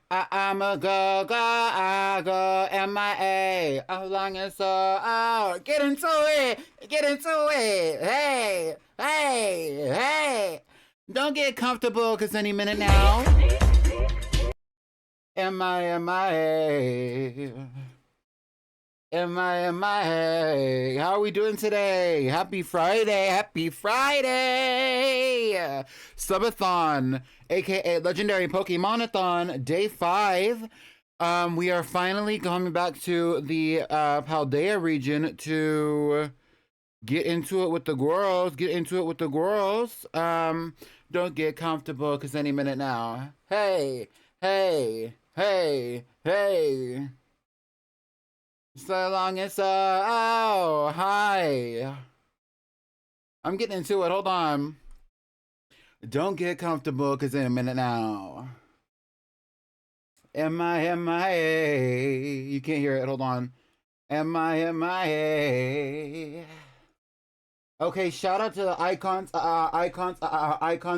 I'm a go, I go, MIA. As long as get into it, get into it. Hey. Don't get comfortable, cause any minute now. MIA. How are we doing today? Happy Friday. Subathon, aka Legendary Pokémonathon, day 5. We are finally coming back to the Paldea region to get into it with the girls. Don't get comfortable, because any minute now. Hey. So long as oh, hi. I'm getting into it. Hold on. Don't get comfortable, because in a minute now. M-I-A. You can't hear it. Hold on. M-I-A. Okay, shout out to the icons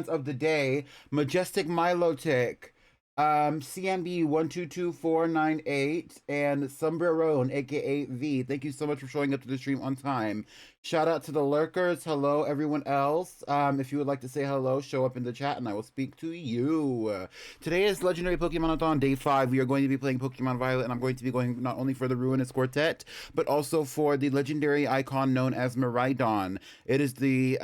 of the day. Majestic Milotic, CMB 122498, and Sombrerone, aka V. Thank you so much for showing up to the stream on time. Shout out to the lurkers. Hello, everyone else. If you would like to say hello, show up in the chat and I will speak to you. Today is Legendary Pokémonathon Day 5. We are going to be playing Pokemon Violet, and I'm going to be going not only for the Ruinous Quartet, but also for the legendary icon known as Miraidon. It is the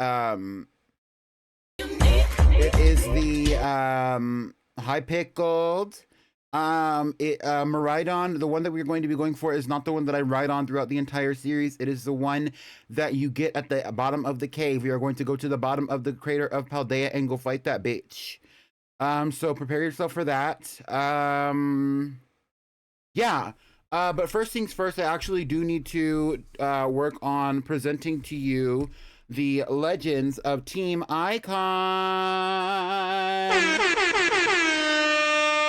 high pickled. Miraidon, the one that we're going to be going for, is not the one that I ride on throughout the entire series. It is the one that you get at the bottom of the cave. We are going to go to the bottom of the crater of Paldea and go fight that bitch. So prepare yourself for that. Yeah. But first things first, I actually do need to work on presenting to you the legends of Team Icon.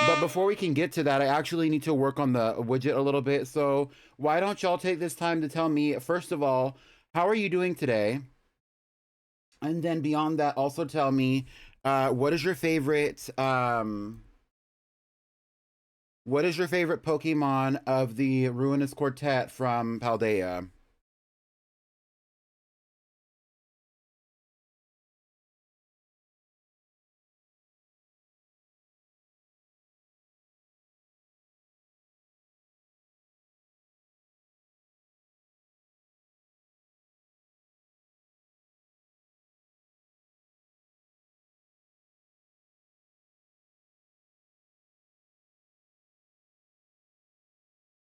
But before we can get to that, I actually need to work on the widget a little bit. So why don't y'all take this time to tell me, first of all, how are you doing today? And then beyond that, also tell me, what is your favorite Pokemon of the Ruinous Quartet from Paldea?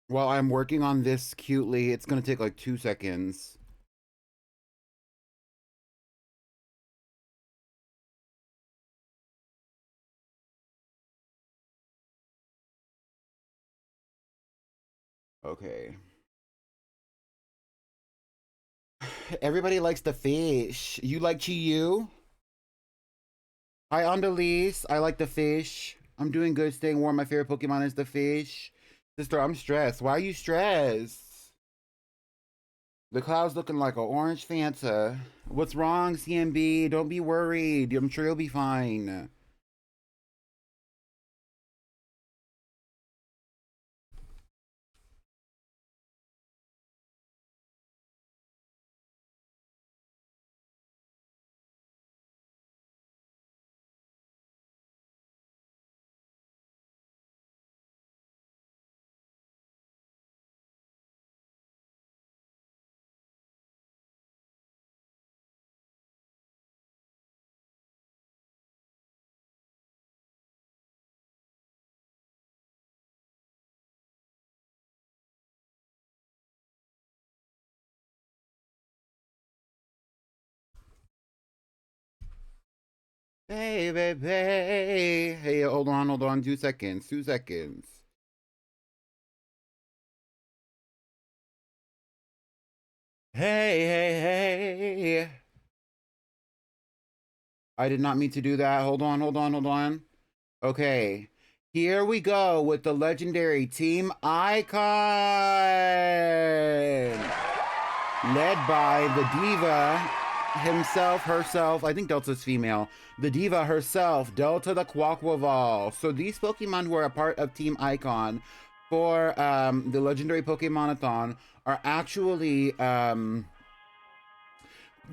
While I'm working on this cutely, it's going to take like 2 seconds. Okay. Everybody likes the fish. You like Chiyu? Hi, Andalise. I like the fish. I'm doing good, staying warm. My favorite Pokemon is the fish. Sister, I'm stressed. Why are you stressed? The cloud's looking like an orange Fanta. What's wrong, CMB? Don't be worried. I'm sure you'll be fine. Hey, baby. Hey, hold on. 2 seconds. 2 seconds. Hey. I did not mean to do that. Hold on. Okay. Here we go with the legendary Team Icon. Led by the diva, himself, herself, I think Delta's female, the diva herself, Delta the Quaquaval. So these Pokemon who are a part of Team Icon for the legendary Pokémonathon are actually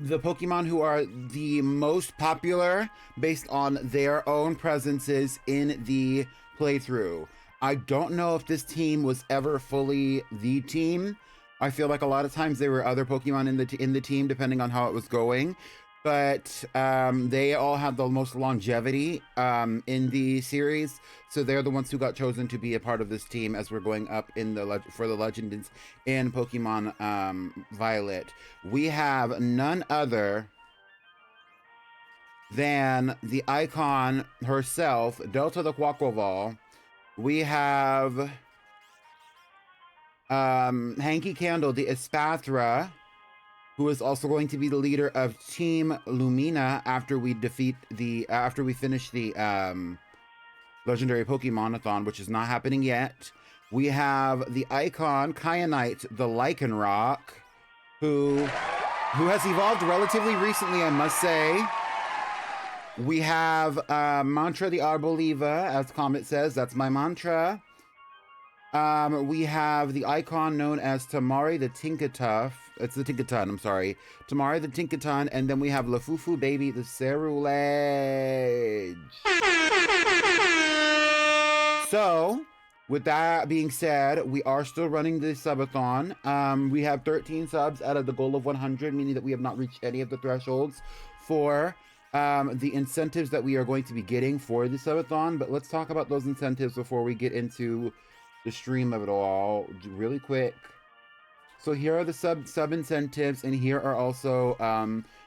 the Pokemon who are the most popular based on their own presences in the playthrough. I don't know if this team was ever fully the team. I feel like a lot of times there were other Pokemon in the team depending on how it was going, but they all have the most longevity in the series, so they're the ones who got chosen to be a part of this team as we're going up in the for the Legends in Pokemon Violet. We have none other than the icon herself, Delta the Quaquaval. We have Hanky Candle, the Espathra, who is also going to be the leader of Team Lumina after we finish the legendary Pokémonathon, which is not happening yet. We have the icon Kyanite, the Lycanroc, who has evolved relatively recently, I must say. We have Mantra the Arboliva, as Comet says, that's my mantra. We have the icon known as Tamari the Tinkatuff. It's the Tinkaton, I'm sorry. Tamari the Tinkaton, and then we have Lafufu Baby the Cerulege. So, with that being said, we are still running the subathon. We have 13 subs out of the goal of 100, meaning that we have not reached any of the thresholds for the incentives that we are going to be getting for the subathon. But let's talk about those incentives before we get into the stream of it all really quick. So here are the sub incentives, and here are also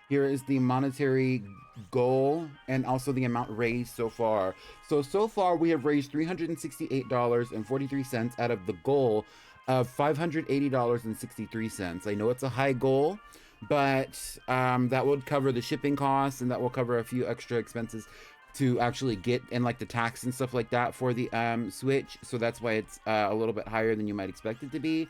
here is the monetary goal and also the amount raised so far. So far we have raised $368.43 out of the goal of $580.63. I know it's a high goal, but that would cover the shipping costs and that will cover a few extra expenses to actually get, and like the tax and stuff like that for the Switch. So that's why it's a little bit higher than you might expect it to be.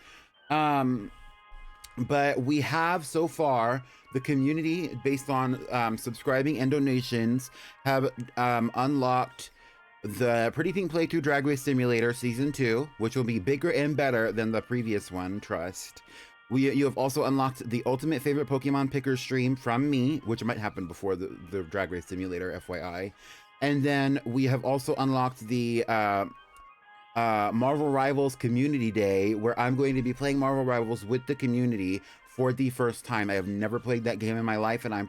But we have so far the community, based on subscribing and donations, have unlocked the Pretty Pink Playthrough Drag Race Simulator Season 2, which will be bigger and better than the previous one, trust. You have also unlocked the Ultimate Favorite Pokemon Picker stream from me, which might happen before the Drag Race Simulator, FYI. And then we have also unlocked the Marvel Rivals Community Day, where I'm going to be playing Marvel Rivals with the community for the first time. I have never played that game in my life, and I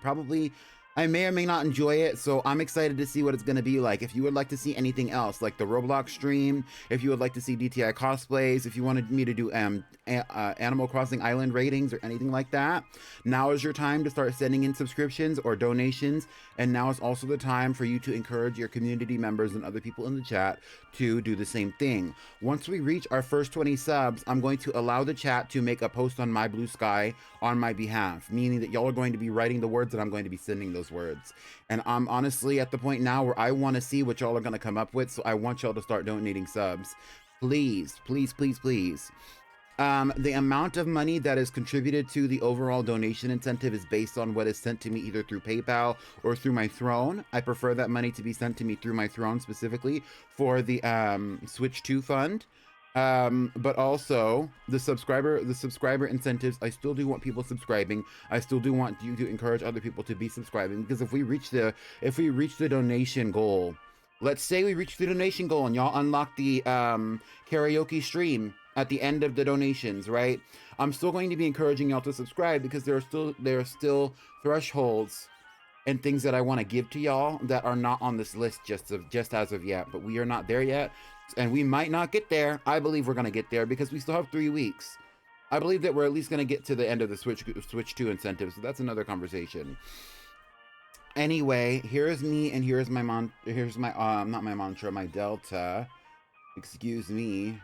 may or may not enjoy it, so I'm excited to see what it's going to be like. If you would like to see anything else, like the Roblox stream, if you would like to see DTI cosplays, if you wanted me to do Animal Crossing Island ratings or anything like that, now is your time to start sending in subscriptions or donations, and now is also the time for you to encourage your community members and other people in the chat to do the same thing. Once we reach our first 20 subs, I'm going to allow the chat to make a post on my Blue Sky on my behalf, meaning that y'all are going to be writing the words and I'm going to be sending those words. And I'm honestly at the point now where I want to see what y'all are going to come up with, so I want y'all to start donating subs. Please, please, please, please. The amount of money that is contributed to the overall donation incentive is based on what is sent to me either through PayPal or through my Throne. I prefer that money to be sent to me through my Throne specifically for the Switch 2 fund. But also the subscriber incentives. I still do want people subscribing. I still do want you to encourage other people to be subscribing, because if we reach the donation goal, let's say we reach the donation goal and y'all unlock the karaoke stream at the end of the donations, right? I'm still going to be encouraging y'all to subscribe, because there are still thresholds and things that I want to give to y'all that are not on this list just as of yet. But we are not there yet, and we might not get there. I believe we're going to get there because we still have 3 weeks. I believe that we're at least going to get to the end of the Switch 2 incentive, so that's another conversation. Anyway, here's me, and here's my not my mantra, my Delta. Excuse me.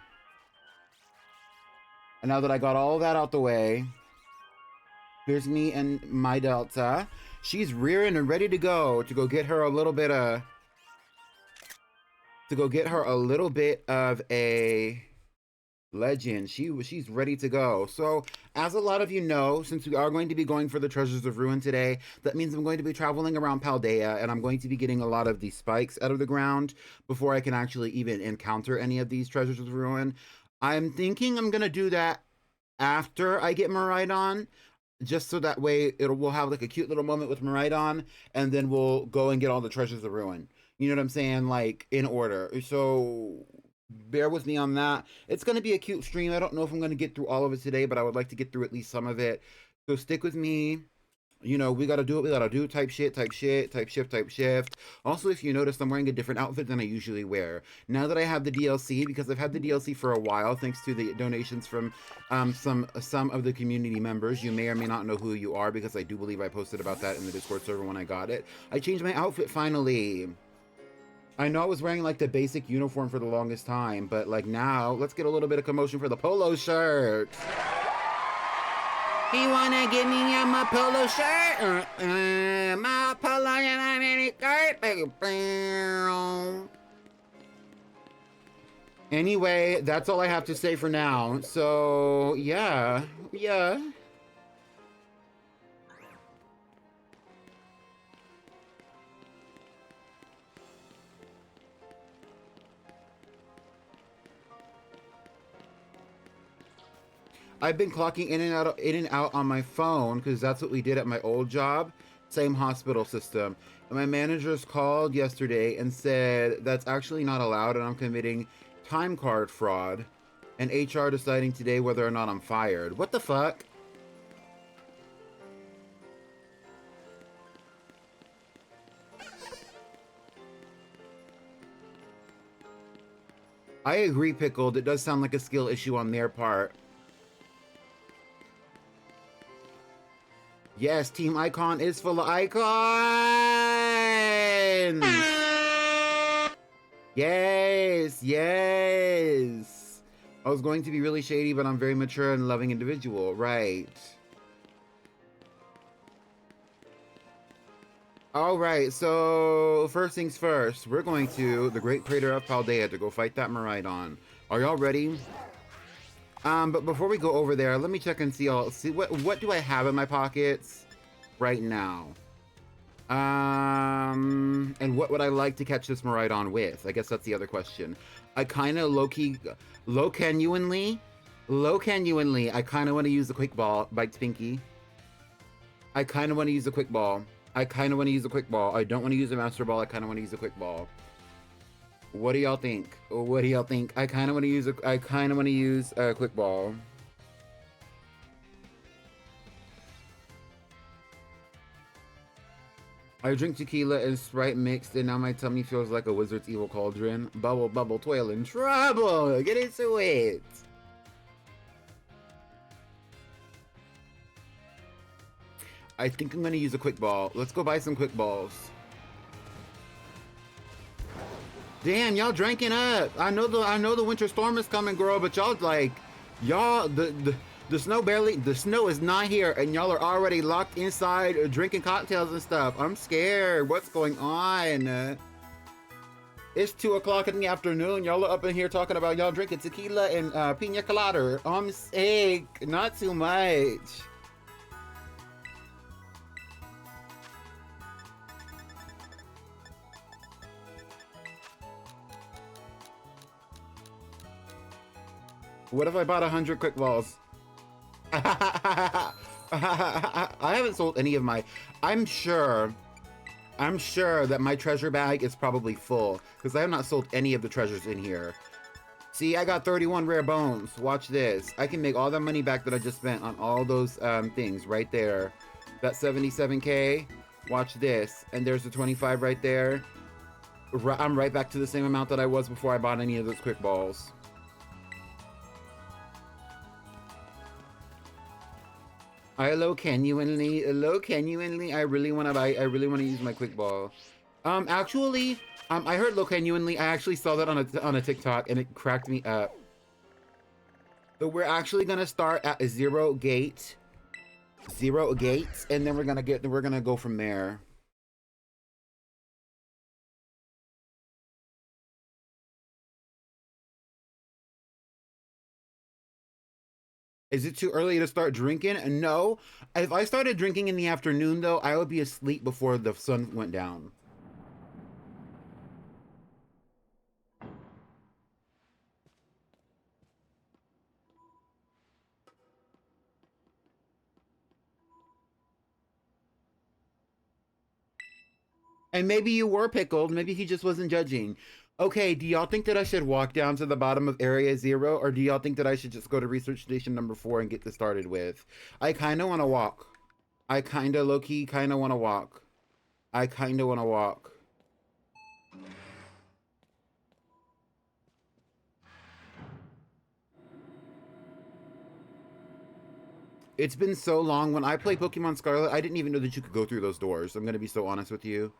And now that I got all that out the way, here's me and my Delta. She's rearing and ready to go get her a little bit of a legend. She's ready to go. So as a lot of you know, since we are going to be going for the Treasures of Ruin today, that means I'm going to be traveling around Paldea, and I'm going to be getting a lot of these spikes out of the ground before I can actually even encounter any of these Treasures of Ruin. I'm thinking I'm going to do that after I get Miraidon, just so that way we'll have like a cute little moment with Miraidon, and then we'll go and get all the Treasures of Ruin. You know what I'm saying? Like in order. So bear with me on that. It's going to be a cute stream. I don't know if I'm going to get through all of it today, but I would like to get through at least some of it. So stick with me. You know, we got to do what we got to do. Type shit, type shit, type shift, type shift. Also, if you notice, I'm wearing a different outfit than I usually wear. Now that I have the DLC, because I've had the DLC for a while, thanks to the donations from some of the community members. You may or may not know who you are, because I do believe I posted about that in the Discord server when I got it. I changed my outfit finally. I know I was wearing like the basic uniform for the longest time, but like now, let's get a little bit of commotion for the polo shirt. You wanna give me my polo shirt? My polo mini skirt. Anyway, that's all I have to say for now. So yeah. I've been clocking in and out on my phone because that's what we did at my old job. Same hospital system. And my managers called yesterday and said that's actually not allowed and I'm committing time card fraud. And HR deciding today whether or not I'm fired. What the fuck? I agree, Pickled. It does sound like a skill issue on their part. Yes, Team Icon is full of icons! Yes! I was going to be really shady, but I'm a very mature and loving individual. Right. Alright, so first things first. We're going to the Great Crater of Paldea to go fight that Miraidon. Are y'all ready? But before we go over there, let me check and see what do I have in my pockets right now. And what would I like to catch this Miraidon with? I guess that's the other question. I kind of low genuinely, I kind of want to use the quick ball, Bite Spinky. I kind of want to use the quick ball. I don't want to use a master ball. I kind of want to use a quick ball. What do y'all think? I kind of want to use a quick ball. I drink tequila and Sprite mixed, and now my tummy feels like a wizard's evil cauldron. Bubble, bubble, toil and trouble. Get into it. I think I'm gonna use a quick ball. Let's go buy some quick balls. Damn, y'all drinking up. I know the winter storm is coming, girl, but y'all like, the snow is not here, and y'all are already locked inside drinking cocktails and stuff. I'm scared. What's going on? It's 2 o'clock in the afternoon. Y'all are up in here talking about y'all drinking tequila and pina colada. I'm sick. Not too much. What if I bought 100 quick balls? I haven't sold any of my... I'm sure that my treasure bag is probably full, because I have not sold any of the treasures in here. See, I got 31 rare bones. Watch this. I can make all the money back that I just spent on all those things right there. That 77k. Watch this. And there's the 25 right there. I'm right back to the same amount that I was before I bought any of those quick balls. I genuinely, I really want to use my quick ball. Actually, I heard genuinely, I actually saw that on a TikTok and it cracked me up. But we're actually gonna start at a 0 gates, and then we're gonna go from there. Is it too early to start drinking? No. If I started drinking in the afternoon, though, I would be asleep before the sun went down. And maybe you were pickled. Maybe he just wasn't judging. Okay, do y'all think that I should walk down to the bottom of Area 0, or do y'all think that I should just go to Research Station number 4 and get this started with? I kind of want to walk. I kind of, low-key, kind of want to walk. I kind of want to walk. It's been so long. When I played Pokemon Scarlet, I didn't even know that you could go through those doors. I'm going to be so honest with you.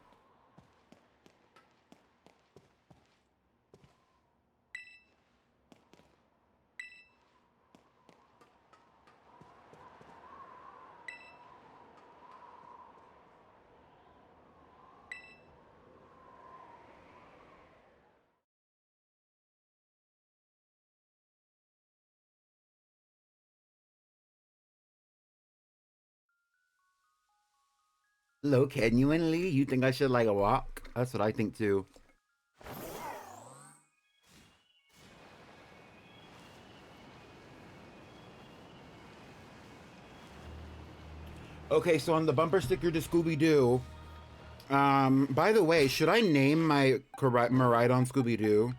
Low, genuinely? You think I should, like, walk? That's what I think, too. Okay, so on the bumper sticker to Scooby-Doo, by the way, should I name my Miraidon Scooby-Doo?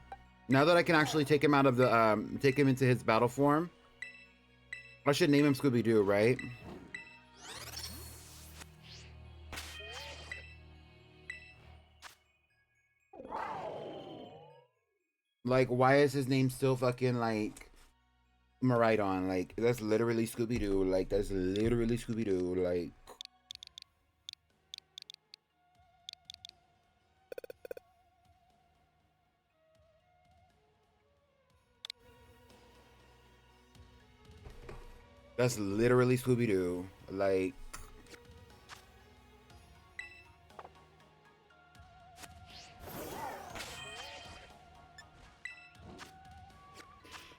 Now that I can actually take him out of the, take him into his battle form? I should name him Scooby-Doo, right? Like, why is his name still fucking, like, Miraidon? Like, that's literally Scooby-Doo. Like, that's literally Scooby-Doo. Like... That's literally Scooby-Doo. Like...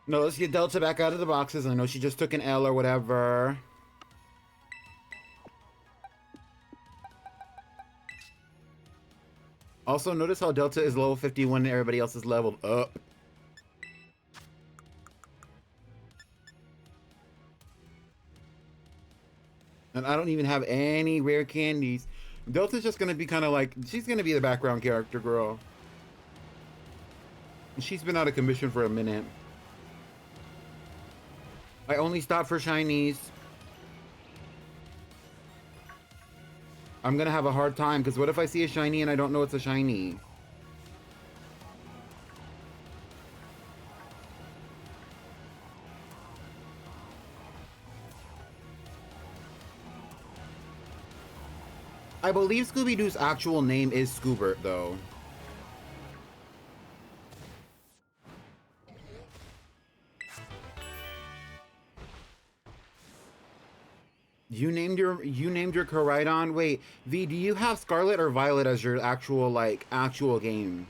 No, let's get Delta back out of the boxes. I know she just took an L or whatever. Also, notice how Delta is level 51 and everybody else is leveled up. And I don't even have any rare candies. Delta's just gonna be kind of like, she's gonna be the background character girl. She's been out of commission for a minute. I only stop for shinies. I'm gonna have a hard time, because what if I see a shiny and I don't know it's a shiny? I believe Scooby-Doo's actual name is Scoobert, though. You named your Koraidon? Wait, V, do you have Scarlet or Violet as your actual, like, actual game?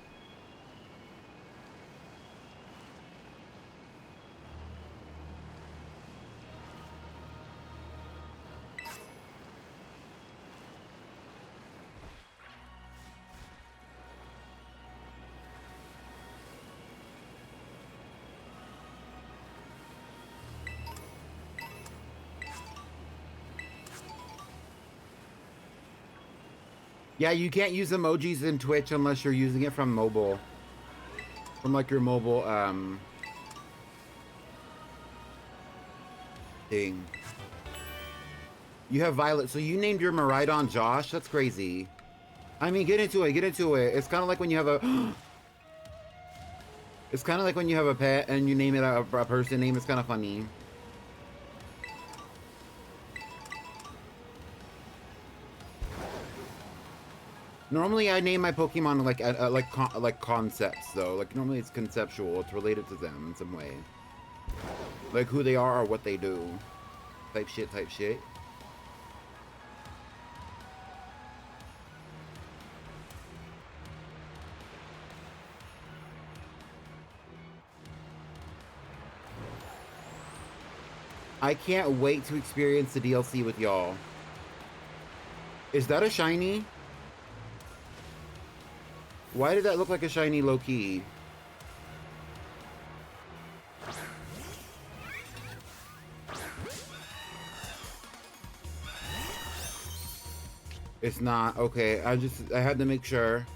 Yeah, you can't use emojis in Twitch unless you're using it from mobile. From, like, your mobile, thing. You have Violet, so you named your Miraidon Josh? That's crazy. I mean, get into it, get into it. It's kind of like when you have a... It's kind of like when you have a pet and you name it a person name. It's kind of funny. Normally, I name my Pokemon like concepts, though. Like, normally it's conceptual. It's related to them in some way. Like who they are or what they do. Type shit, type shit. I can't wait to experience the DLC with y'all. Is that a shiny? Why did that look like a shiny low-key? It's not. Okay, I had to make sure.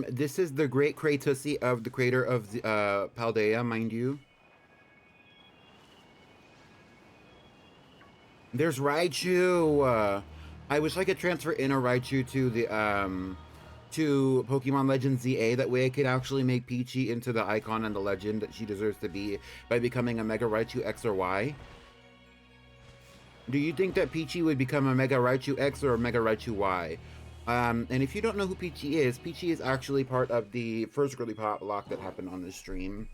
This is the Great Kratosi of the Crater of the, Paldea, mind you. There's Raichu! I wish I could transfer in a Raichu to the, to Pokemon Legends ZA. That way I could actually make Peachy into the icon and the legend that she deserves to be by becoming a Mega Raichu X or Y. Do you think that Peachy would become a Mega Raichu X or a Mega Raichu Y? And if you don't know who Peachy is actually part of the first Girly Pop lock that happened on this stream.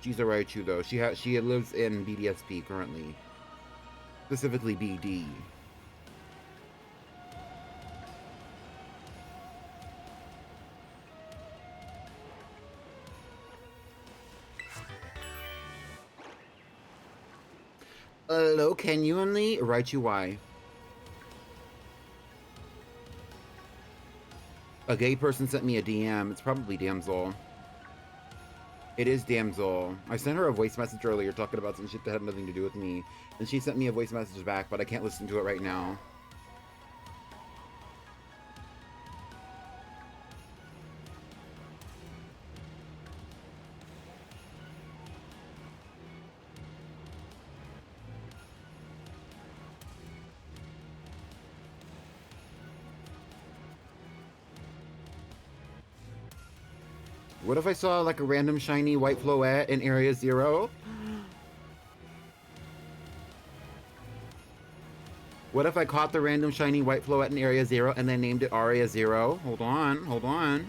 She's a Raichu though. She lives in BDSP currently. Specifically BD. Hello, genuinely Raichu Y. A gay person sent me a DM. It's probably Damsel. It is Damsel. I sent her a voice message earlier talking about some shit that had nothing to do with me. And she sent me a voice message back, but I can't listen to it right now. What if I saw like a random shiny white Floette in Area 0? What if I caught the random shiny white Floette in Area 0 and then named it Aria 0? Hold on, hold on.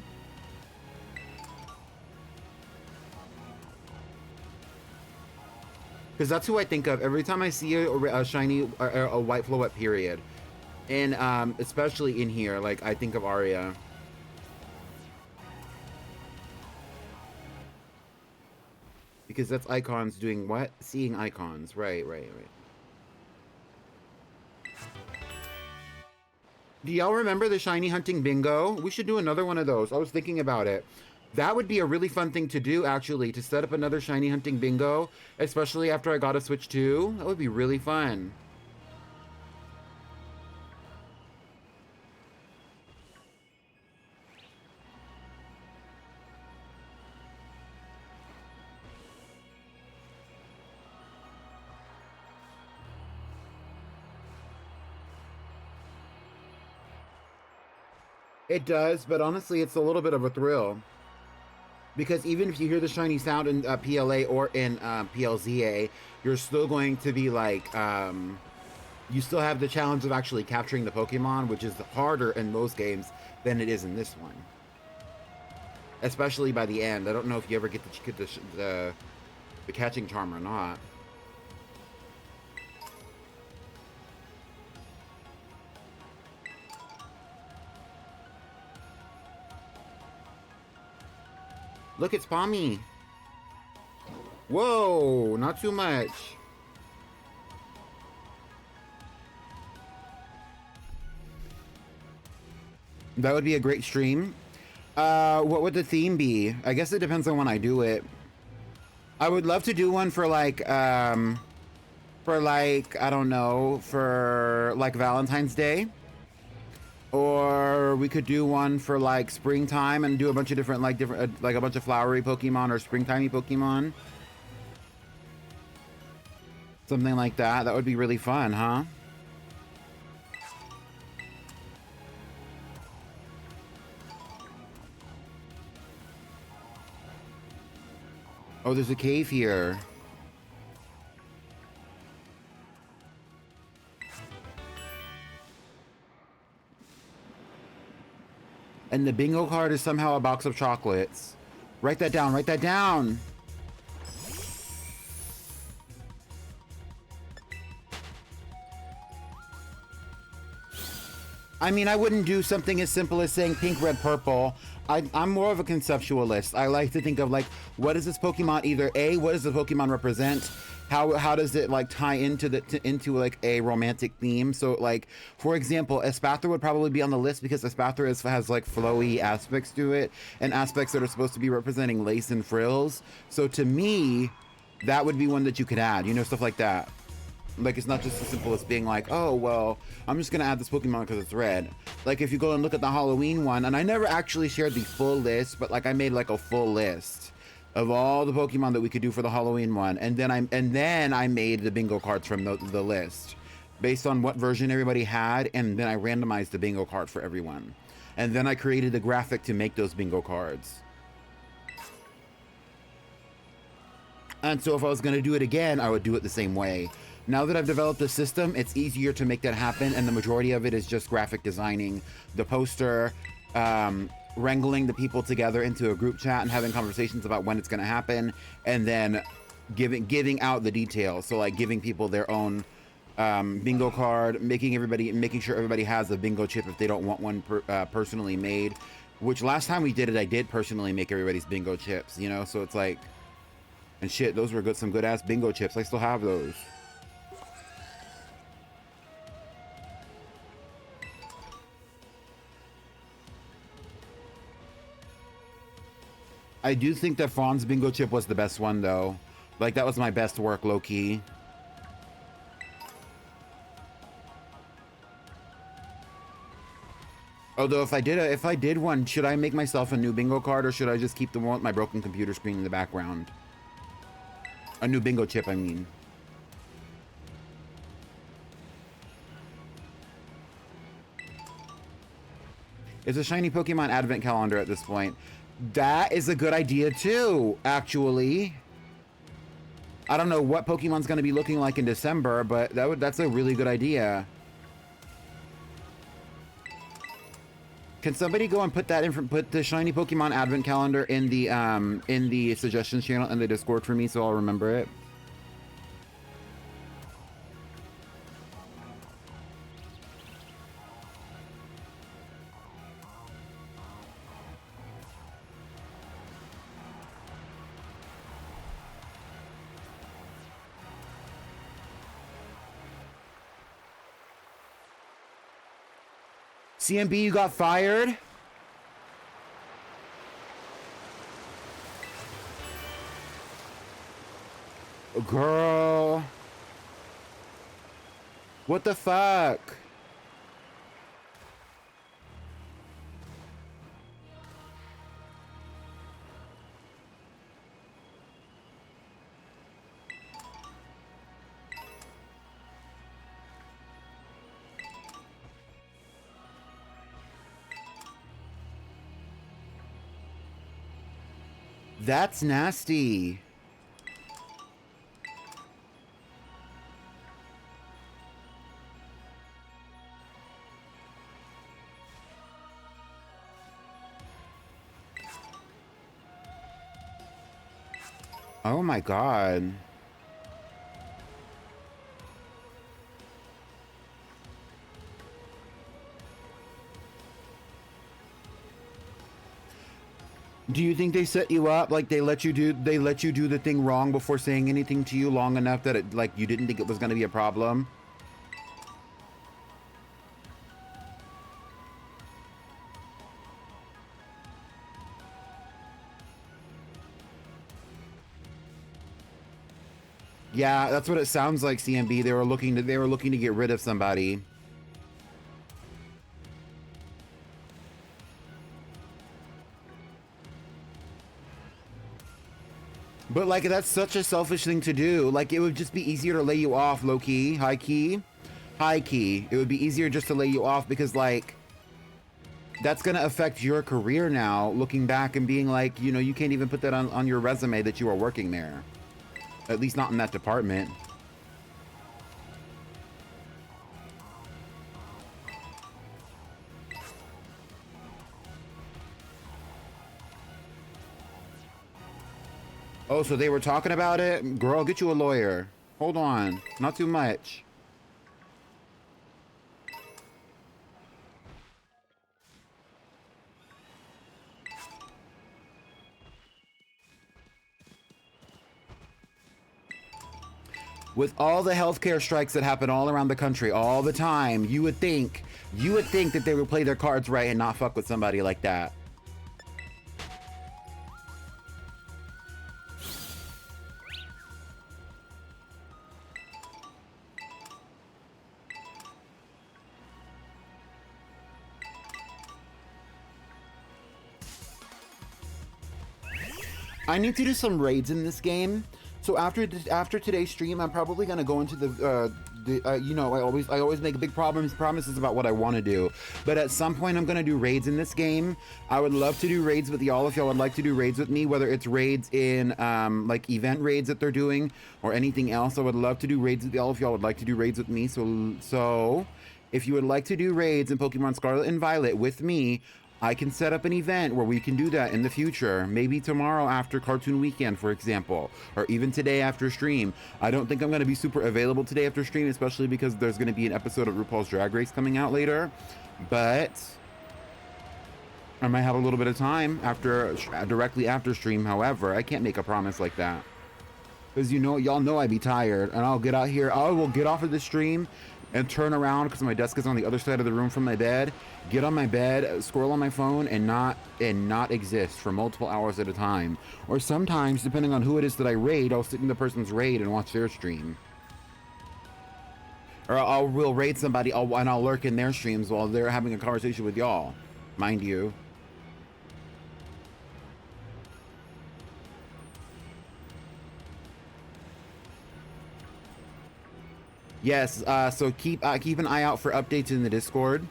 Because that's who I think of every time I see a shiny, a white Floette, period. And especially in here, like, I think of Aria. Because that's icons doing what? Seeing icons. Right, right, right. Do y'all remember the shiny hunting bingo? We should do another one of those. I was thinking about it. That would be a really fun thing to do, actually, to set up another shiny hunting bingo, especially after I got a Switch 2. That would be really fun. It does, but honestly, it's a little bit of a thrill. Because even if you hear the shiny sound in PLA or in PLZA, you're still going to be like, you still have the challenge of actually capturing the Pokemon, which is harder in most games than it is in this one. Especially by the end. I don't know if you ever get the catching charm or not. Look, it's Pommy. Whoa, not too much. That would be a great stream. What would the theme be? I guess it depends on when I do it. I would love to do one for like, I don't know, for like Valentine's Day. Or we could do one for like springtime and do a bunch of different, like a bunch of flowery Pokemon or springtimey Pokemon. Something like that. That would be really fun, huh? Oh, there's a cave here. And the bingo card is somehow a box of chocolates. Write that down, write that down! I mean, I wouldn't do something as simple as saying pink, red, purple. I'm more of a conceptualist. I like to think of, like, what does this Pokemon either A, what does the Pokemon represent? How does it, like, tie into into like a romantic theme? So, like, for example, Espathra would probably be on the list because Espathra has like flowy aspects to it and aspects that are supposed to be representing lace and frills. So to me, that would be one that you could add, you know, stuff like that. Like, it's not just as simple as being like, oh, well, I'm just gonna add this Pokemon because it's red. Like, if you go and look at the Halloween one, and I never actually shared the full list, but like I made like a full list of all the Pokemon that we could do for the Halloween one, and then I made the bingo cards from the list based on what version everybody had, and then I randomized the bingo card for everyone, and then I created the graphic to make those bingo cards. And so if I was gonna do it again, I would do it the same way. Now that I've developed a system, it's easier to make that happen, and the majority of it is just graphic designing the poster, wrangling the people together into a group chat and having conversations about when it's going to happen, and then giving out the details. So like giving people their own bingo card, making sure everybody has a bingo chip if they don't want one personally made. Which last time we did it, I did personally make everybody's bingo chips, you know. So it's like, and shit, those were some good ass bingo chips. I still have those. I do think that Fawn's bingo chip was the best one, though. Like, that was my best work, low-key. Although, if I did one, should I make myself a new bingo card, or should I just keep the one with my broken computer screen in the background? A new bingo chip, I mean. It's a shiny Pokemon advent calendar at this point. That is a good idea too, actually. I don't know what Pokemon's going to be looking like in December, but that's a really good idea. Can somebody go and put the shiny Pokemon advent calendar in the suggestions channel in the Discord for me so I'll remember it? CMB, you got fired? Girl. What the fuck? That's nasty. Oh my God. Do you think they set you up? Like they let you do the thing wrong before saying anything to you long enough that it, like, you didn't think it was going to be a problem? Yeah, that's what it sounds like, CMB. They were looking to get rid of somebody. But, like, that's such a selfish thing to do. Like, it would just be easier to lay you off, low-key, high-key. High-key. It would be easier just to lay you off because, like, that's going to affect your career now, looking back and being like, you know, you can't even put that on your resume that you are working there. At least not in that department. Oh, so they were talking about it? Girl, get you a lawyer. Hold on. Not too much. With all the healthcare strikes that happen all around the country all the time, you would think that they would play their cards right and not fuck with somebody like that. I need to do some raids in this game. So after today's stream, I'm probably gonna go into the you know, I always make big promises about what I want to do. But at some point, I'm gonna do raids in this game. I would love to do raids with y'all if y'all would like to do raids with me, whether it's raids in like event raids that they're doing or anything else. I would love to do raids with y'all if y'all would like to do raids with me. So if you would like to do raids in Pokemon Scarlet and Violet with me, I can set up an event where we can do that in the future. Maybe tomorrow after Cartoon Weekend, for example, or even today after stream. I don't think I'm going to be super available today after stream, especially because there's going to be an episode of RuPaul's Drag Race coming out later. But I might have a little bit of time directly after stream. However, I can't make a promise like that. Because y'all know I'd be tired, and I'll get out here. I will get off of the stream and turn around because my desk is on the other side of the room from my bed. Get on my bed, scroll on my phone, and not exist for multiple hours at a time. Or sometimes, depending on who it is that I raid, I'll sit in the person's raid and watch their stream. Or we'll raid somebody and I'll lurk in their streams while they're having a conversation with y'all, mind you. Yes, so keep an eye out for updates in the Discord.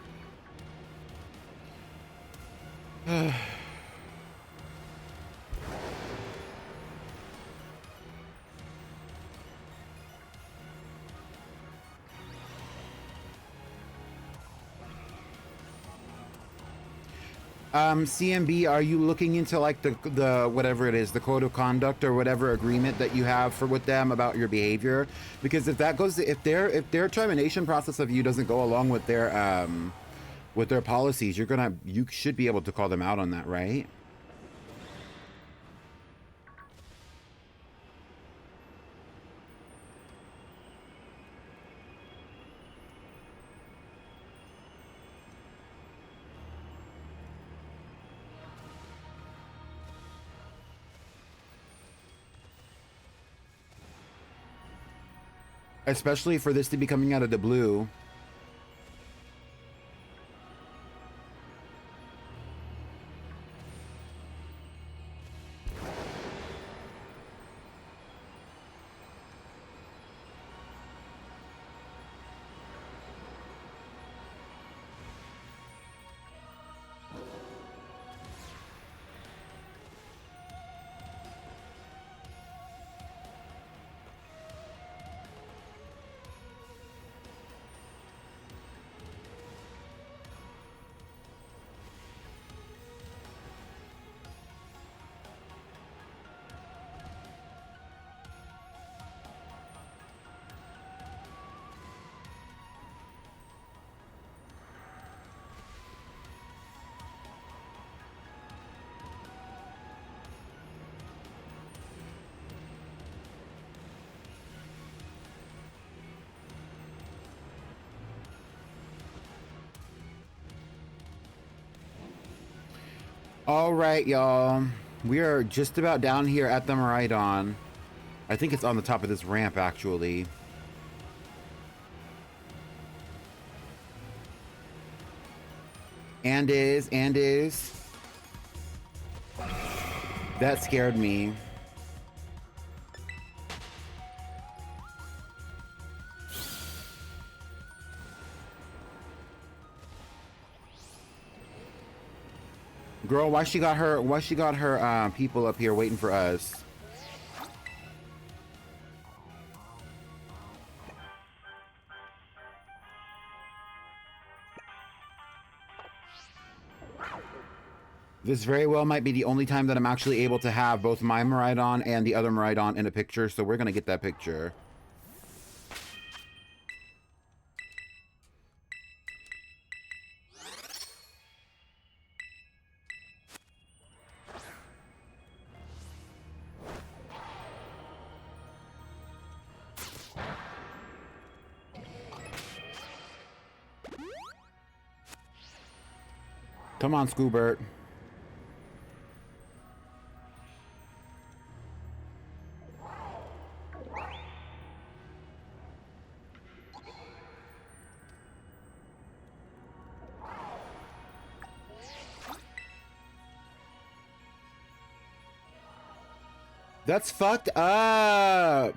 CMB, are you looking into like the whatever it is, the code of conduct or whatever agreement that you have with them about your behavior? Because if their termination process of you doesn't go along with their policies, you should be able to call them out on that, right? Especially for this to be coming out of the blue. All right, y'all. We are just about down here at the Miraidon. I think it's on the top of this ramp, actually. And is. That scared me. Girl, why she got her people up here waiting for us? This very well might be the only time that I'm actually able to have both my Miraidon and the other Miraidon in a picture, so we're gonna get that picture. Come on, Scoobert. That's fucked up.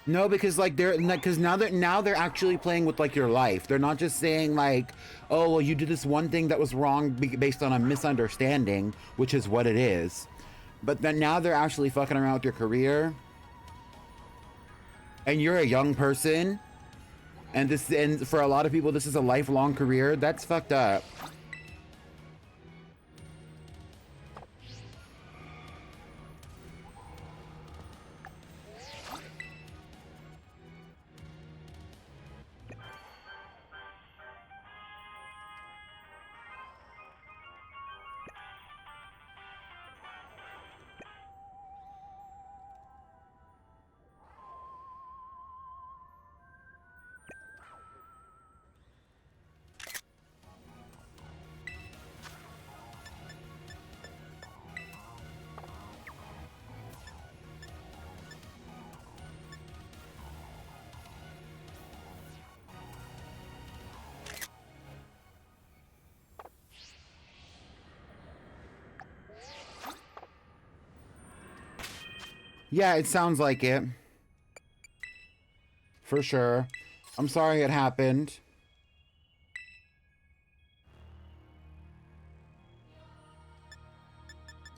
No, because like because now they're actually playing with like your life. They're not just saying like, oh well, you did this one thing that was wrong based on a misunderstanding, which is what it is. But then now they're actually fucking around with your career, and you're a young person, and for a lot of people this is a lifelong career. That's fucked up. Yeah, it sounds like it. For sure. I'm sorry it happened.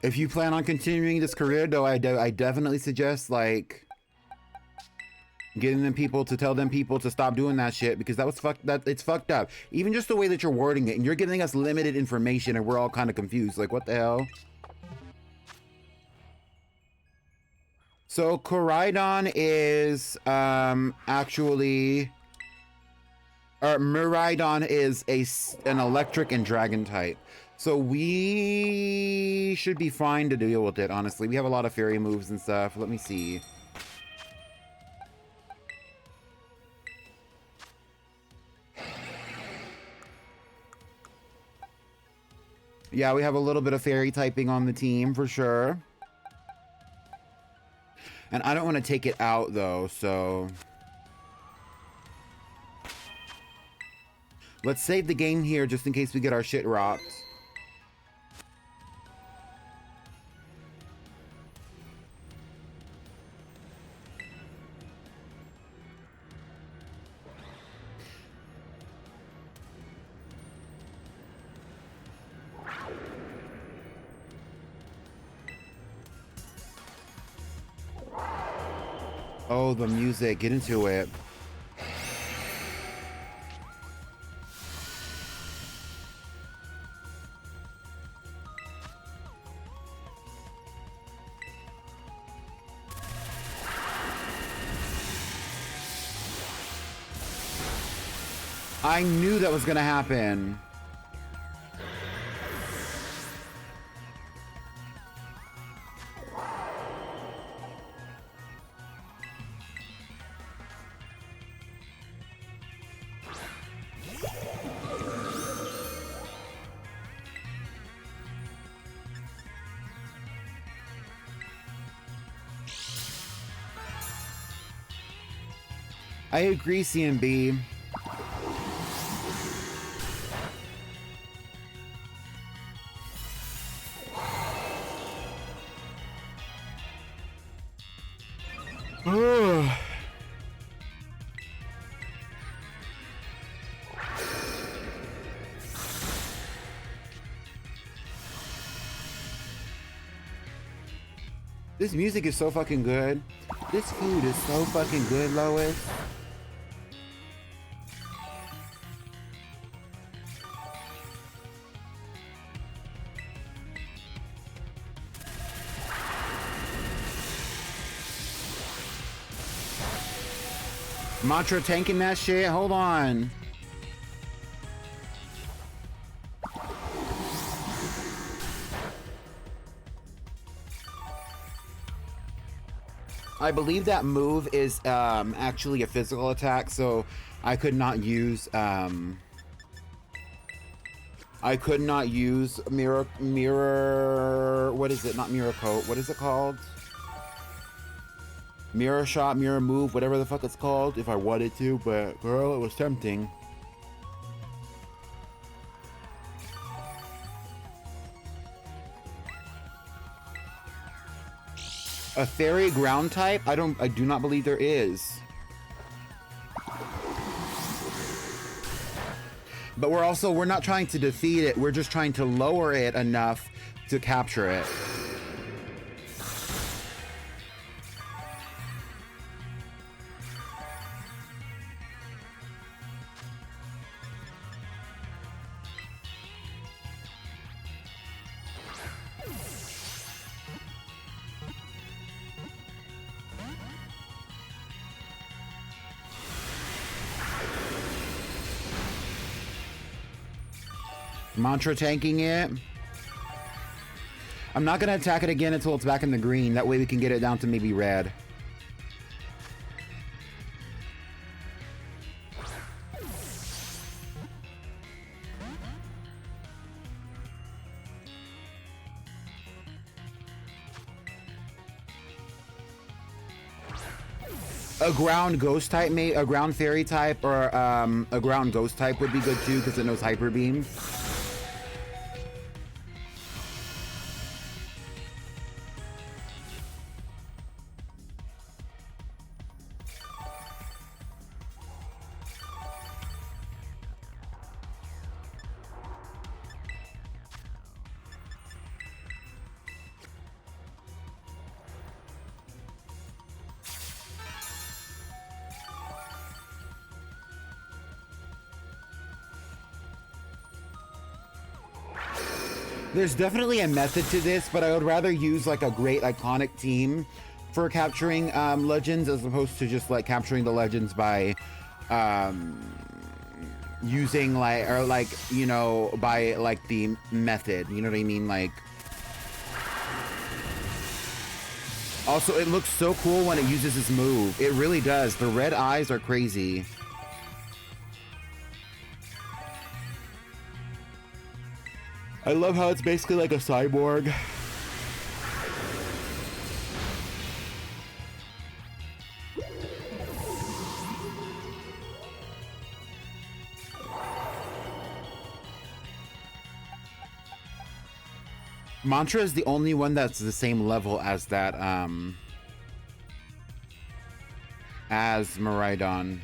If you plan on continuing this career, though, I definitely suggest, like, getting them people to tell them people to stop doing that shit, because it's fucked up. Even just the way that you're wording it, and you're giving us limited information, and we're all kind of confused. Like, what the hell? So Koraidon is actually, or Miraidon is an electric and dragon type. So we should be fine to deal with it, honestly. We have a lot of fairy moves and stuff. Let me see. Yeah, we have a little bit of fairy typing on the team for sure. And I don't want to take it out, though, so... Let's save the game here just in case we get our shit rocked. Oh, the music. Get into it. I knew that was gonna happen. I agree, CMB. This music is so fucking good. This food is so fucking good, Lois. Mantra tanking that shit. Hold on. I believe that move is actually a physical attack, so I could not use mirror what is it? Not mirror coat. What is it called? Mirror shot, mirror move, whatever the fuck it's called, if I wanted to, but girl, it was tempting. A fairy ground type? I do not believe there is. But we're not trying to defeat it, we're just trying to lower it enough to capture it. Mantra tanking it. I'm not gonna attack it again until it's back in the green. That way we can get it down to maybe red. A ground ghost type, a ground fairy type, or a ground ghost type would be good too because it knows hyper beam. There's definitely a method to this, but I would rather use like a great iconic team for capturing legends as opposed to just like capturing the legends by using like, or like, you know, by like the method, you know what I mean? Like, also it looks so cool when it uses this move. It really does. The red eyes are crazy. I love how it's basically like a cyborg. Mantra is the only one that's the same level as that, as Miraidon.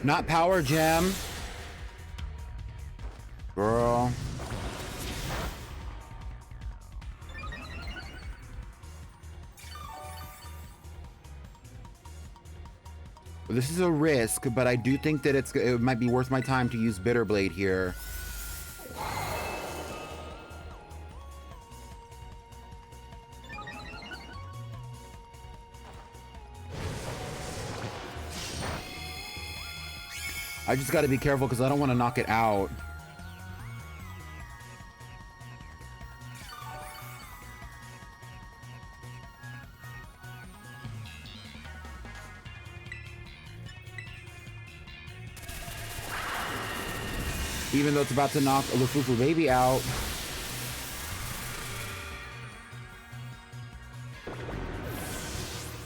Not power gem. Girl. This is a risk, but I do think that it might be worth my time to use Bitter Blade here. I just gotta be careful because I don't want to knock it out. Even though it's about to knock a Lufufu baby out.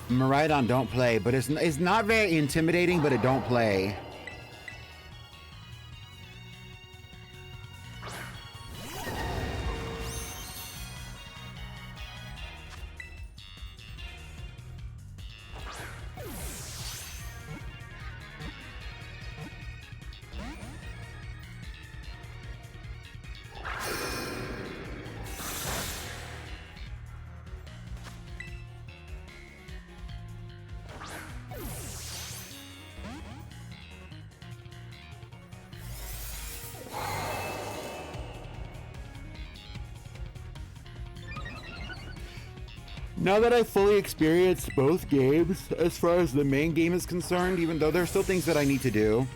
Miraidon don't play, but it's not very intimidating, but it don't play. Now that I've fully experienced both games, as far as the main game is concerned, even though there's still things that I need to do,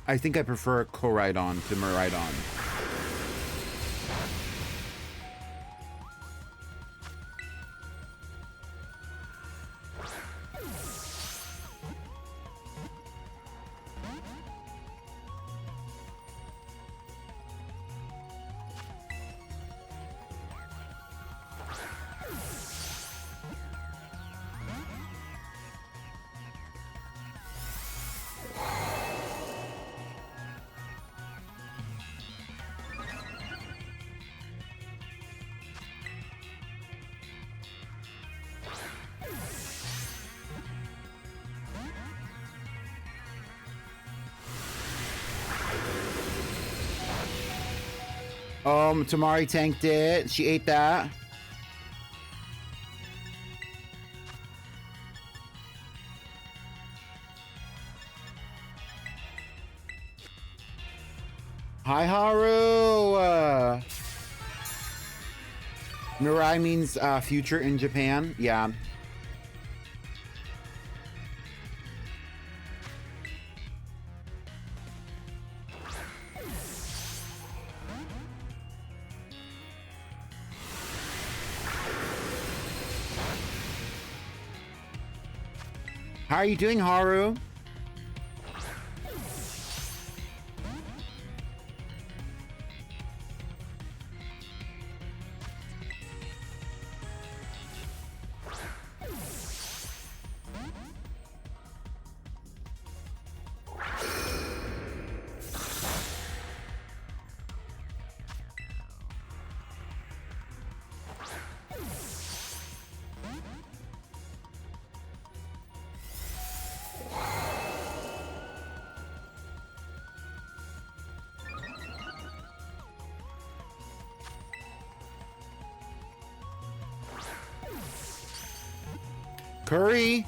I think I prefer Koraidon to Miraidon. Tamari tanked it. She ate that. Hi, Haru! Mirai means future in Japan. Yeah. How are you doing, Haru? Curry.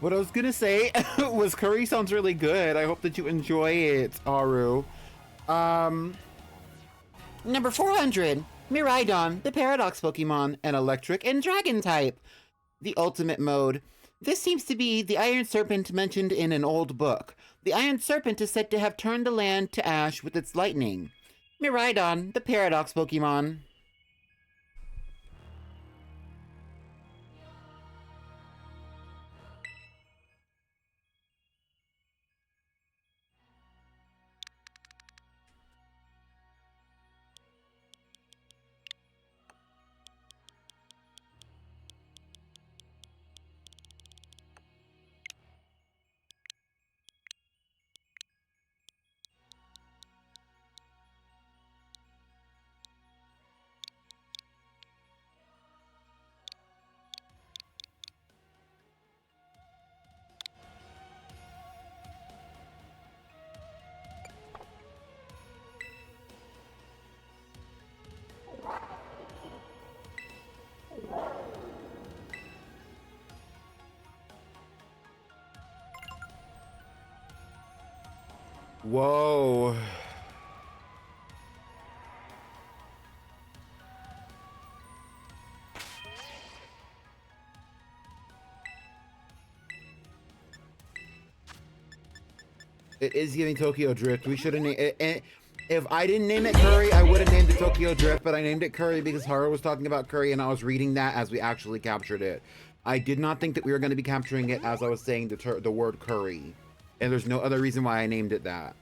What I was gonna say was curry sounds really good. I hope that you enjoy it, Aru. Number 400, Miraidon, the Paradox Pokemon, an Electric and Dragon type. The Ultimate Mode. This seems to be the Iron Serpent mentioned in an old book. The Iron Serpent is said to have turned the land to ash with its lightning. Miraidon, the Paradox Pokemon. Whoa. It is giving Tokyo Drift. We should have named it. If I didn't name it Curry, I would have named it Tokyo Drift, but I named it Curry because Haru was talking about Curry and I was reading that as we actually captured it. I did not think that we were going to be capturing it as I was saying the word curry. And there's no other reason why I named it that.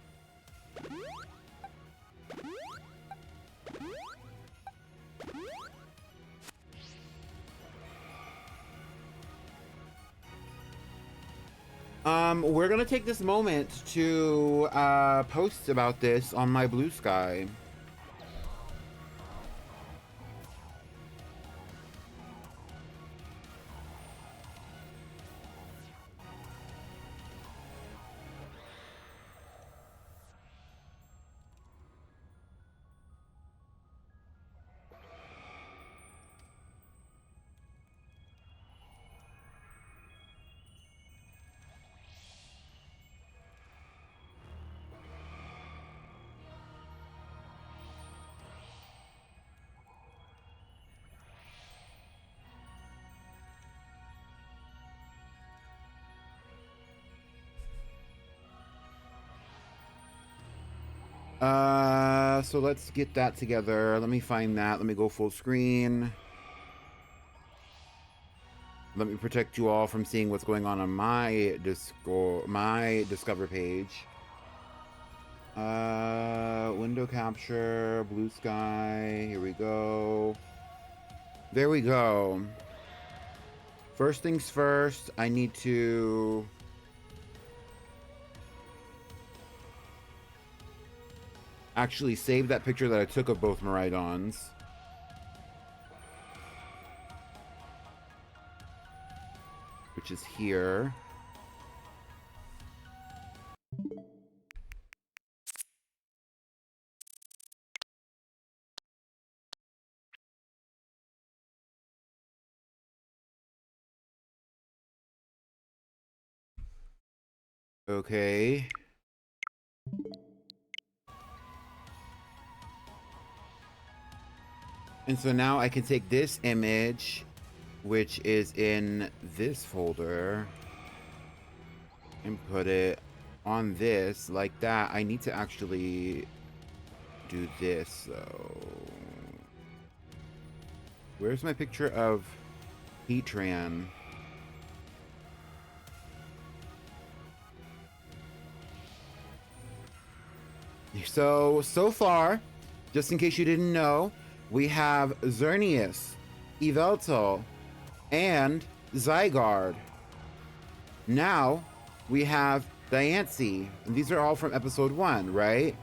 We're gonna take this moment to post about this on my Blue Sky. So let's get that together. Let me find that. Let me go full screen. Let me protect you all from seeing what's going on my Discover page. Window capture, Blue Sky. Here we go. There we go. First things first, I need to actually save that picture that I took of both Miraidons. Which is here. Okay. And so now I can take this image, which is in this folder, and put it on this like that. I need to actually do this though. Where's my picture of Heatran? So far, just in case you didn't know, we have Xerneas, Yveltal, and Zygarde. Now, we have Diancie, and these are all from episode 1, right?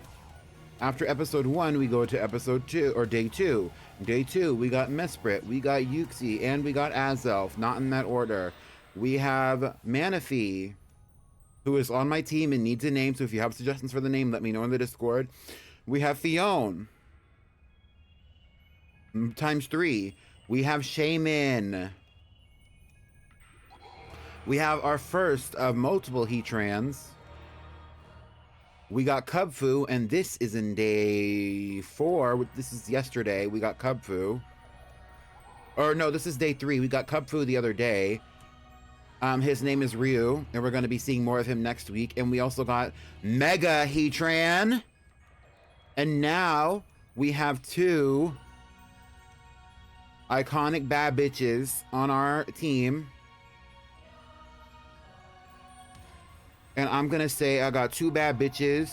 After episode 1, we go to episode 2, or day 2. Day 2, we got Mesprit, we got Uxie, and we got Azelf, not in that order. We have Manaphy, who is on my team and needs a name, so if you have suggestions for the name, let me know in the Discord. We have Fione, times 3. We have Shaman. We have our first of multiple Heatrans. We got Cubfu, and this is in day 4. This is yesterday. We got Cubfu. Or no, this is day 3. We got Cubfu the other day. His name is Ryu, and we're going to be seeing more of him next week. And we also got Mega Heatran. And now we have 2 iconic bad bitches on our team. And I'm going to say I got 2 bad bitches.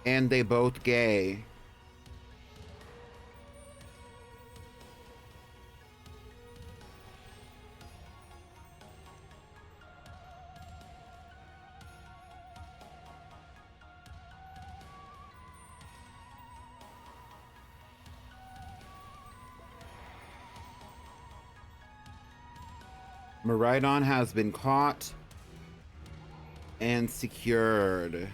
And they both gay. Miraidon has been caught and secured.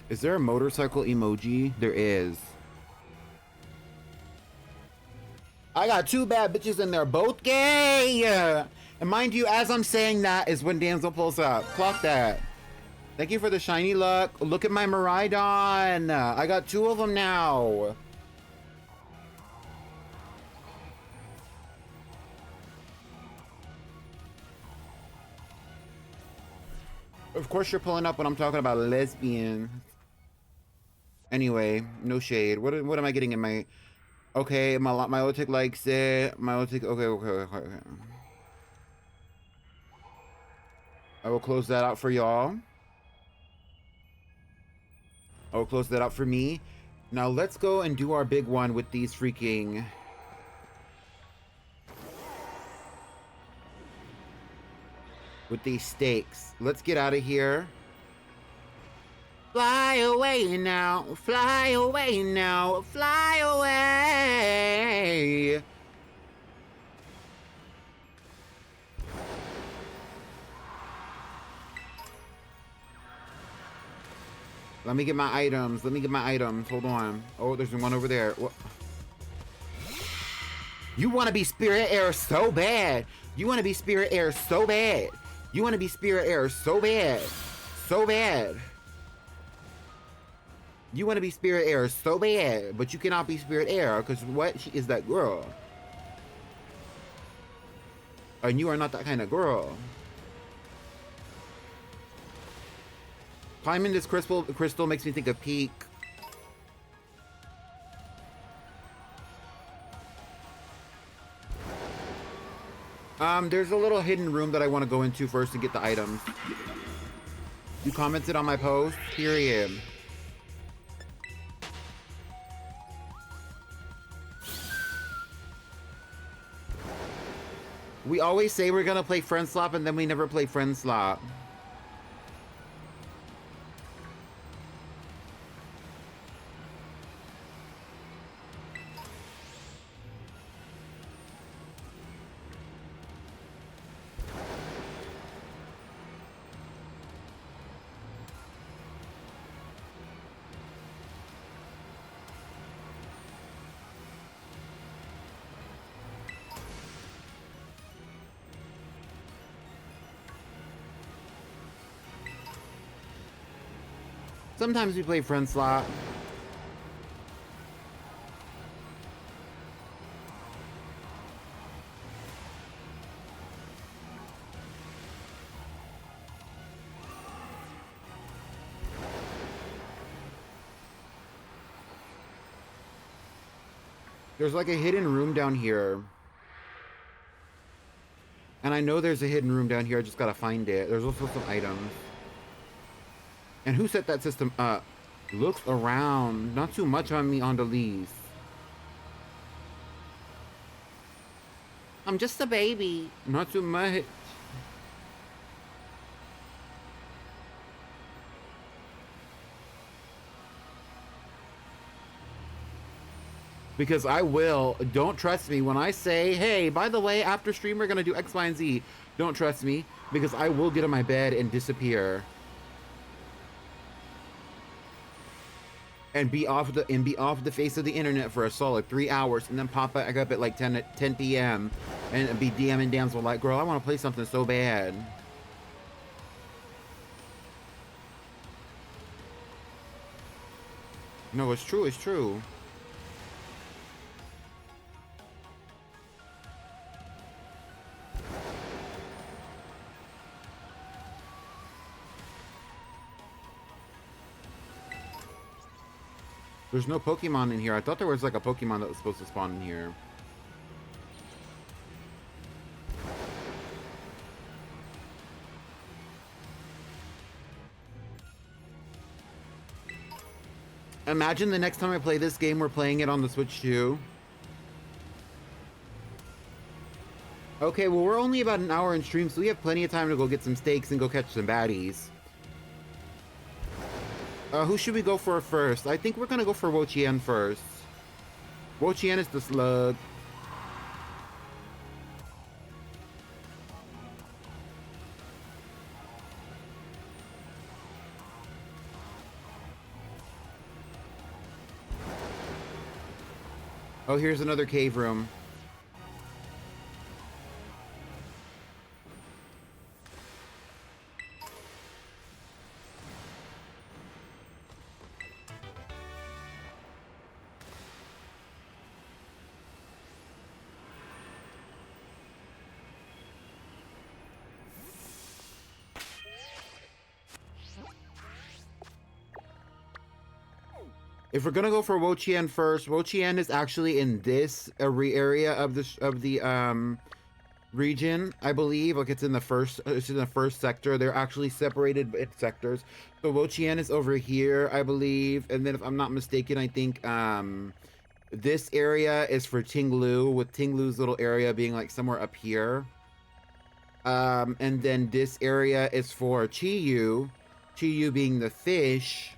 Is there a motorcycle emoji? There is. I got two bad bitches and they're both gay. And mind you, as I'm saying that is when Damsel pulls up. Clock that. Thank you for the shiny luck. Look at my Miraidon. I got two of them now. Of course you're pulling up when I'm talking about lesbian. Anyway, no shade. What am I getting in my... Okay, my Milotic likes it. Milotic... Okay. I will close that out for y'all. I will close that out for me. Now let's go and do our big one with these freaking... With these stakes. Let's get out of here. Fly away now. Fly away now. Fly away. Let me get my items. Let me get my items. Hold on. Oh, there's one over there. What? You want to be Spirit Air so bad. You want to be Spirit Air so bad. You want to be Spirit Air so bad. So bad. You want to be Spirit Air so bad. But you cannot be Spirit Air. Because what? She is that girl. And you are not that kind of girl. Climbing this crystal makes me think of Peak. There's a little hidden room that I want to go into first to get the items. You commented on my post? Period. We always say we're gonna play Friend Slop and then we never play Friend Slop. Sometimes we play Friend Slot. There's like a hidden room down here. And I know there's a hidden room down here. I just gotta find it. There's also some items. And who set that system up? Looks around. Not too much on me on the leaves. I'm just a baby. Not too much. Because I will. Don't trust me when I say, hey, by the way, after stream we're gonna do X, Y, and Z. Don't trust me because I will get in my bed and disappear. And be off the face of the internet for a solid 3 hours, and then pop back up at like 10 p.m. and be DMing Damsel like, girl, I want to play something so bad. No, it's true. It's true. There's no Pokemon in here. I thought there was like a Pokemon that was supposed to spawn in here. Imagine the next time I play this game, we're playing it on the Switch too. Okay, well, we're only about an hour in stream, so we have plenty of time to go get some steaks and go catch some baddies. Who should we go for first? I think we're gonna go for Wo-Chien first. Wo-Chien is the slug. Oh, here's another cave room. If we're gonna go for Wo-Chien first, Wo-Chien is actually in this area of the region, I believe. Like it's in the first sector. They're actually separated in sectors. So Wo-Chien is over here, I believe. And then if I'm not mistaken, I think this area is for Ting-Lu, with Ting-Lu's little area being like somewhere up here. And then this area is for Chi-Yu, Chi-Yu being the fish.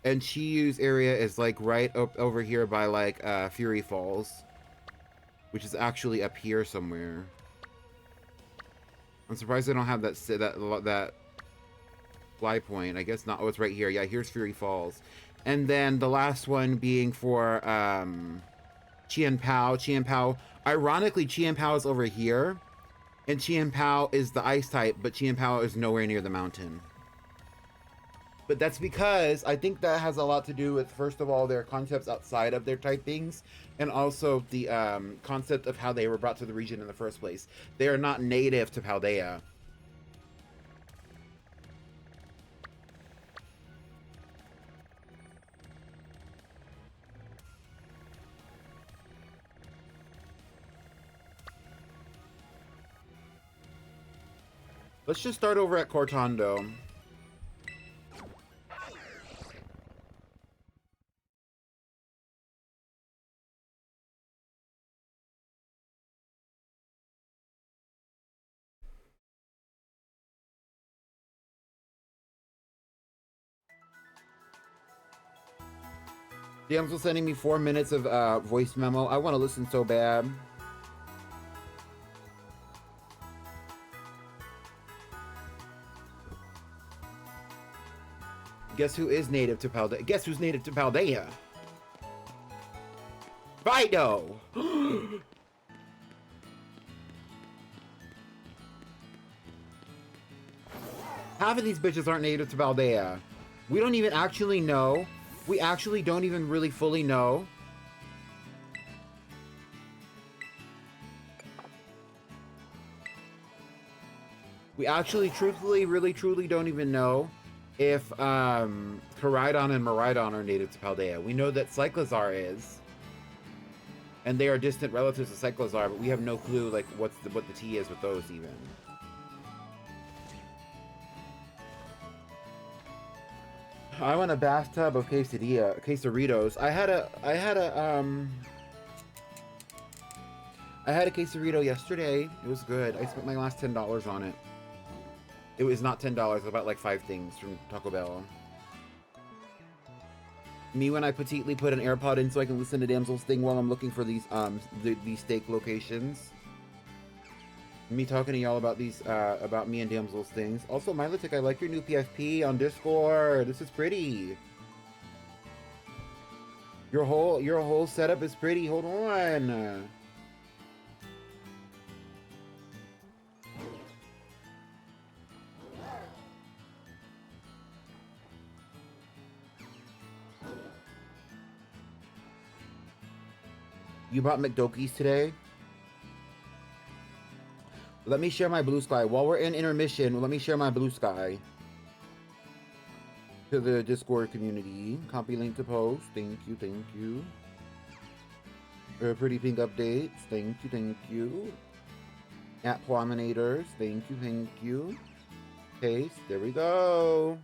And Chi-Yu's area is like right up over here by like Fury Falls, which is actually up here somewhere. I'm surprised they don't have that fly point. I guess not. Oh, it's right here. Yeah, here's Fury Falls. And then the last one being for Chien Pao. Chien Pao. Ironically, Chien Pao is over here, and Chien Pao is the ice type, but Chien Pao is nowhere near the mountain. But that's because I think that has a lot to do with, first of all, their concepts outside of their typings, and also the concept of how they were brought to the region in the first place. They are not native to Paldea. Let's just start over at Cortondo. DM's sending me 4 minutes of voice memo. I want to listen so bad. Guess who is native to Paldea? Guess who's native to Paldea? Fido! Half of these bitches aren't native to Paldea. We don't even actually know. We actually don't even really fully know. We actually, truthfully, really, truly don't even know if Koraidon and Miraidon are native to Paldea. We know that Cyclizar is, and they are distant relatives of Cyclizar, but we have no clue like what the T is with those even. I want a bathtub of quesadillas. I had a quesarito yesterday. It was good. I spent my last $10 on it. It was not $10. About like 5 things from Taco Bell. Me when I petitely put an AirPod in so I can listen to Damsel's thing while I'm looking for these these steak locations. Me talking to y'all about these about me and Damsel's things. Also, Milotic, I like your new PFP on Discord. This is pretty. Your whole setup is pretty. Hold on. You bought McDokies today? Let me share my blue sky. While we're in intermission, let me share my blue sky to the Discord community. Copy link to post. Thank you, thank you. Pretty pink updates. Thank you, thank you. At Plominators. Thank you, thank you. Paste. There we go.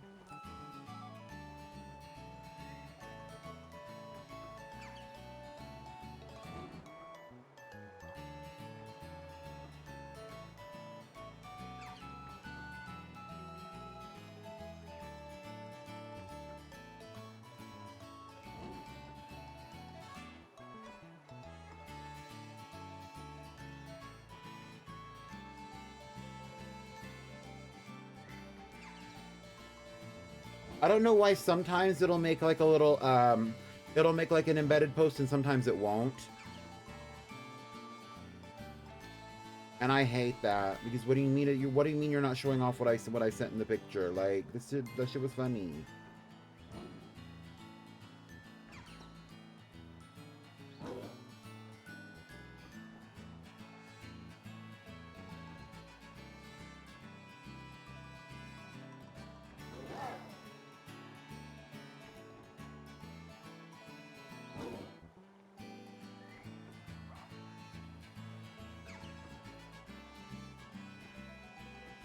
I don't know why sometimes it'll make like a little it'll make like an embedded post and sometimes it won't. And I hate that because what do you mean? What do you mean you're not showing off what I sent in the picture? Like that shit was funny.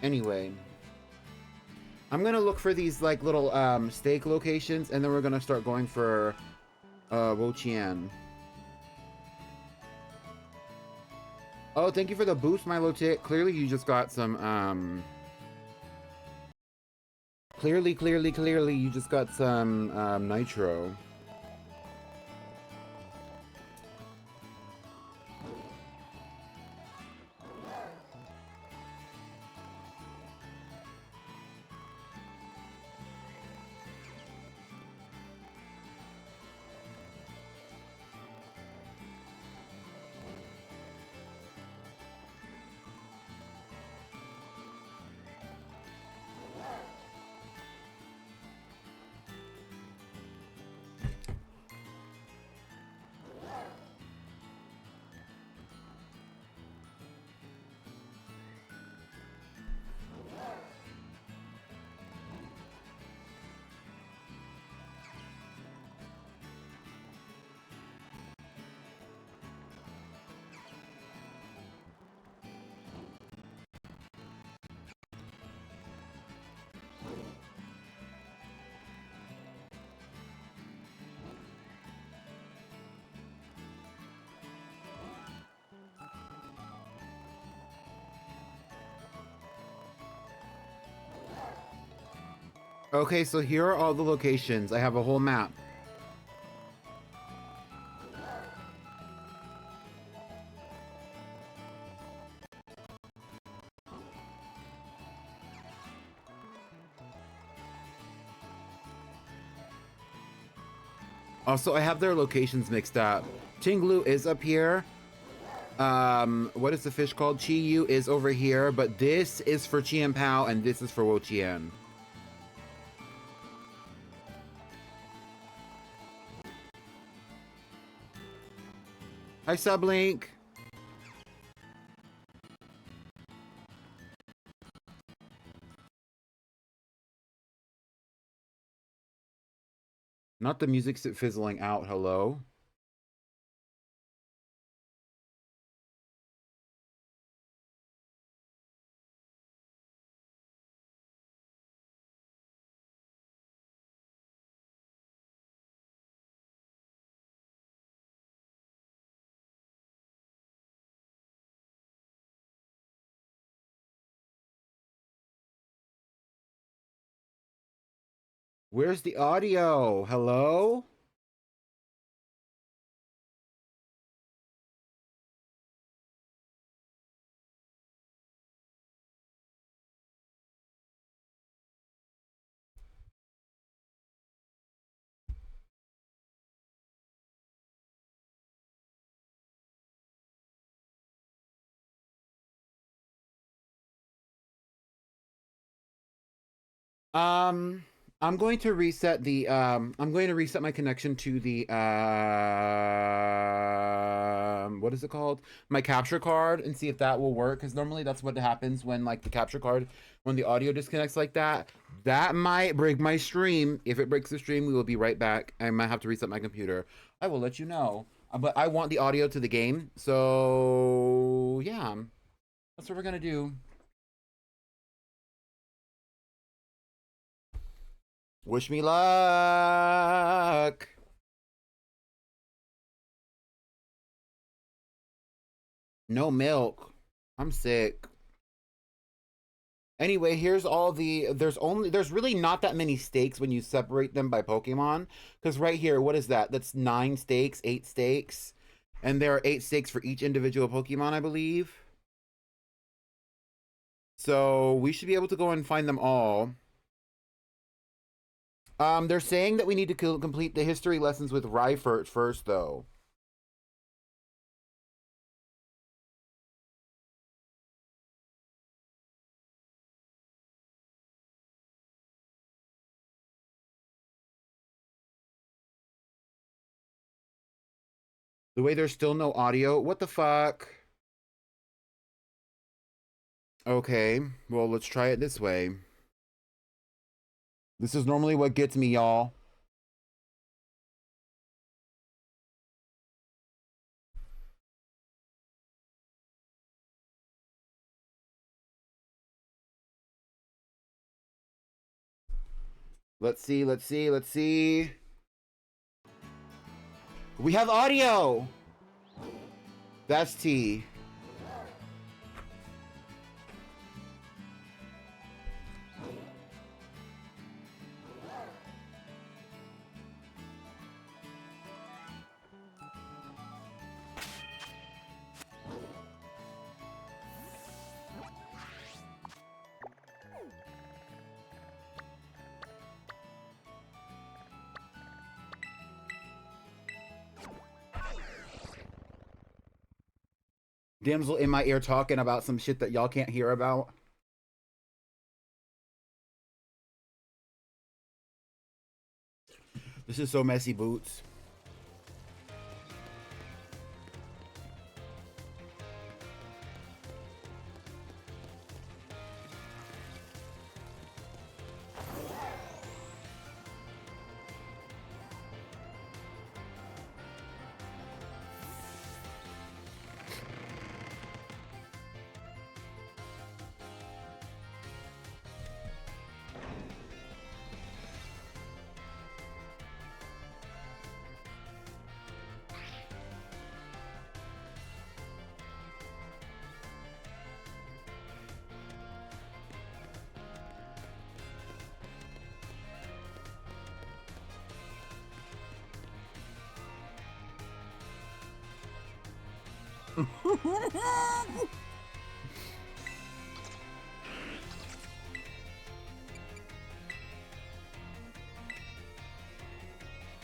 Anyway, I'm gonna look for these like little steak locations, and then we're gonna start going for Wochian. Oh, thank you for the boost, Milo Tick. Clearly, you just got some Clearly, you just got some nitro. Okay, so here are all the locations. I have a whole map. Also, I have their locations mixed up. Tinglu is up here. What is the fish called? Chiyu is over here, but this is for Chien Pao and this is for Wochien. Hi, Sublink. Not the music fizzling out. Hello. Where's the audio? Hello? Um, I'm going to reset the I'm going to reset my connection to the what is it called? My capture card and see if that will work cuz normally that's what happens when like the capture card when the audio disconnects like that. That might break my stream. If it breaks the stream, we will be right back. I might have to reset my computer. I will let you know. But I want the audio to the game. So, yeah. That's what we're going to do. Wish me luck. No milk. I'm sick. Anyway, here's all the there's really not that many stakes when you separate them by Pokemon. Because right here, what is that? That's 9 stakes, 8 stakes. And there are 8 stakes for each individual Pokemon, I believe. So we should be able to go and find them all. They're saying that we need to complete the history lessons with Rhyfert first, though. The way there's still no audio? What the fuck? Okay, well, let's try it this way. This is normally what gets me, y'all. Let's see, let's see, let's see. We have audio! That's T. Damsel in my ear talking about some shit that y'all can't hear about. This is so messy, Boots.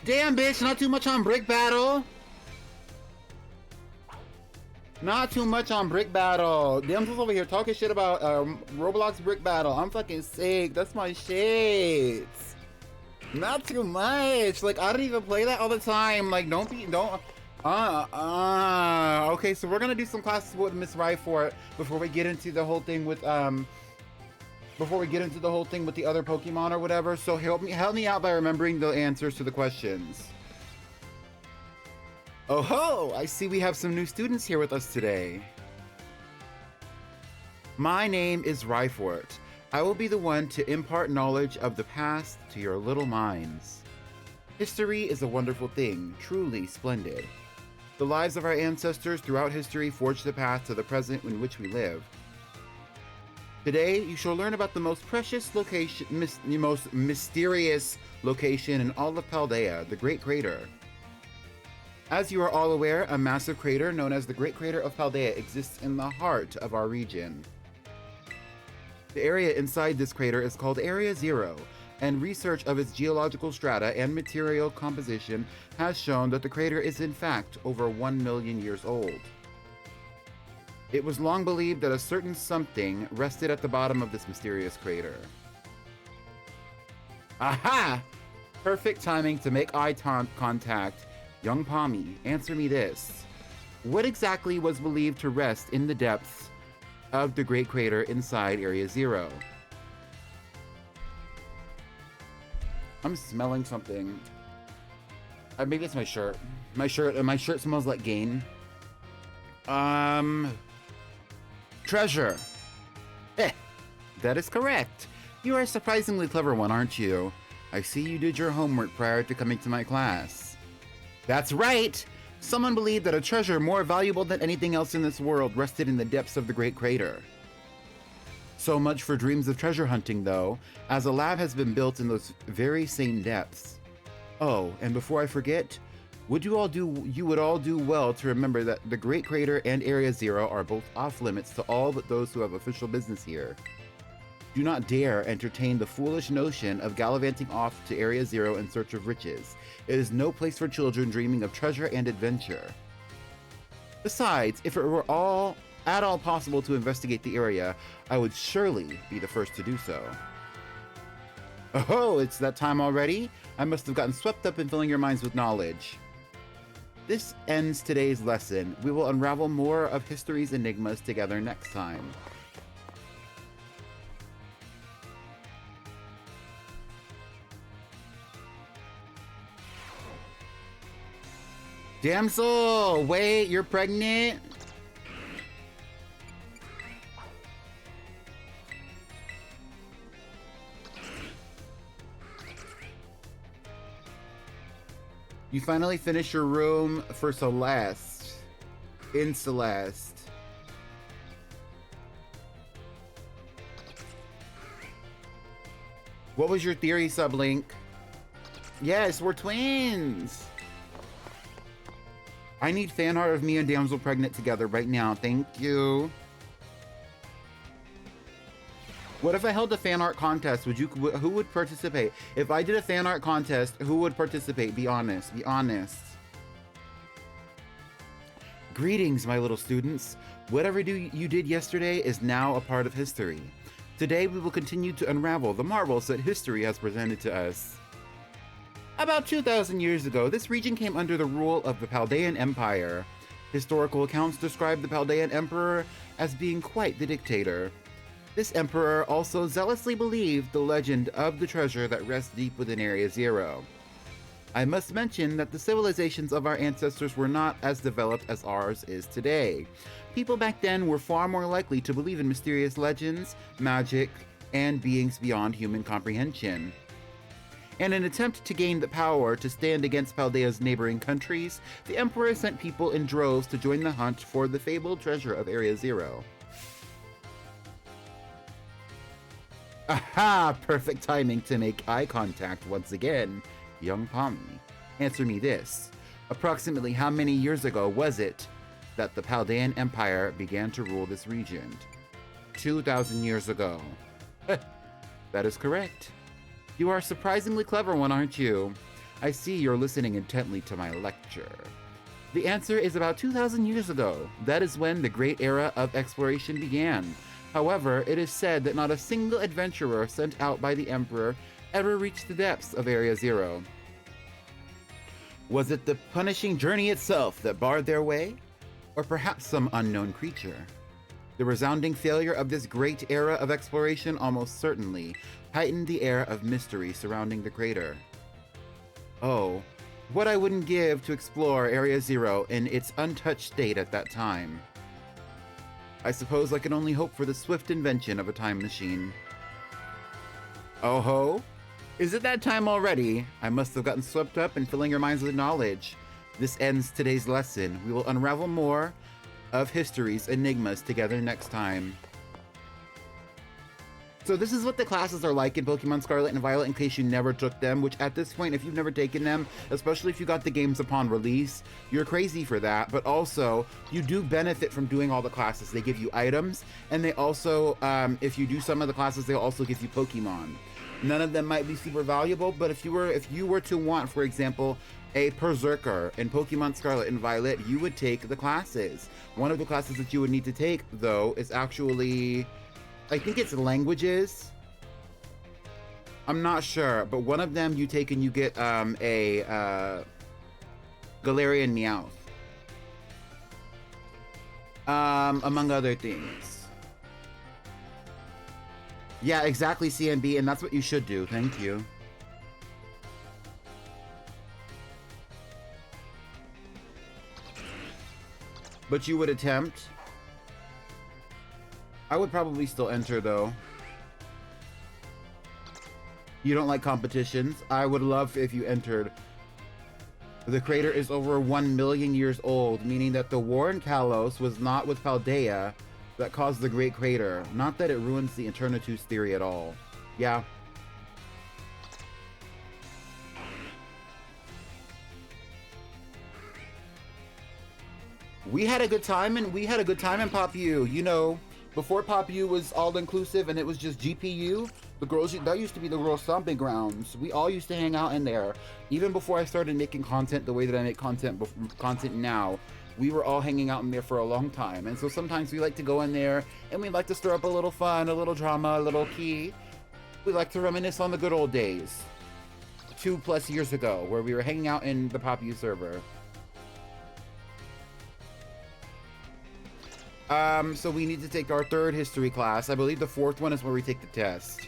Damn, bitch, not too much on Brick Battle. Not too much on Brick Battle. Damsel's over here talking shit about Roblox Brick Battle. I'm fucking sick. That's my shit. Not too much. Like, I don't even play that all the time. Like, don't. Okay, so we're gonna do some classes with Miss Ryfort before we get into the whole thing with the other Pokemon or whatever. So help me out by remembering the answers to the questions. Oh ho! I see we have some new students here with us today. My name is Ryfort. I will be the one to impart knowledge of the past to your little minds. History is a wonderful thing, truly splendid. The lives of our ancestors throughout history forged the path to the present in which we live. Today, you shall learn about the most precious location, the most mysterious location in all of Paldea, the Great Crater. As you are all aware, a massive crater known as the Great Crater of Paldea exists in the heart of our region. The area inside this crater is called Area Zero, and research of its geological strata and material composition has shown that the crater is in fact over 1 million years old. It was long believed that a certain something rested at the bottom of this mysterious crater. Aha! Perfect timing to make eye contact. Young Pommy, answer me this. What exactly was believed to rest in the depths of the Great Crater inside Area Zero? I'm smelling something. Maybe it's my shirt. My shirt smells like Gain. Treasure. That is correct. You are a surprisingly clever one, aren't you? I see you did your homework prior to coming to my class. That's right! Someone believed that a treasure more valuable than anything else in this world rested in the depths of the Great Crater. So much for dreams of treasure hunting, though, as a lab has been built in those very same depths. Oh, and before I forget, you would all do well to remember that the Great Crater and Area Zero are both off limits to all but those who have official business here. Do not dare entertain the foolish notion of gallivanting off to Area Zero in search of riches. It is no place for children dreaming of treasure and adventure. Besides, if it were at all possible to investigate the area, I would surely be the first to do so. Oh, it's that time already? I must have gotten swept up in filling your minds with knowledge. This ends today's lesson. We will unravel more of history's enigmas together next time. Damsel, wait, you're pregnant? You finally finished your room for Celeste. In Celeste. What was your theory, Sublink? Yes, we're twins! I need fan art of me and Damsel pregnant together right now. Thank you. What if I held a fan art contest? Who would participate? If I did a fan art contest, who would participate? Be honest, be honest. Greetings, my little students. Whatever you did yesterday is now a part of history. Today we will continue to unravel the marvels that history has presented to us. About 2,000 years ago, this region came under the rule of the Paldean Empire. Historical accounts describe the Paldean Emperor as being quite the dictator. This emperor also zealously believed the legend of the treasure that rests deep within Area Zero. I must mention that the civilizations of our ancestors were not as developed as ours is today. People back then were far more likely to believe in mysterious legends, magic, and beings beyond human comprehension. In an attempt to gain the power to stand against Paldea's neighboring countries, the emperor sent people in droves to join the hunt for the fabled treasure of Area Zero. Aha! Perfect timing to make eye contact once again. Young Pomni, answer me this. Approximately how many years ago was it that the Paldean Empire began to rule this region? 2,000 years ago. That is correct. You are a surprisingly clever one, aren't you? I see you're listening intently to my lecture. The answer is about 2,000 years ago. That is when the great era of exploration began. However, it is said that not a single adventurer sent out by the Emperor ever reached the depths of Area Zero. Was it the punishing journey itself that barred their way? Or perhaps some unknown creature? The resounding failure of this great era of exploration almost certainly heightened the air of mystery surrounding the crater. Oh, what I wouldn't give to explore Area Zero in its untouched state at that time. I suppose I can only hope for the swift invention of a time machine. Oh ho! Is it that time already? I must have gotten swept up in filling your minds with knowledge. This ends today's lesson. We will unravel more of history's enigmas together next time. So this is what the classes are like in Pokemon Scarlet and Violet in case you never took them, which at this point, if you've never taken them, especially if you got the games upon release, you're crazy for that. But also, you do benefit from doing all the classes. They give you items, and they also, if you do some of the classes, they'll also give you Pokemon. None of them might be super valuable, but if you were to want, for example, a Berserker in Pokemon Scarlet and Violet, you would take the classes. One of the classes that you would need to take, though, is actually, I think it's languages. I'm not sure, but one of them you take and you get a Galarian Meowth. Among other things. Yeah, exactly, CNB, and that's what you should do. Thank you. But you would attempt? I would probably still enter, though. You don't like competitions? I would love if you entered. The crater is over 1 million years old, meaning that the war in Kalos was not with Paldea that caused the Great Crater. Not that it ruins the Eternatus theory at all. Yeah. We had a good time, and we had a good time in Pop U. You know, before Pop U was all-inclusive and it was just GPU, the girls, that used to be the girls' stomping grounds. We all used to hang out in there. Even before I started making content the way that I make content now, we were all hanging out in there for a long time. And so sometimes we like to go in there and we like to stir up a little fun, a little drama, a little key. We like to reminisce on the good old days. 2+ years ago, where we were hanging out in the Pop U server. So we need to take our third history class. I believe the fourth one is where we take the test.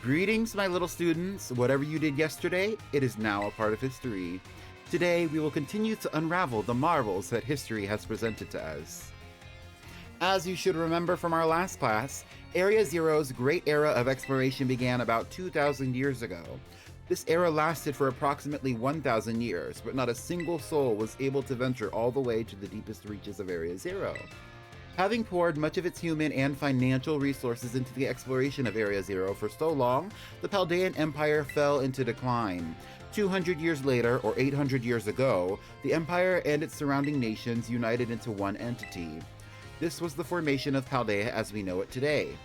Greetings, my little students. Whatever you did yesterday, it is now a part of history. Today, we will continue to unravel the marvels that history has presented to us. As you should remember from our last class, Area Zero's great era of exploration began about 2,000 years ago. This era lasted for approximately 1,000 years, but not a single soul was able to venture all the way to the deepest reaches of Area Zero. Having poured much of its human and financial resources into the exploration of Area Zero for so long, the Paldean Empire fell into decline. 200 years later, or 800 years ago, the Empire and its surrounding nations united into one entity. This was the formation of Paldea as we know it today.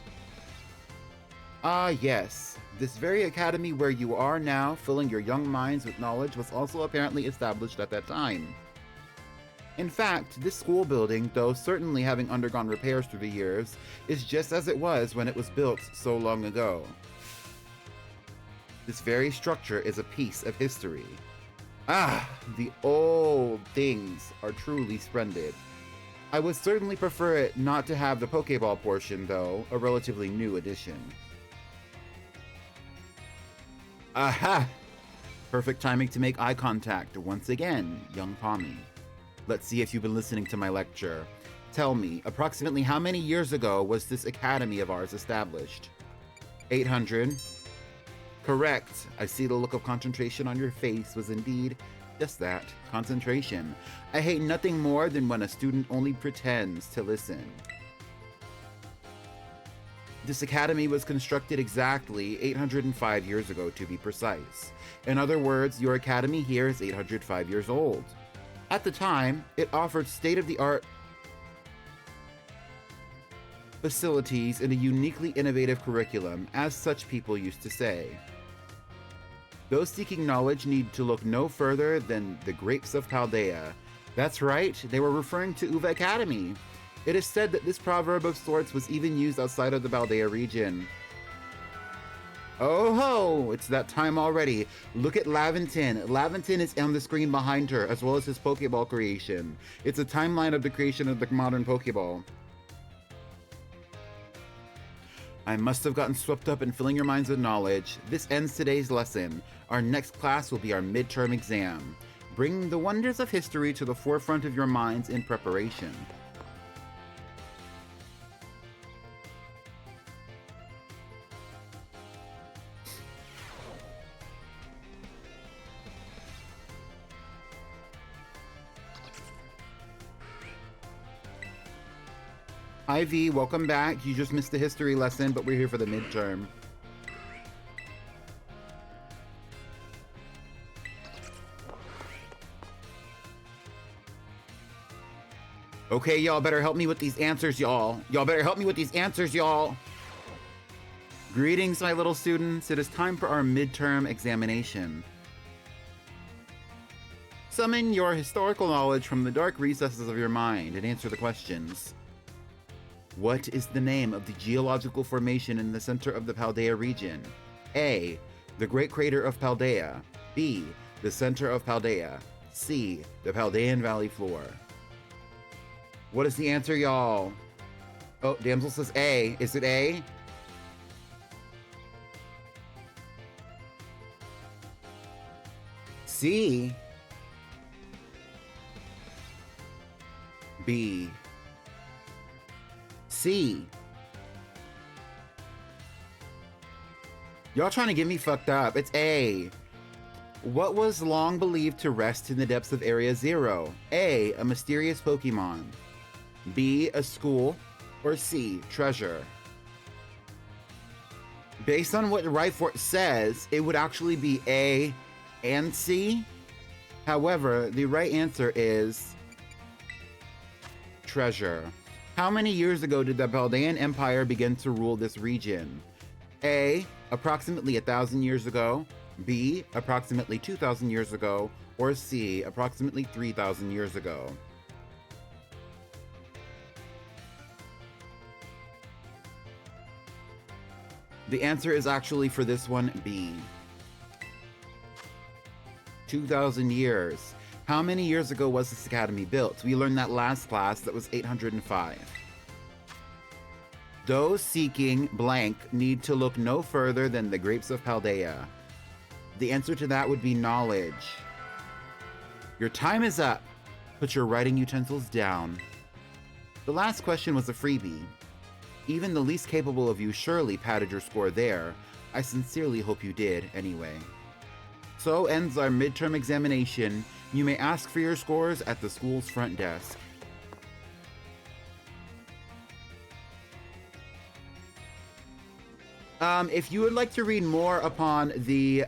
Ah yes, this very academy where you are now, filling your young minds with knowledge, was also apparently established at that time. In fact, this school building, though certainly having undergone repairs through the years, is just as it was when it was built so long ago. This very structure is a piece of history. Ah, the old things are truly splendid. I would certainly prefer it not to have the Pokeball portion, though, a relatively new addition. Aha! Perfect timing to make eye contact once again, young Pommy. Let's see if you've been listening to my lecture. Tell me, approximately how many years ago was this academy of ours established? 800. Correct. I see the look of concentration on your face was indeed just that, concentration. I hate nothing more than when a student only pretends to listen. This academy was constructed exactly 805 years ago, to be precise. In other words, your academy here is 805 years old. At the time, it offered state-of-the-art facilities and a uniquely innovative curriculum, as such people used to say. Those seeking knowledge need to look no further than the grapes of Paldea. That's right, they were referring to Uva Academy. It is said that this proverb of sorts was even used outside of the Paldea region. Oh ho! It's that time already. Look at Laventon. Laventon is on the screen behind her, as well as his Pokeball creation. It's a timeline of the creation of the modern Pokeball. I must have gotten swept up in filling your minds with knowledge. This ends today's lesson. Our next class will be our midterm exam. Bring the wonders of history to the forefront of your minds in preparation. Ivy, welcome back. You just missed the history lesson, but we're here for the midterm. Okay, y'all better help me with these answers, y'all. Y'all better help me with these answers, y'all. Greetings, my little students. It is time for our midterm examination. Summon your historical knowledge from the dark recesses of your mind and answer the questions. What is the name of the geological formation in the center of the Paldea region? A. The Great Crater of Paldea. B. The center of Paldea. C. The Paldean Valley floor. What is the answer, y'all? Oh, Damsel says A. Is it A? C. B. C. Y'all trying to get me fucked up. It's A. What was long believed to rest in the depths of Area Zero? A. A mysterious Pokemon. B. A school. Or C. Treasure. Based on what Rhyfort says, it would actually be A and C. However, the right answer is treasure. How many years ago did the Paldean Empire begin to rule this region? A. Approximately 1,000 years ago. B. Approximately 2,000 years ago. Or C. Approximately 3,000 years ago. The answer is actually for this one B. 2,000 years. How many years ago was this academy built? We learned that last class. That was 805. Those seeking blank need to look no further than the grapes of Paldea. The answer to that would be knowledge. Your time is up. Put your writing utensils down. The last question was a freebie. Even the least capable of you surely padded your score there. I sincerely hope you did, anyway. So ends our midterm examination. You may ask for your scores at the school's front desk. If you would like to read more upon the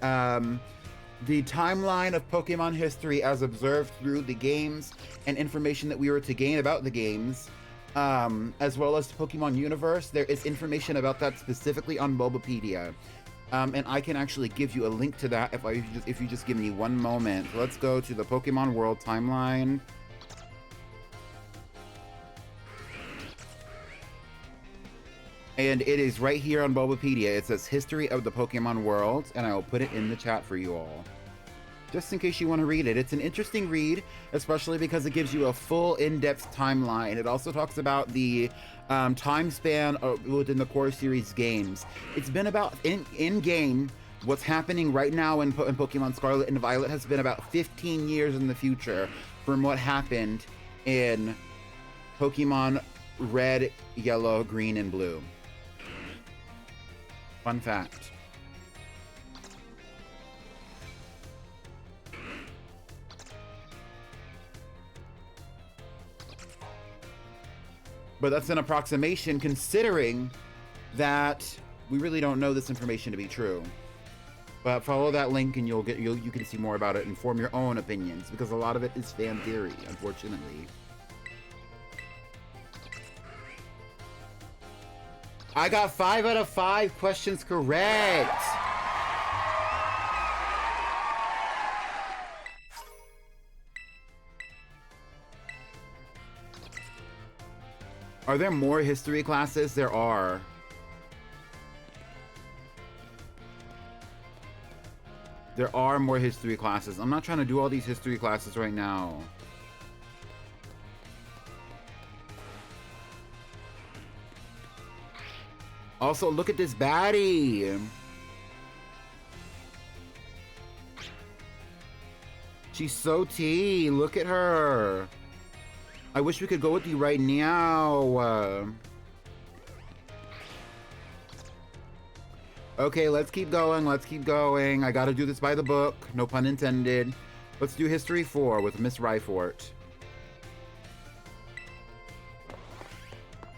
timeline of Pokemon history as observed through the games and information that we were to gain about the games, as well as the Pokemon universe, there is information about that specifically on Bulbapedia. And I can actually give you a link to that if you just give me one moment. Let's go to the Pokemon World timeline. And it is right here on Bulbapedia. It says History of the Pokemon World, and I will put it in the chat for you all, just in case you want to read it. It's an interesting read, especially because it gives you a full in-depth timeline. It also talks about the time span within the core series games. It's been about, in-game, what's happening right now in Pokemon Scarlet and Violet has been about 15 years in the future from what happened in Pokemon Red, Yellow, Green, and Blue. Fun fact. But that's an approximation, considering that we really don't know this information to be true. But follow that link and you can see more about it and form your own opinions, because a lot of it is fan theory, unfortunately. I got 5 out of 5 questions correct. Are there more history classes? There are. There are more history classes. I'm not trying to do all these history classes right now. Also, look at this baddie. She's so tea. Look at her. I wish we could go with you right now. Okay, let's keep going. Let's keep going. I gotta do this by the book. No pun intended. Let's do History 4 with Miss Ryfort.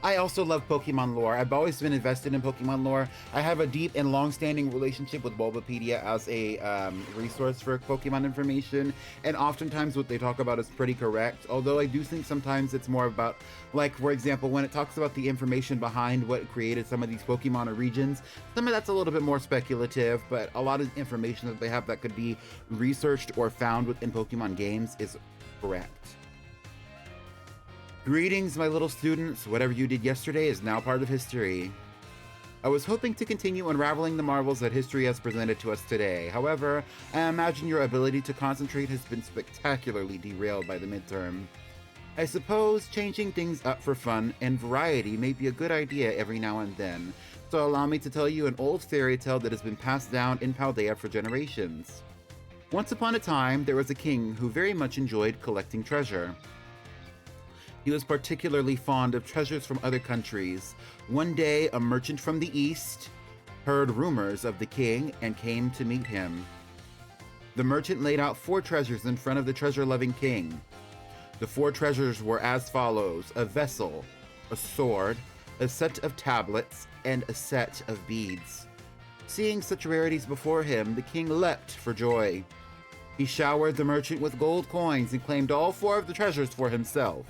I also love Pokemon lore. I've always been invested in Pokemon lore. I have a deep and long-standing relationship with Bulbapedia as a resource for Pokemon information, and oftentimes what they talk about is pretty correct, although I do think sometimes it's more about, like, for example, when it talks about the information behind what created some of these Pokemon or regions, some of that's a little bit more speculative, but a lot of information that they have that could be researched or found within Pokemon games is correct. Greetings, my little students. Whatever you did yesterday is now part of history. I was hoping to continue unraveling the marvels that history has presented to us today. However, I imagine your ability to concentrate has been spectacularly derailed by the midterm. I suppose changing things up for fun and variety may be a good idea every now and then, so allow me to tell you an old fairy tale that has been passed down in Paldea for generations. Once upon a time, there was a king who very much enjoyed collecting treasure. He was particularly fond of treasures from other countries. One day, a merchant from the east heard rumors of the king and came to meet him. The merchant laid out 4 treasures in front of the treasure-loving king. The 4 treasures were as follows: a vessel, a sword, a set of tablets, and a set of beads. Seeing such rarities before him, the king leapt for joy. He showered the merchant with gold coins and claimed all 4 of the treasures for himself.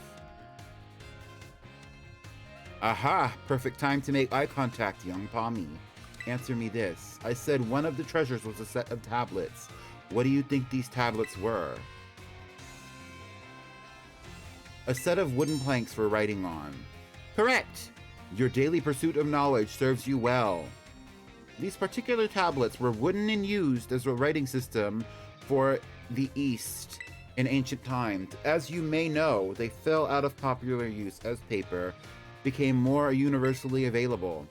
Aha! Perfect time to make eye contact, young Pommy. Answer me this. I said one of the treasures was a set of tablets. What do you think these tablets were? A set of wooden planks for writing on. Correct! Your daily pursuit of knowledge serves you well. These particular tablets were wooden and used as a writing system for the East in ancient times. As you may know, they fell out of popular use as paper became more universally available.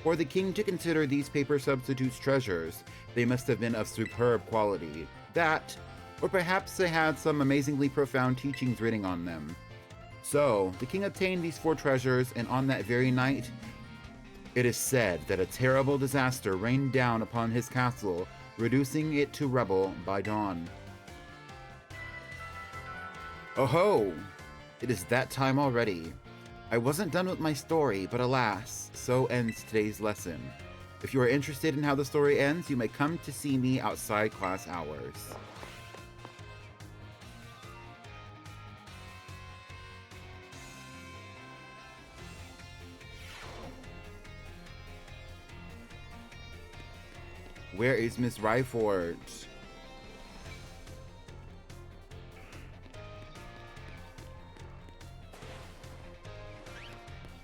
For the king to consider these paper substitutes treasures, they must have been of superb quality. That, or perhaps they had some amazingly profound teachings written on them. So, the king obtained these 4 treasures, and on that very night, it is said that a terrible disaster rained down upon his castle, reducing it to rubble by dawn. Oh ho! It is that time already. I wasn't done with my story, but alas, so ends today's lesson. If you are interested in how the story ends, you may come to see me outside class hours. Where is Miss Ryford?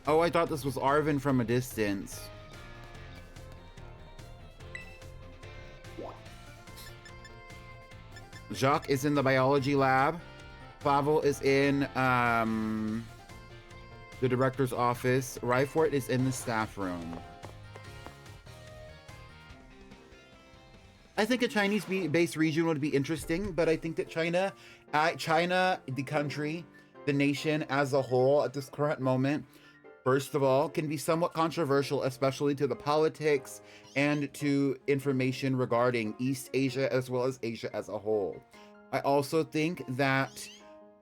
Oh, I thought this was Arvin from a distance. Jacques is in the biology lab. Pavel is in the director's office. Ryford is in the staff room. I think a Chinese-based region would be interesting, but I think that China, the country, the nation as a whole at this current moment, first of all, can be somewhat controversial, especially to the politics and to information regarding East Asia as well as Asia as a whole. I also think that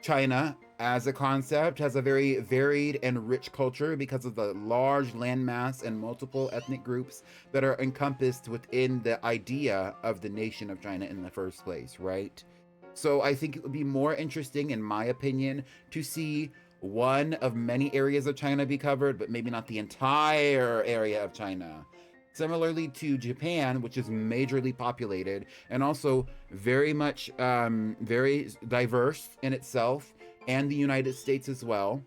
China, as a concept, has a very varied and rich culture because of the large landmass and multiple ethnic groups that are encompassed within the idea of the nation of China in the first place, right? So I think it would be more interesting, in my opinion, to see one of many areas of China be covered, but maybe not the entire area of China. Similarly to Japan, which is majorly populated and also very much very diverse in itself, and the United States as well,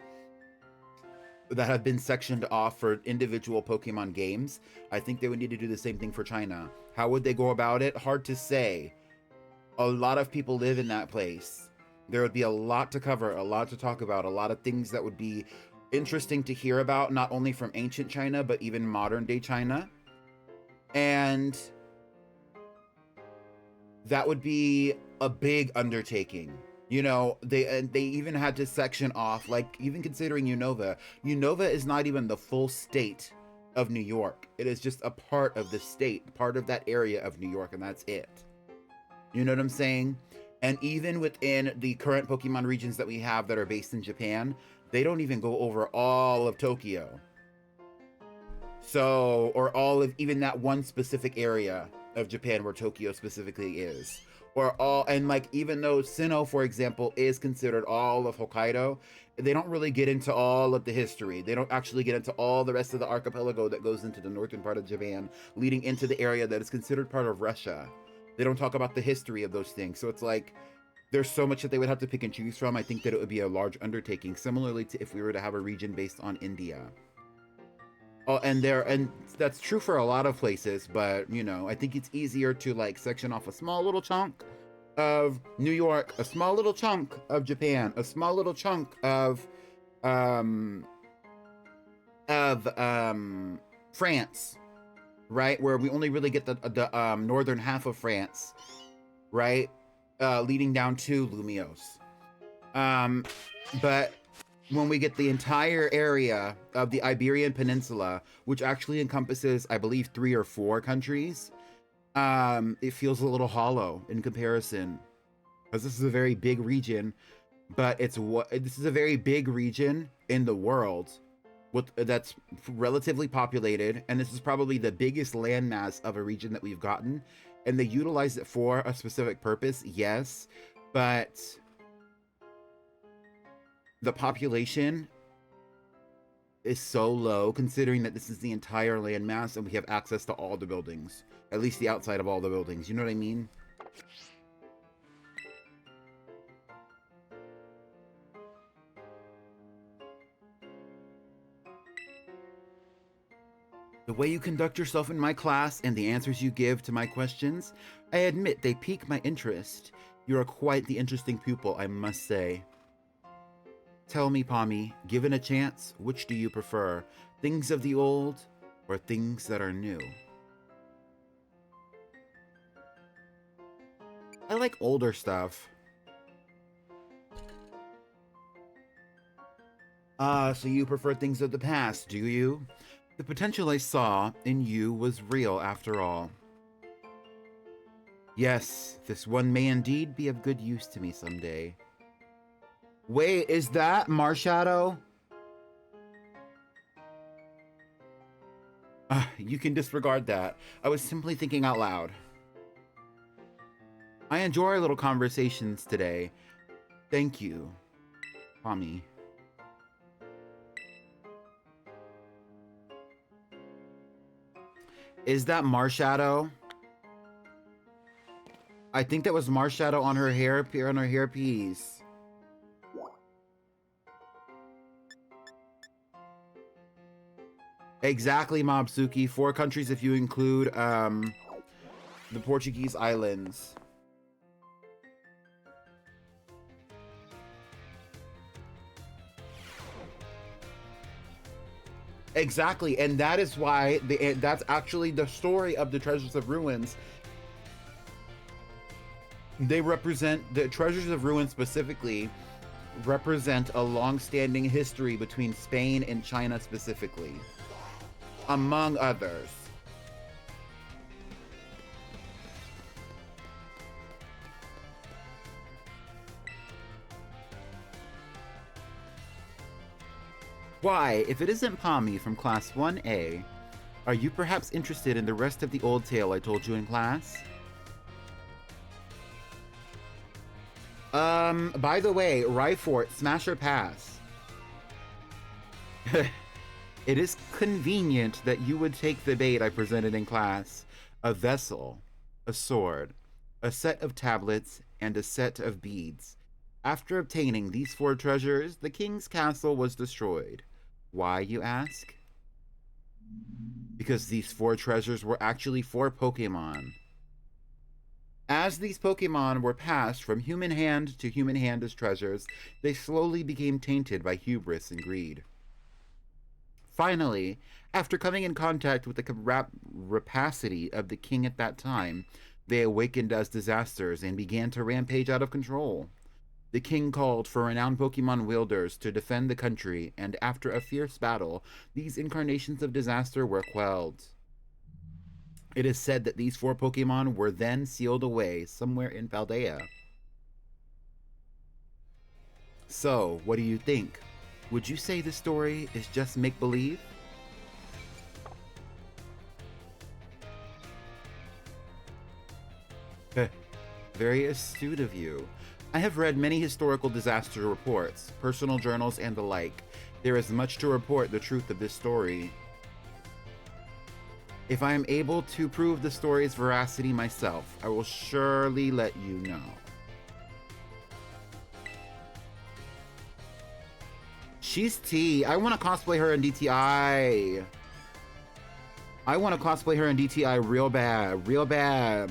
that have been sectioned off for individual Pokemon games. I think they would need to do the same thing for China. How would they go about it? Hard to say. A lot of people live in that place. There would be a lot to cover, a lot to talk about, a lot of things that would be interesting to hear about, not only from ancient China, but even modern day China. And that would be a big undertaking. You know, they even had to section off, like, even considering Unova. Unova is not even the full state of New York. It is just a part of the state, part of that area of New York, and that's it. You know what I'm saying? And even within the current Pokemon regions that we have that are based in Japan, they don't even go over all of Tokyo. So, or all of even that one specific area of Japan where Tokyo specifically is. Or all, and like, even though Sinnoh, for example, is considered all of Hokkaido, they don't really get into all of the history. They don't actually get into all the rest of the archipelago that goes into the northern part of Japan, leading into the area that is considered part of Russia. They don't talk about the history of those things. So it's like, there's so much that they would have to pick and choose from. I think that it would be a large undertaking, similarly to if we were to have a region based on India. Oh, and that's true for a lot of places, but you know, I think it's easier to like section off a small little chunk of New York, a small little chunk of Japan, a small little chunk of France, right? Where we only really get the northern half of France, right? Leading down to Lumios. But when we get the entire area of the Iberian Peninsula, which actually encompasses, I believe, 3 or 4 countries, it feels a little hollow in comparison, because this is a very big region. But this is a very big region in the world that's relatively populated, and this is probably the biggest landmass of a region that we've gotten, and they utilize it for a specific purpose, yes, but the population is so low considering that this is the entire landmass and we have access to all the buildings, at least the outside of all the buildings. You know what I mean? The way you conduct yourself in my class and the answers you give to my questions, I admit they pique my interest. You are quite the interesting pupil, I must say. Tell me, Pommy, given a chance, which do you prefer? Things of the old or things that are new? I like older stuff. So you prefer things of the past, do you? The potential I saw in you was real after all. Yes, this one may indeed be of good use to me someday. Wait, is that Marshadow? You can disregard that. I was simply thinking out loud. I enjoy our little conversations today. Thank you, Pommy. Is that Marshadow? I think that was Marshadow on her hairpiece. Exactly, Mobsuki. 4 countries if you include the Portuguese islands. Exactly, and that is why that's actually the story of the Treasures of Ruins. They represent the Treasures of Ruins specifically represent a long-standing history between Spain and China specifically, among others. Why, if it isn't Pommy from Class 1A, are you perhaps interested in the rest of the old tale I told you in class? By the way, Ryfort, smash or pass? It is convenient that you would take the bait I presented in class. A vessel, a sword, a set of tablets, and a set of beads. After obtaining these 4 treasures, the king's castle was destroyed. Why, you ask? Because these 4 treasures were actually 4 Pokemon. As these Pokemon were passed from human hand to human hand as treasures, they slowly became tainted by hubris and greed. Finally, after coming in contact with the rapacity of the king at that time, they awakened as disasters and began to rampage out of control. The king called for renowned Pokemon wielders to defend the country, and after a fierce battle, these incarnations of disaster were quelled. It is said that these 4 Pokemon were then sealed away somewhere in Paldea. So, what do you think? Would you say the story is just make-believe? Very astute of you. I have read many historical disaster reports, personal journals, and the like. There is much to report the truth of this story. If I am able to prove the story's veracity myself, I will surely let you know. She's T. I want to cosplay her in DTI. I want to cosplay her in DTI real bad. Real bad.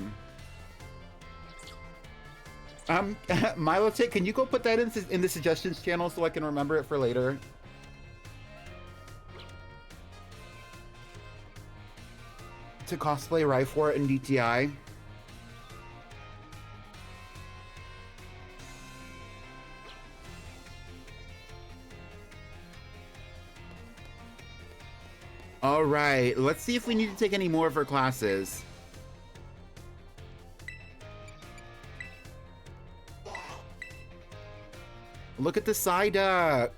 Milotic, can you go put that in the suggestions channel so I can remember it for later? To cosplay Ryfort in DTI. Alright, let's see if we need to take any more of her classes. Look at the Psyduck!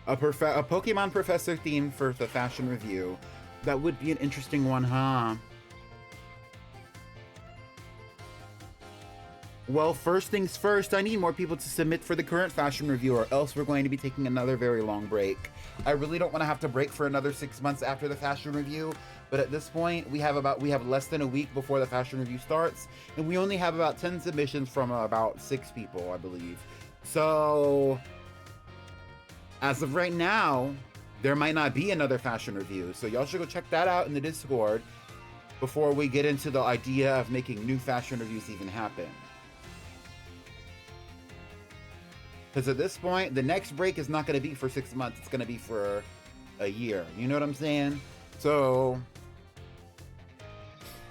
A Pokemon Professor theme for the fashion review. That would be an interesting one, huh? Well, first things first, I need more people to submit for the current fashion review, or else we're going to be taking another very long break. I really don't want to have to break for another 6 months after the fashion review, but at this point, we have less than a week before the fashion review starts, and we only have about 10 submissions from about 6 people, I believe. So As of right now, there might not be another fashion review, so y'all should go check that out in the Discord before we get into the idea of making new fashion reviews even happen. Because at this point, the next break is not going to be for 6 months. It's going to be for a year. You know what I'm saying? So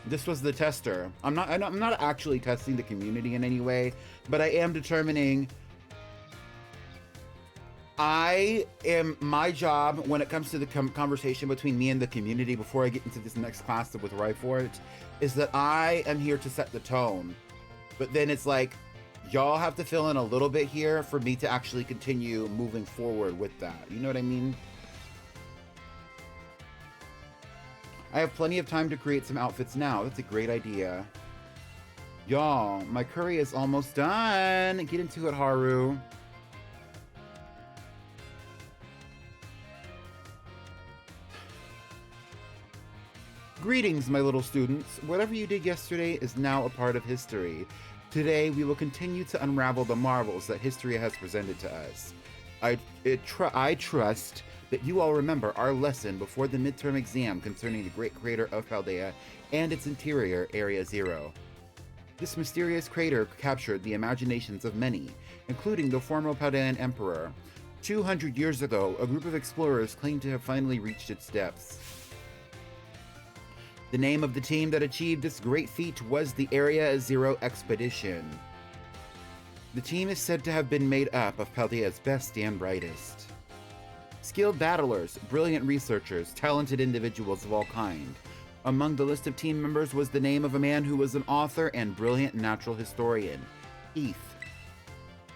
this was the tester. I'm not actually testing the community in any way, but I am determining. My job when it comes to the conversation between me and the community before I get into this next class with Ryfort is that I am here to set the tone. But then it's like, y'all have to fill in a little bit here for me to actually continue moving forward with that. You know what I mean? I have plenty of time to create some outfits now. That's a great idea. Y'all, my curry is almost done. Get into it, Haru. Greetings, my little students. Whatever you did yesterday is now a part of history. Today, we will continue to unravel the marvels that history has presented to us. I trust that you all remember our lesson before the midterm exam concerning the great crater of Paldea and its interior, Area Zero. This mysterious crater captured the imaginations of many, including the former Paldean emperor. 200 years ago, a group of explorers claimed to have finally reached its depths. The name of the team that achieved this great feat was the Area Zero Expedition. The team is said to have been made up of Paldea's best and brightest. Skilled battlers, brilliant researchers, talented individuals of all kind. Among the list of team members was the name of a man who was an author and brilliant natural historian, Heath.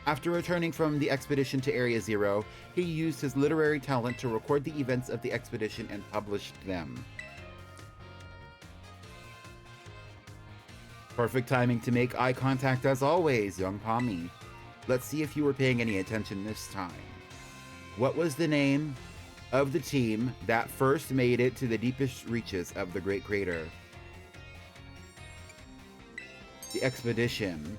After returning from the expedition to Area Zero, he used his literary talent to record the events of the expedition and published them. Perfect timing to make eye contact as always, young Pommy. Let's see if you were paying any attention this time. What was the name of the team that first made it to the deepest reaches of the Great Crater? The expedition.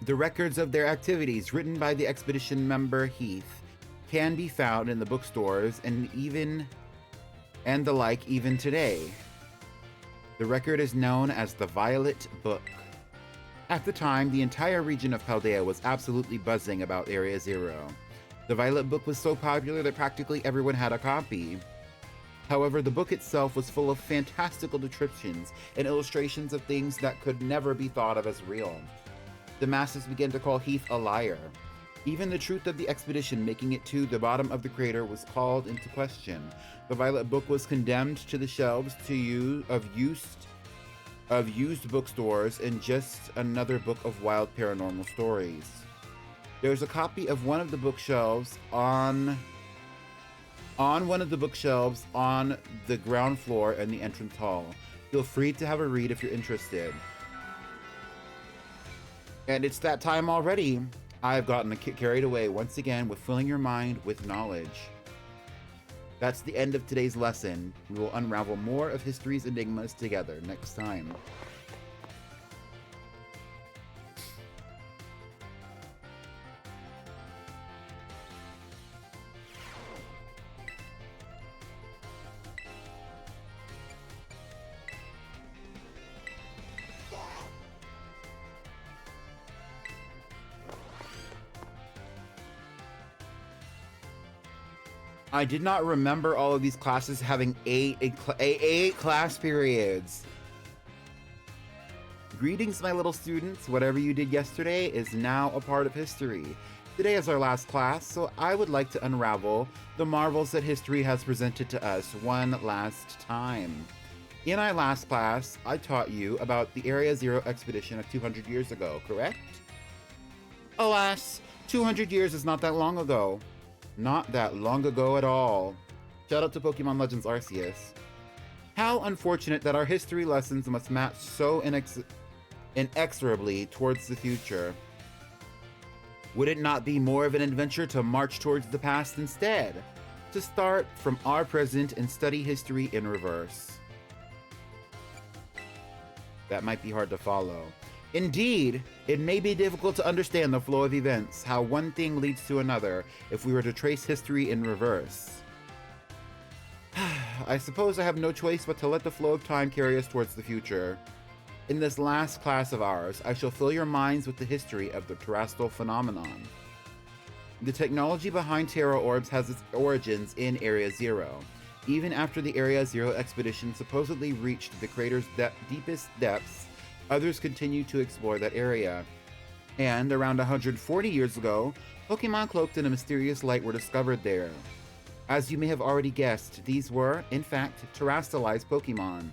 The records of their activities written by the expedition member Heath can be found in the bookstores and the like even today. The record is known as the Violet Book. At the time, the entire region of Paldea was absolutely buzzing about Area Zero. The Violet Book was so popular that practically everyone had a copy. However, the book itself was full of fantastical descriptions and illustrations of things that could never be thought of as real. The masses began to call Heath a liar. Even the truth of the expedition making it to the bottom of the crater was called into question. The Violet Book was condemned to the shelves of used bookstores and just another book of wild paranormal stories. There's a copy of one of the bookshelves on the ground floor in the entrance hall. Feel free to have a read if you're interested. And it's that time already. I've gotten carried away once again with filling your mind with knowledge. That's the end of today's lesson. We will unravel more of history's enigmas together next time. I did not remember all of these classes having eight class periods. Greetings, my little students. Whatever you did yesterday is now a part of history. Today is our last class, so I would like to unravel the marvels that history has presented to us one last time. In our last class, I taught you about the Area Zero expedition of 200 years ago, correct? Alas, 200 years is not that long ago. Not that long ago at all. Shout out to Pokemon Legends Arceus. How unfortunate that our history lessons must match so inexorably towards the future. Would it not be more of an adventure to march towards the past instead? To start from our present and study history in reverse. That might be hard to follow. Indeed, it may be difficult to understand the flow of events, how one thing leads to another, if we were to trace history in reverse. I suppose I have no choice but to let the flow of time carry us towards the future. In this last class of ours, I shall fill your minds with the history of the terrestrial phenomenon. The technology behind Terra Orbs has its origins in Area Zero. Even after the Area Zero expedition supposedly reached the crater's deepest depths, others continued to explore that area. And around 140 years ago, Pokemon cloaked in a mysterious light were discovered there. As you may have already guessed, these were, in fact, terrestrialized Pokemon.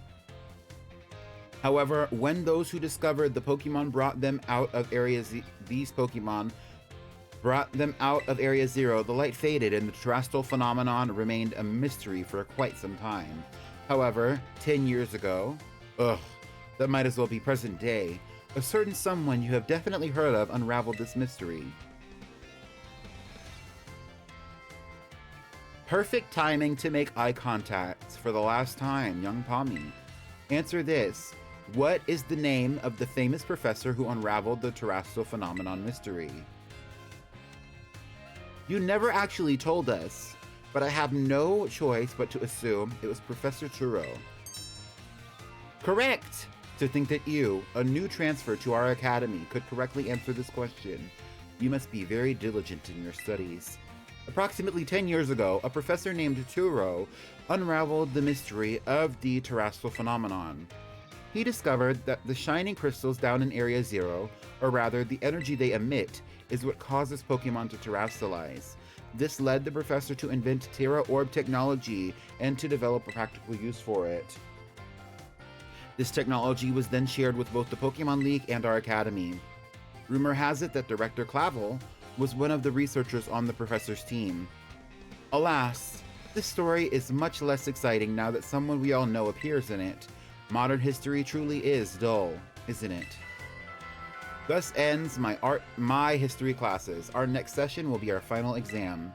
However, when those who discovered the Pokemon brought them out of these Pokemon brought them out of Area Zero, the light faded and the terrestrial phenomenon remained a mystery for quite some time. However, 10 years ago, that might as well be present day, a certain someone you have definitely heard of unraveled this mystery. Perfect timing to make eye contact for the last time, young Pommy. Answer this. What is the name of the famous professor who unraveled the terrestrial phenomenon mystery? You never actually told us, but I have no choice but to assume it was Professor Turo. Correct! To think that you, a new transfer to our academy, could correctly answer this question, you must be very diligent in your studies. Approximately 10 years ago, a professor named Turo unraveled the mystery of the terrestrial phenomenon. He discovered that the shining crystals down in Area Zero, or rather the energy they emit, is what causes Pokemon to terrestrialize. This led the professor to invent Terra Orb technology and to develop a practical use for it. This technology was then shared with both the Pokemon League and our academy. Rumor has it that Director Clavel was one of the researchers on the professor's team. Alas, this story is much less exciting now that someone we all know appears in it. Modern history truly is dull, isn't it? Thus ends my history classes. Our next session will be our final exam.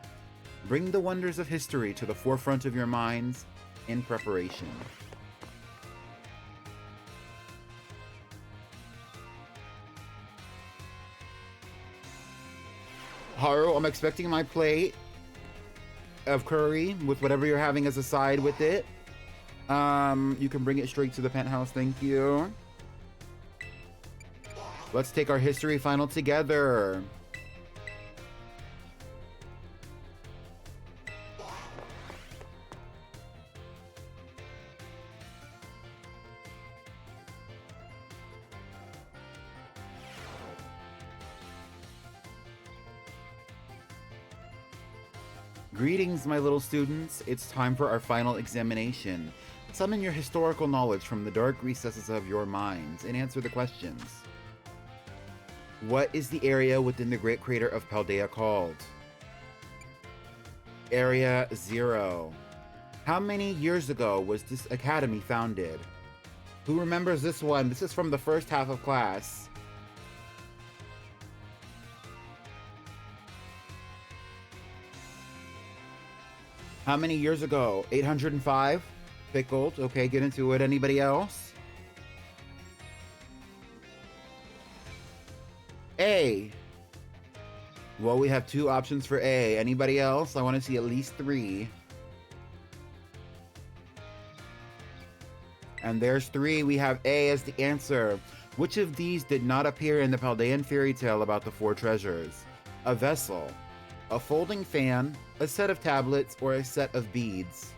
Bring the wonders of history to the forefront of your minds in preparation. Haru, I'm expecting my plate of curry with whatever you're having as a side with it. You can bring it straight to the penthouse, thank you. Let's take our history final together. Greetings, my little students. It's time for our final examination. Summon your historical knowledge from the dark recesses of your minds and answer the questions. What is the area within the Great Crater of Paldea called? Area Zero. How many years ago was this academy founded? Who remembers this one? This is from the first half of class. How many years ago? 805? Pickled. Okay, get into it. Anybody else? A. Well, we have two options for A. Anybody else? I want to see at least three. And there's three. We have A as the answer. Which of these did not appear in the Paldean fairy tale about the four treasures? A vessel, a folding fan, a set of tablets, or a set of beads?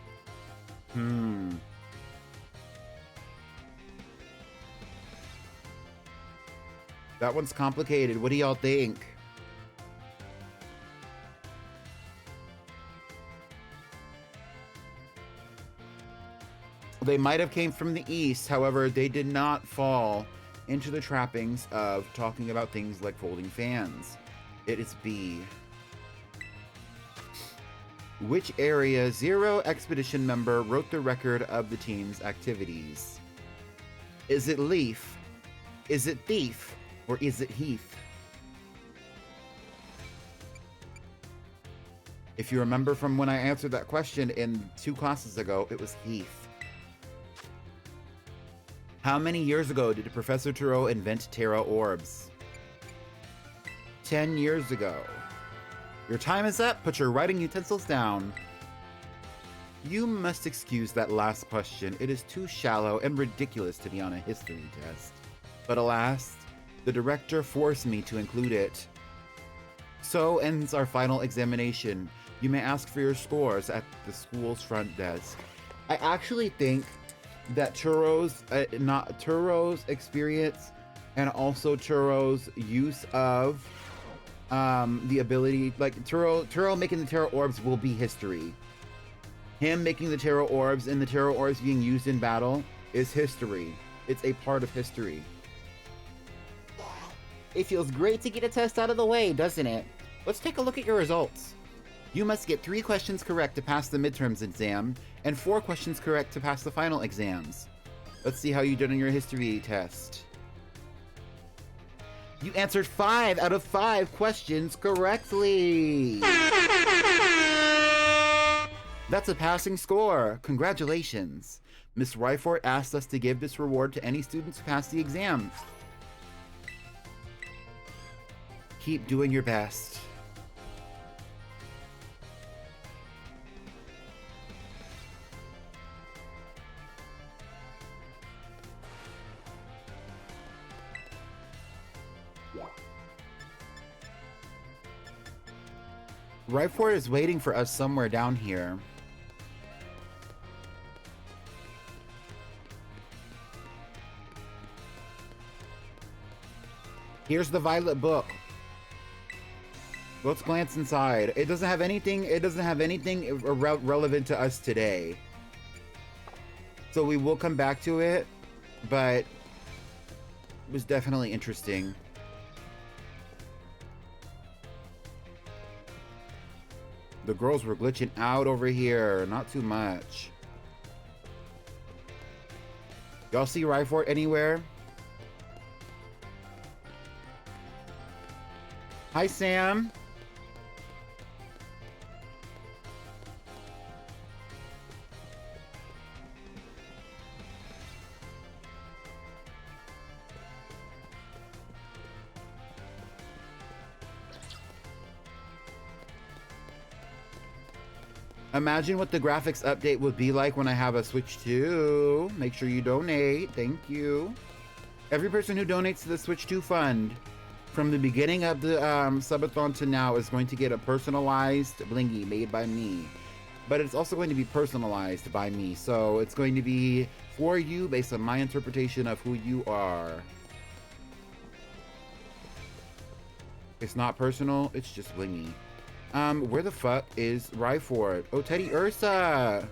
That one's complicated. What do y'all think? They might have came from the east, however, they did not fall into the trappings of talking about things like folding fans. It is B. Which Area Zero expedition member wrote the record of the team's activities? Is it Leaf? Is it Thief? Or is it Heath? If you remember from when I answered that question in 2 classes ago, it was Heath. How many years ago did Professor Turo invent Terra orbs? 10 years ago. Your time is up. Put your writing utensils down. You must excuse that last question. It is too shallow and ridiculous to be on a history test. But alas, the director forced me to include it. So ends our final examination. You may ask for your scores at the school's front desk. I actually think that Turo's experience and also Turo's use of the ability, like Turo making the Terra orbs will be history. Him making the Terra orbs and the Terra orbs being used in battle is history. It's a part of history. It feels great to get a test out of the way, doesn't it? Let's take a look at your results. You must get 3 questions correct to pass the midterms exam, and 4 questions correct to pass the final exams. Let's see how you did on your history test. You answered 5 out of 5 questions correctly! That's a passing score! Congratulations! Miss Ryfort asked us to give this reward to any students who pass the exam. Keep doing your best. Ryfort is waiting for us somewhere down here. Here's the violet book. Let's glance inside. It doesn't have anything relevant to us today. So we will come back to it, but it was definitely interesting. The girls were glitching out over here, not too much. Y'all see Ryfort anywhere? Hi, Sam. Imagine what the graphics update would be like when I have a Switch 2. Make sure you donate. Thank you. Every person who donates to the Switch 2 fund from the beginning of the subathon to now is going to get a personalized blingy made by me. But it's also going to be personalized by me. So it's going to be for you based on my interpretation of who you are. It's not personal, it's just blingy. Where the fuck is Ryfort? Oh, Teddy Ursa!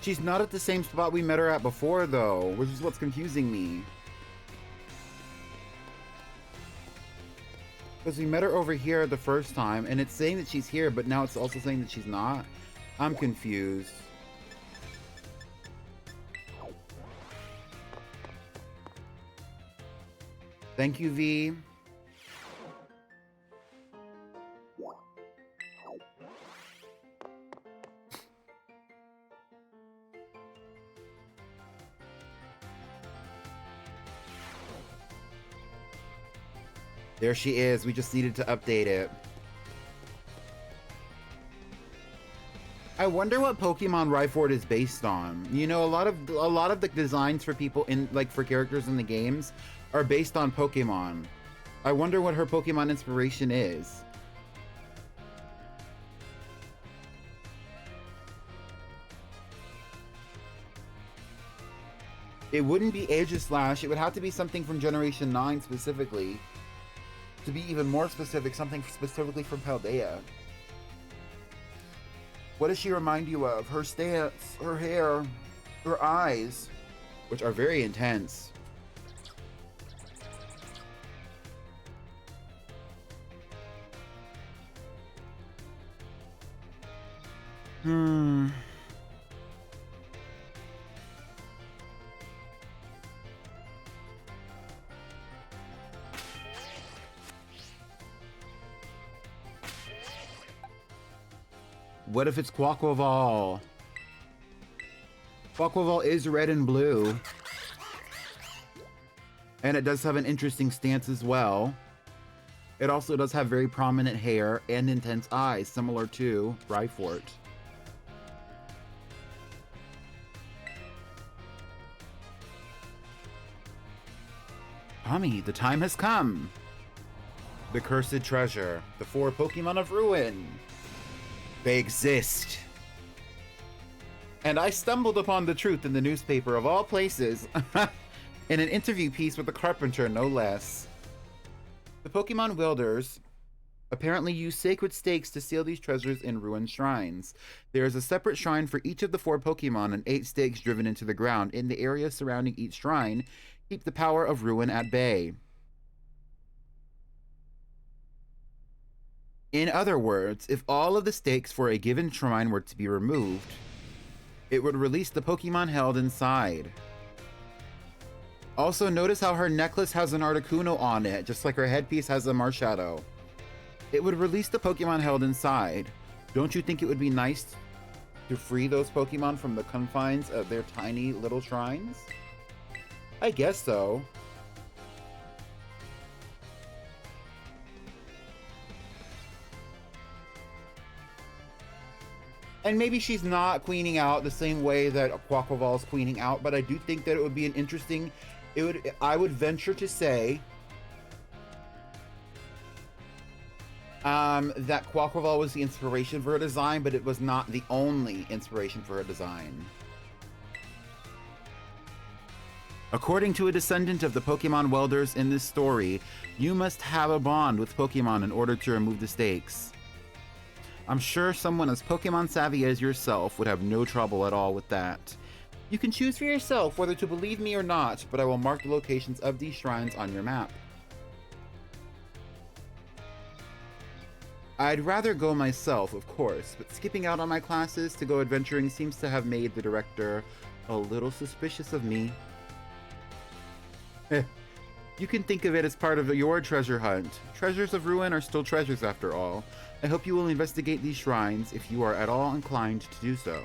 She's not at the same spot we met her at before, though, which is what's confusing me. Because we met her over here the first time, and it's saying that she's here, but now it's also saying that she's not. I'm confused. Thank you, V. There she is. We just needed to update it. I wonder what Pokemon Ryfort is based on. You know, a lot of the designs for people in, like, for characters in the games are based on Pokemon. I wonder what her Pokemon inspiration is. It wouldn't be Aegislash. It would have to be something from Generation 9 specifically. To be even more specific, something specifically from Paldea. What does she remind you of? Her stance, her hair, her eyes, which are very intense. What if it's Quaquaval? Quaquaval is red and blue. And it does have an interesting stance as well. It also does have very prominent hair and intense eyes, similar to Rhyfort. Tommy, the time has come. The Cursed Treasure. The 4 Pokemon of Ruin. They exist. And I stumbled upon the truth in the newspaper of all places. In an interview piece with the Carpenter, no less. The Pokemon Wielders apparently use sacred stakes to seal these treasures in ruined shrines. There is a separate shrine for each of the 4 Pokemon, and 8 stakes driven into the ground in the area surrounding each shrine keep the power of ruin at bay. In other words, if all of the stakes for a given shrine were to be removed, it would release the Pokemon held inside. Also, notice how her necklace has an Articuno on it, just like her headpiece has a Marshadow. It would release the Pokemon held inside. Don't you think it would be nice to free those Pokemon from the confines of their tiny little shrines? I guess so. And maybe she's not queening out the same way that Quaquaval's queening out, but I do think that it would be an interesting... I would venture to say that Quaquaval was the inspiration for her design, but it was not the only inspiration for her design. According to a descendant of the Pokemon Welders in this story, you must have a bond with Pokemon in order to remove the stakes. I'm sure someone as Pokemon savvy as yourself would have no trouble at all with that. You can choose for yourself whether to believe me or not, but I will mark the locations of these shrines on your map. I'd rather go myself, of course, but skipping out on my classes to go adventuring seems to have made the director a little suspicious of me. You can think of it as part of your treasure hunt. Treasures of Ruin are still treasures after all. I hope you will investigate these shrines if you are at all inclined to do so.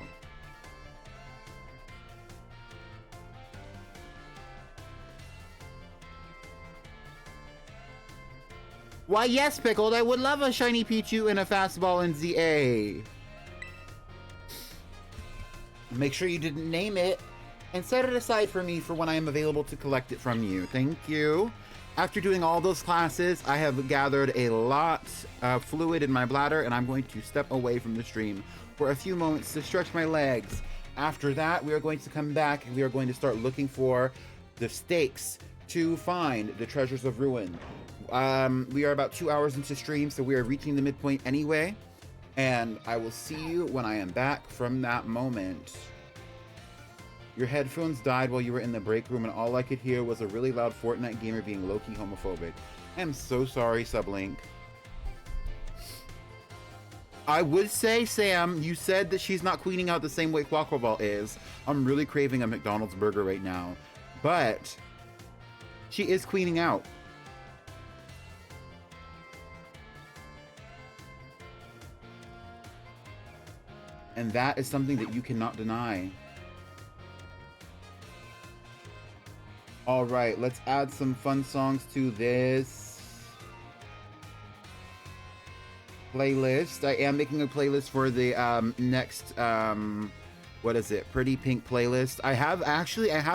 Why yes, Pickled, I would love a shiny Pichu and a fastball in ZA. Make sure you didn't name it, and set it aside for me for when I am available to collect it from you. Thank you. After doing all those classes, I have gathered a lot of fluid in my bladder, and I'm going to step away from the stream for a few moments to stretch my legs. After that, we are going to come back, and we are going to start looking for the stakes to find the Treasures of Ruin. We are about 2 hours into stream, so we are reaching the midpoint anyway, and I will see you when I am back from that moment. Your headphones died while you were in the break room, and all I could hear was a really loud Fortnite gamer being low-key homophobic. I am so sorry, Sublink. I would say, Sam, you said that she's not queening out the same way Quaquaval is. I'm really craving a McDonald's burger right now. But she is queening out. And that is something that you cannot deny. All right, let's add some fun songs to this playlist. I am making a playlist for the next what is it? Pretty Pink playlist. I have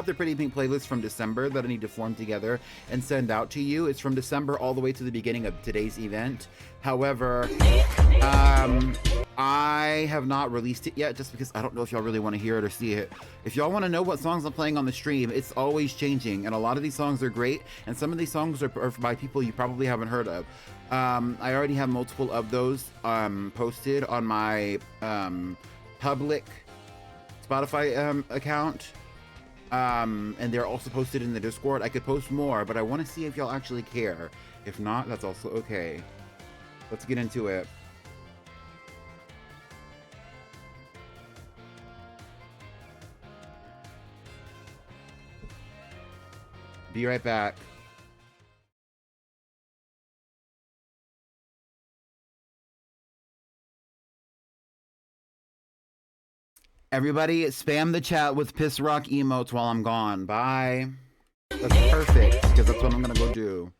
the Pretty Pink playlist from December that I need to form together and send out to you. It's from December all the way to the beginning of today's event. However, I have not released it yet just because I don't know if y'all really want to hear it or see it. If y'all want to know what songs I'm playing on the stream, it's always changing, and a lot of these songs are great, and some of these songs are by people you probably haven't heard of. I already have multiple of those posted on my public Spotify account, and they're also posted in the Discord. I could post more, but I want to see if y'all actually care. If not, that's also okay. Let's get into it. Be right back. Everybody, spam the chat with piss rock emotes while I'm gone. Bye. That's perfect, because that's what I'm gonna go do.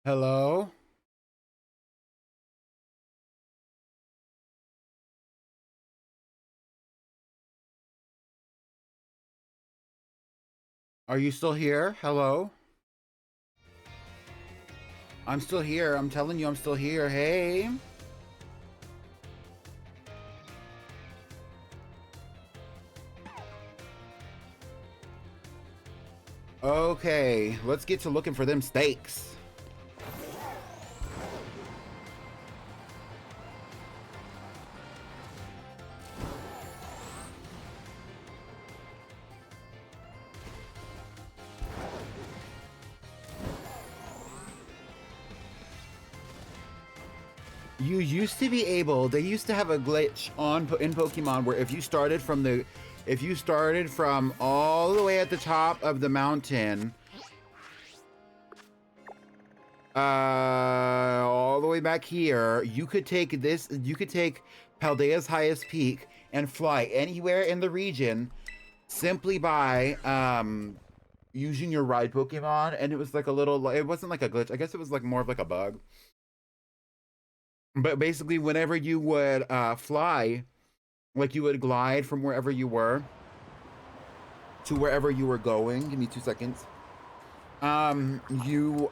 Hello? Are you still here? Hello? I'm still here. I'm telling you I'm still here. Hey. Okay, let's get to looking for them steaks. You used to be able, they used to have a glitch in Pokemon where if you started from all the way at the top of the mountain, all the way back here, you could take Paldea's highest peak and fly anywhere in the region simply by using your ride Pokemon, and it was like a little, it wasn't like a glitch, I guess it was like more of like a bug. But basically, whenever you would fly, like you would glide from wherever you were to wherever you were going. Give me 2 seconds. You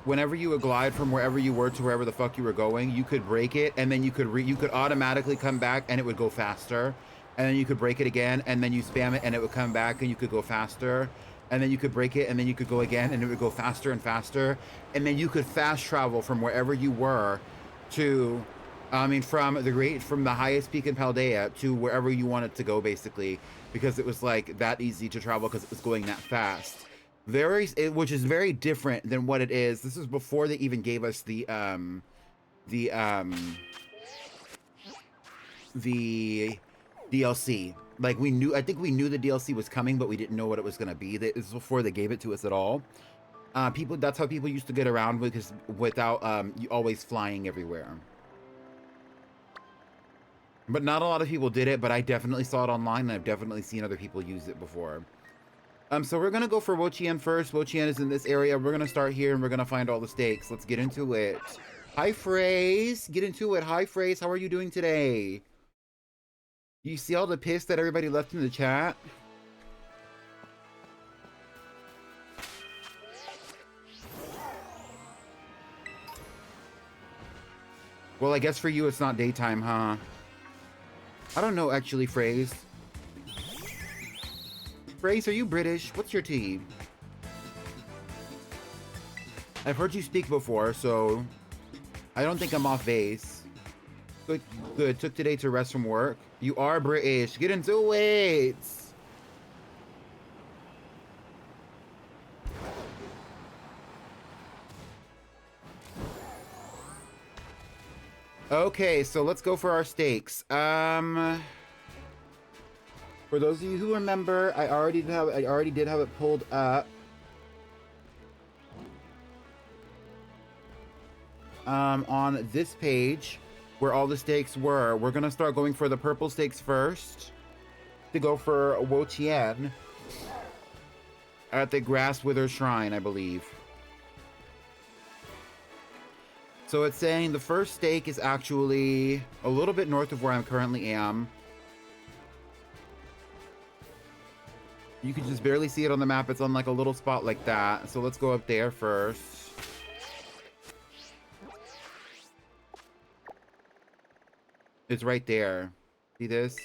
whenever you would glide from wherever you were to wherever the fuck you were going, you could break it, and then you could automatically come back, and it would go faster. And then you could break it again, and then you spam it, and it would come back, and you could go faster. And then you could break it, and then you could go again, and it would go faster and faster. And then you could fast travel from wherever you were to, from the highest peak in Paldea to wherever you wanted to go, basically, because it was like that easy to travel because it was going that fast. Which is very different than what it is. This is before they even gave us the DLC. Like I think we knew the DLC was coming, but we didn't know what it was going to be. This is before they gave it to us at all. That's how people used to get around without you always flying everywhere. But not a lot of people did it, but I definitely saw it online, and I've definitely seen other people use it before. So we're gonna go for Wo-Chien first. Wo-Chien is in this area. We're gonna start here, and we're gonna find all the stakes. Let's get into it. Hi, Phrase. Get into it. Hi, Phrase. How are you doing today? You see all the piss that everybody left in the chat? Well, I guess for you it's not daytime, huh? I don't know, actually, Phrase. Phrase, are you British? What's your tea? I've heard you speak before, so I don't think I'm off base. Good, good. Took today to rest from work. You are British. Get into it. Okay, so let's go for our stakes. For those of you who remember, I already did have it pulled up. On this page where all the stakes were. We're gonna start going for the purple stakes first to go for Wo-Chien at the Grass Wither Shrine, I believe. So it's saying the first stake is actually a little bit north of where I currently am. You can just barely see it on the map. It's on like a little spot like that. So let's go up there first. It's right there. See this?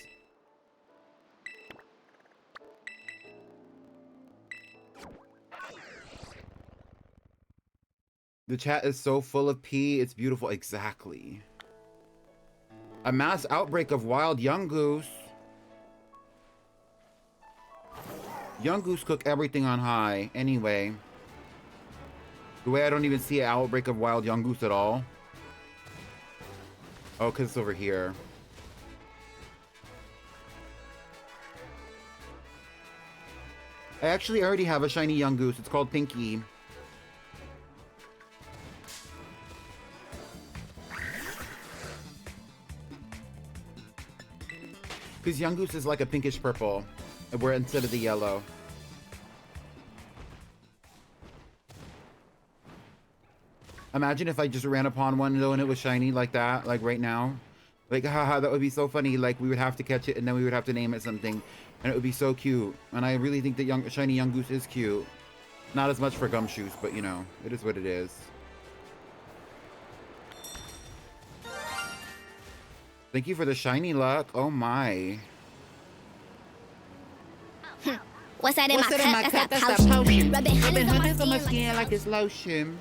The chat is so full of pee. It's beautiful. Exactly. A mass outbreak of wild young goose. Young goose cook everything on high. Anyway. The way I don't even see an outbreak of wild young goose at all. Oh, because it's over here. I actually already have a shiny young goose. It's called Pinky. Because young goose is like a pinkish purple, where instead of the yellow. Imagine if I just ran upon one though and it was shiny like that, like right now. Like, haha, that would be so funny. Like, we would have to catch it and then we would have to name it something. And it would be so cute. And I really think that shiny young goose is cute. Not as much for gumshoes, but you know, it is what it is. Thank you for the shiny luck. Oh my. What's that in my cup? That's that potion. Rubbing honey on my skin like it's lotion.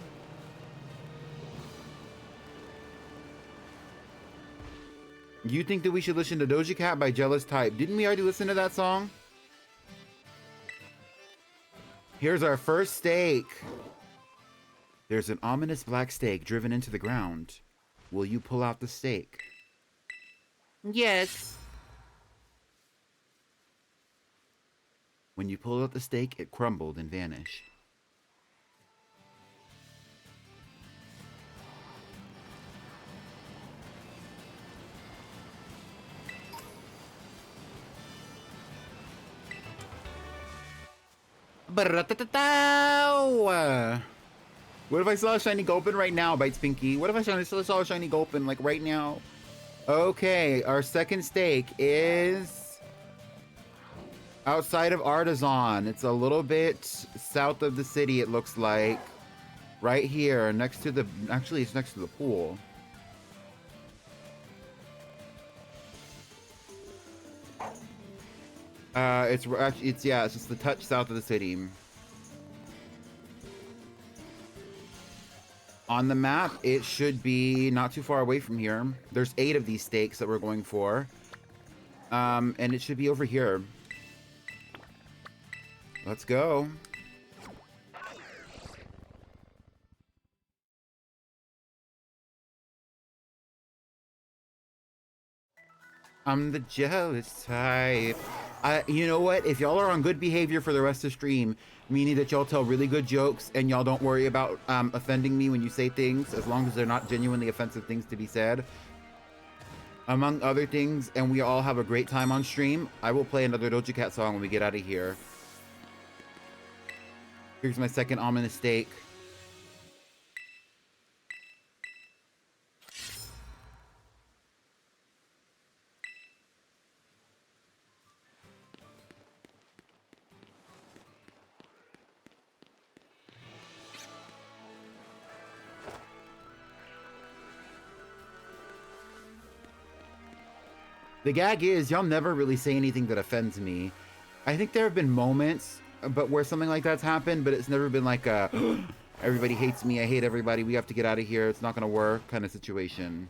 You think that we should listen to Doja Cat by Jealous Type? Didn't we already listen to that song? Here's our first stake. There's an ominous black stake driven into the ground. Will you pull out the stake? Yes. When you pulled out the stake, it crumbled and vanished. What if I saw a shiny Gulpin right now, Bites Pinky? What if I saw a shiny Gulpin, like, right now? Okay, our second stake is outside of Artisan. It's a little bit south of the city, it looks like. Right here, next to the... Actually, it's next to the pool. It's just the touch south of the city. On the map, it should be not too far away from here. There's 8 of these stakes that we're going for. And it should be over here. Let's go. I'm the jealous type. You know what? If y'all are on good behavior for the rest of the stream, meaning that y'all tell really good jokes and y'all don't worry about offending me when you say things, as long as they're not genuinely offensive things to be said, among other things, and we all have a great time on stream, I will play another Doja Cat song when we get out of here. Here's my second ominous stake. The gag is, y'all never really say anything that offends me. I think there have been moments, but where something like that's happened, but it's never been like a, everybody hates me, I hate everybody, we have to get out of here, it's not gonna work kind of situation.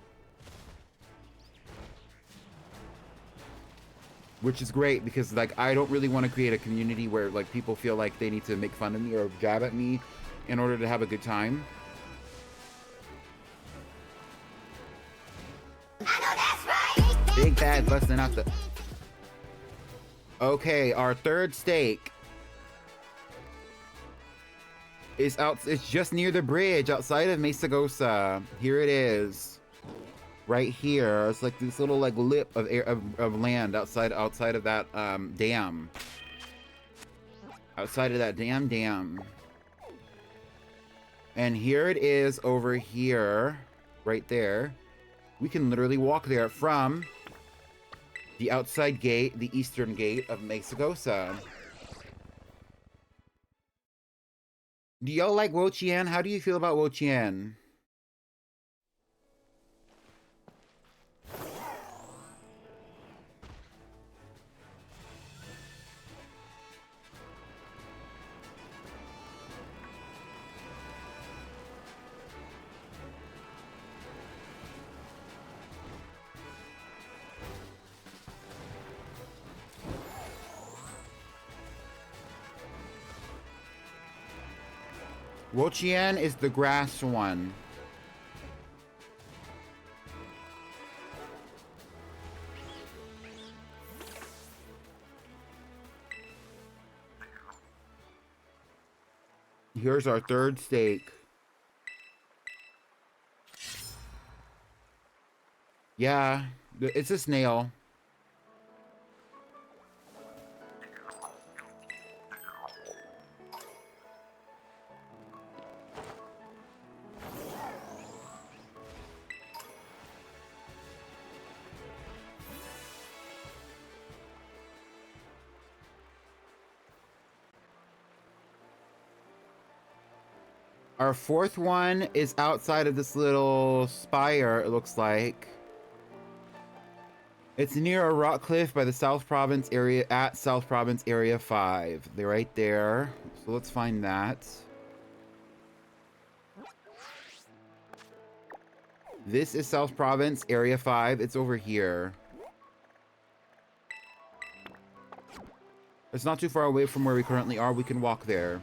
Which is great, because like, I don't really want to create a community where like people feel like they need to make fun of me or jab at me in order to have a good time. Big bad busting out the... Okay, our third stake is out. It's just near the bridge outside of Mesagosa. Here it is, right here. It's like this little like lip of air of land outside of that dam. Outside of that dam. And here it is over here, right there. We can literally walk there from the outside gate, the eastern gate of Mesagosa. Do y'all like Wo-Chien? How do you feel about Wo-Chien? Wo-Chien is the grass one. Here's our third stake. Yeah, it's a snail. Our fourth one is outside of this little spire, it looks like. It's near a rock cliff by the South Province area, at South Province Area 5. They're right there. So let's find that. This is South Province Area 5. It's over here. It's not too far away from where we currently are. We can walk there.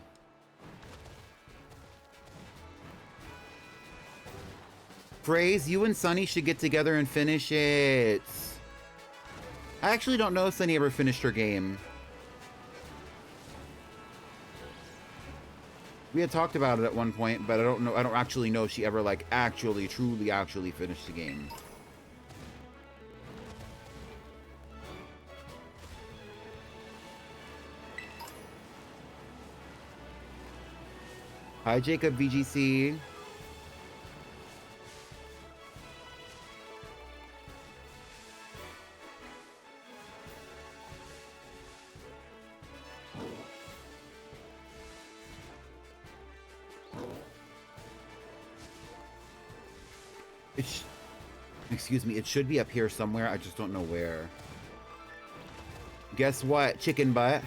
Phrase, you and Sunny should get together and finish it. I actually don't know if Sunny ever finished her game. We had talked about it at one point, but I don't know. I don't actually know if she ever like actually, truly finished the game. Hi, Jacob VGC. Excuse me, it should be up here somewhere. I just don't know where. Guess what? Chicken butt.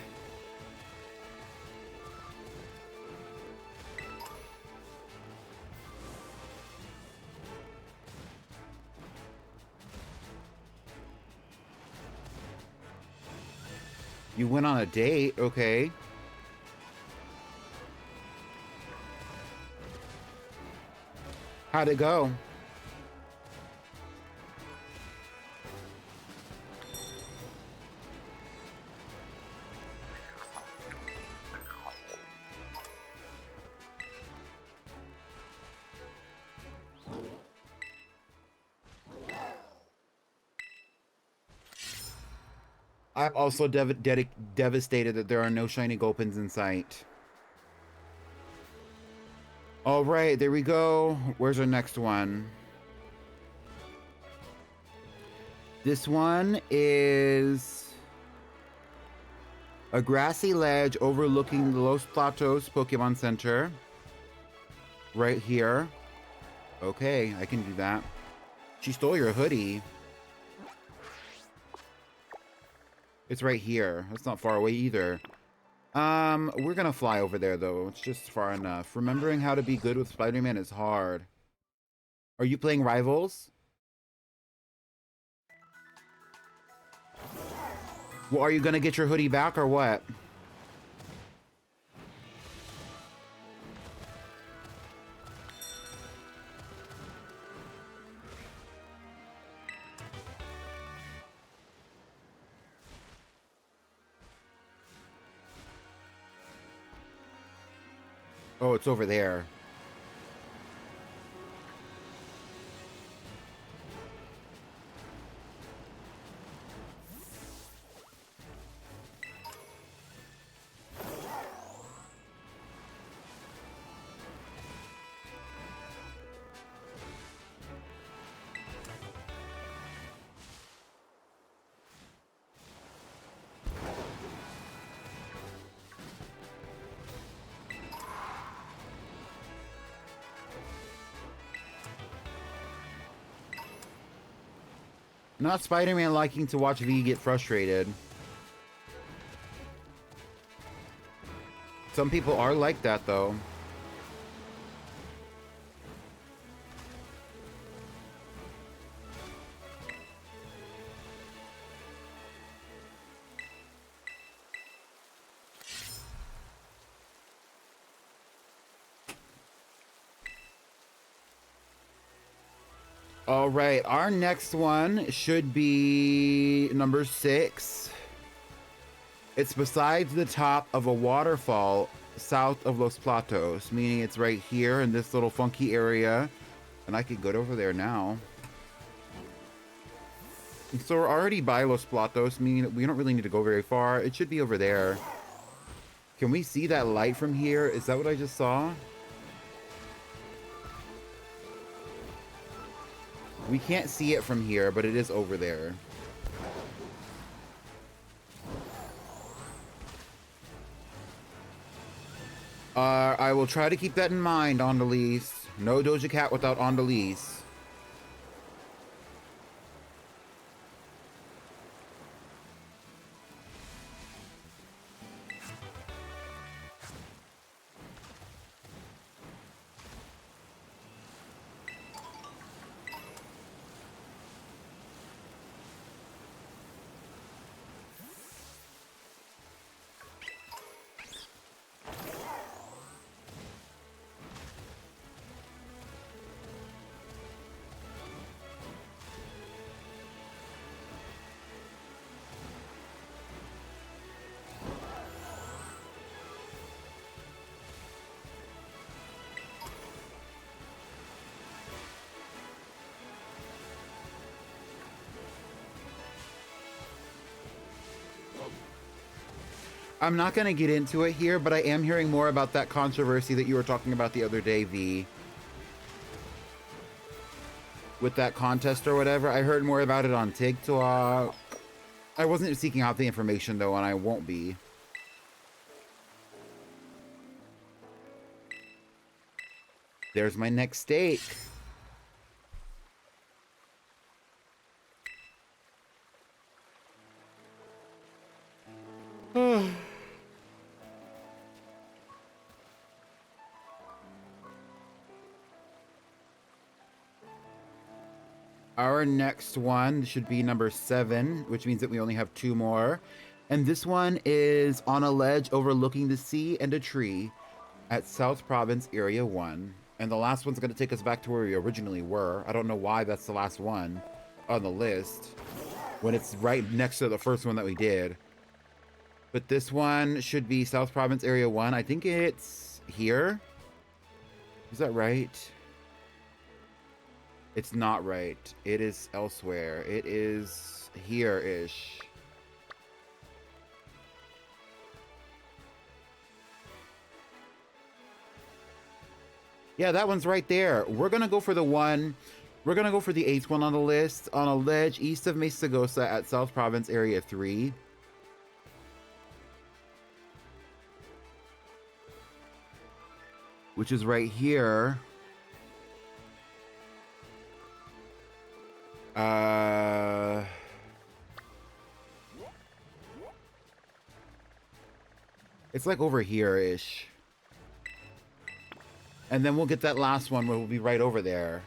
You went on a date, okay. How'd it go? I'm also devastated that there are no shiny Gulpins in sight. All right, there we go. Where's our next one? This one is a grassy ledge overlooking the Los Platos Pokemon Center. Right here. Okay, I can do that. She stole your hoodie. It's right here. That's not far away either. We're gonna fly over there though. It's just far enough. Remembering how to be good with Spider-Man is hard. Are you playing Rivals? Well, are you gonna get your hoodie back or what? Oh, it's over there. Not Spider-Man liking to watch V get frustrated. Some people are like that, though. All right, our next one should be number 6. It's beside the top of a waterfall south of Los Platos, meaning it's right here in this little funky area. And I can go over there now. So we're already by Los Platos, meaning we don't really need to go very far. It should be over there. Can we see that light from here? Is that what I just saw? We can't see it from here, but it is over there. I will try to keep that in mind, Andalise. No Doja Cat without Andalise. I'm not going to get into it here, but I am hearing more about that controversy that you were talking about the other day, V. With that contest or whatever. I heard more about it on TikTok. I wasn't seeking out the information, though, and I won't be. There's my next steak. Our next one should be number 7, which means that we only have 2 more. And this one is on a ledge overlooking the sea and a tree at South Province Area 1. And the last one's going to take us back to where we originally were. I don't know why that's the last one on the list when it's right next to the first one that we did. But this one should be South Province Area 1. I think it's here. Is that right? It's not right. It is elsewhere. It is here-ish. Yeah, that one's right there. We're gonna go for the one. We're gonna go for the 8th one on the list, on a ledge east of Mesagosa at South Province Area 3. Which is right here. It's like over here-ish. And then we'll get that last one where we'll be right over there.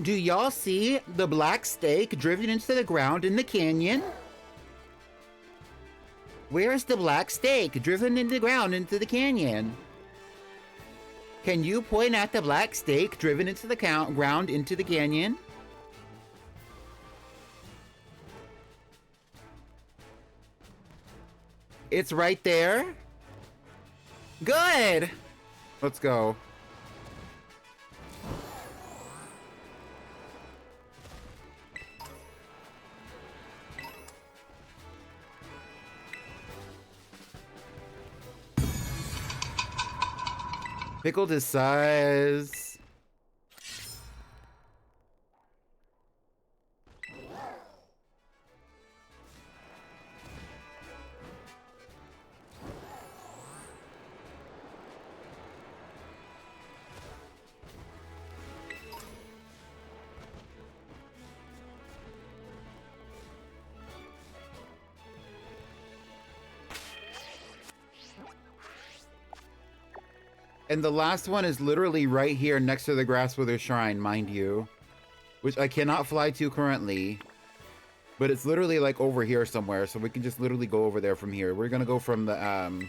Do y'all see the black stake driven into the ground in the canyon? Where's the black stake driven into the ground into the canyon? Can you point at the black stake driven into the ground into the canyon? It's right there. Good. Let's go. Pickled his size. And the last one is literally right here next to the Grasswither Shrine, mind you. Which I cannot fly to currently. But it's literally like over here somewhere, so we can just literally go over there from here. We're gonna go from the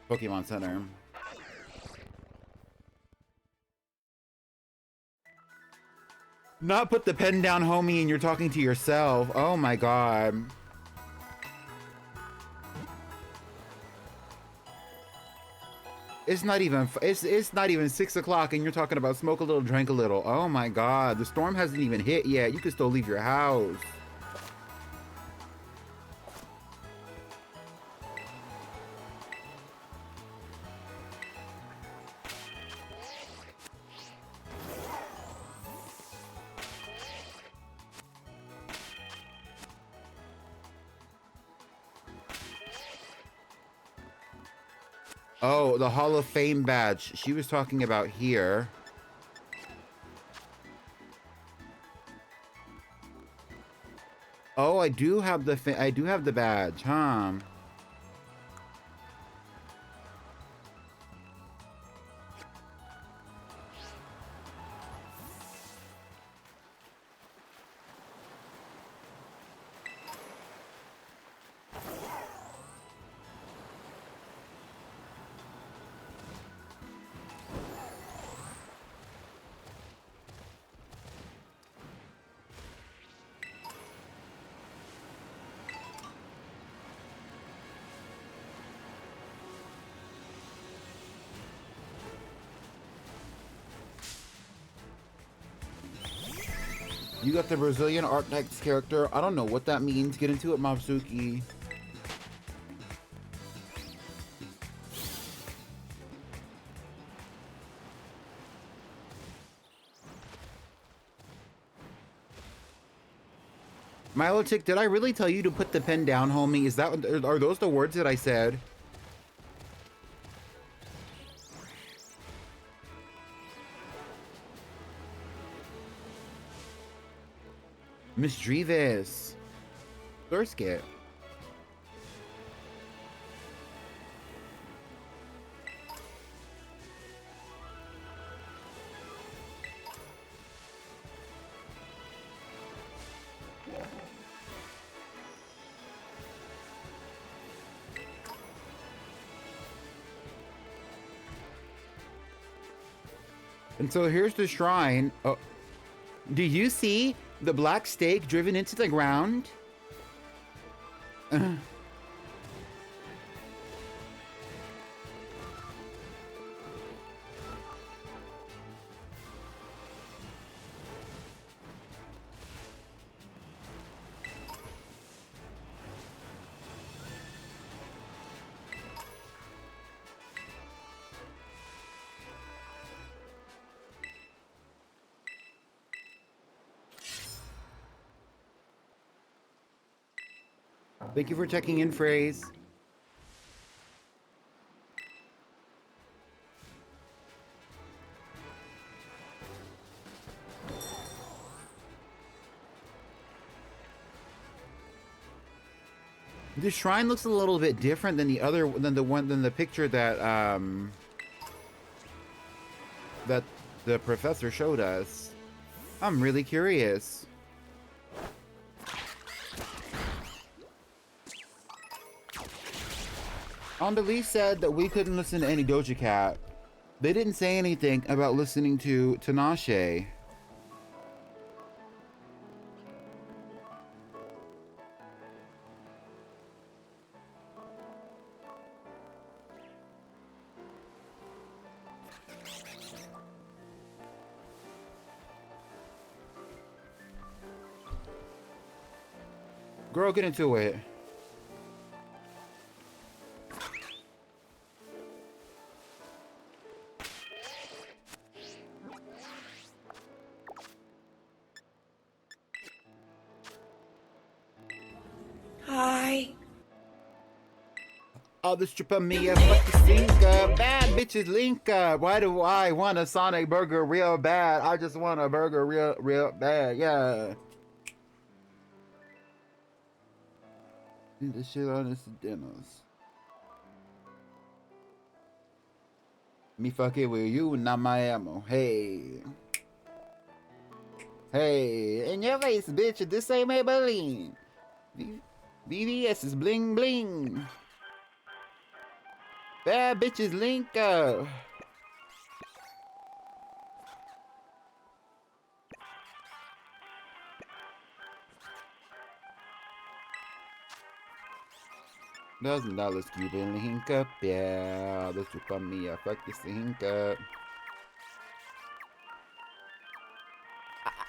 Pokemon Center. Not put the pen down, homie, and you're talking to yourself. Oh my god. It's not even it's not even 6 o'clock and you're talking about smoke a little, drink a little. Oh my god, the storm hasn't even hit yet. You can still leave your house. Oh, the Hall of Fame badge. She was talking about here. Oh, I do have the badge, huh? You got the Brazilian archetypes character. I don't know what that means. Get into it, Mabsuki. Milotic, did I really tell you to put the pen down, homie? Are those the words that I said? Miss Drevis. Thurskit. And so here's the shrine. Oh, do you see the black stake driven into the ground? Thank you for checking in, Phrase. This shrine looks a little bit different than the picture that that the professor showed us. I'm really curious. Andalise said that we couldn't listen to any Doja Cat. They didn't say anything about listening to Tinashe. Girl, get into it. Hi. Oh, the stripper me a fucking sinker. Bad bitches link up. Why do I want a Sonic burger real bad? I just want a burger real bad. Yeah. The shit on this dinners. Me fuck it with you, not my ammo. Hey. Hey, in your face, bitch. This ain't Maybelline. BBS is bling bling. Bad bitches link up. $1,000 Cuban link up, yeah. Let's do me, fuck this link up.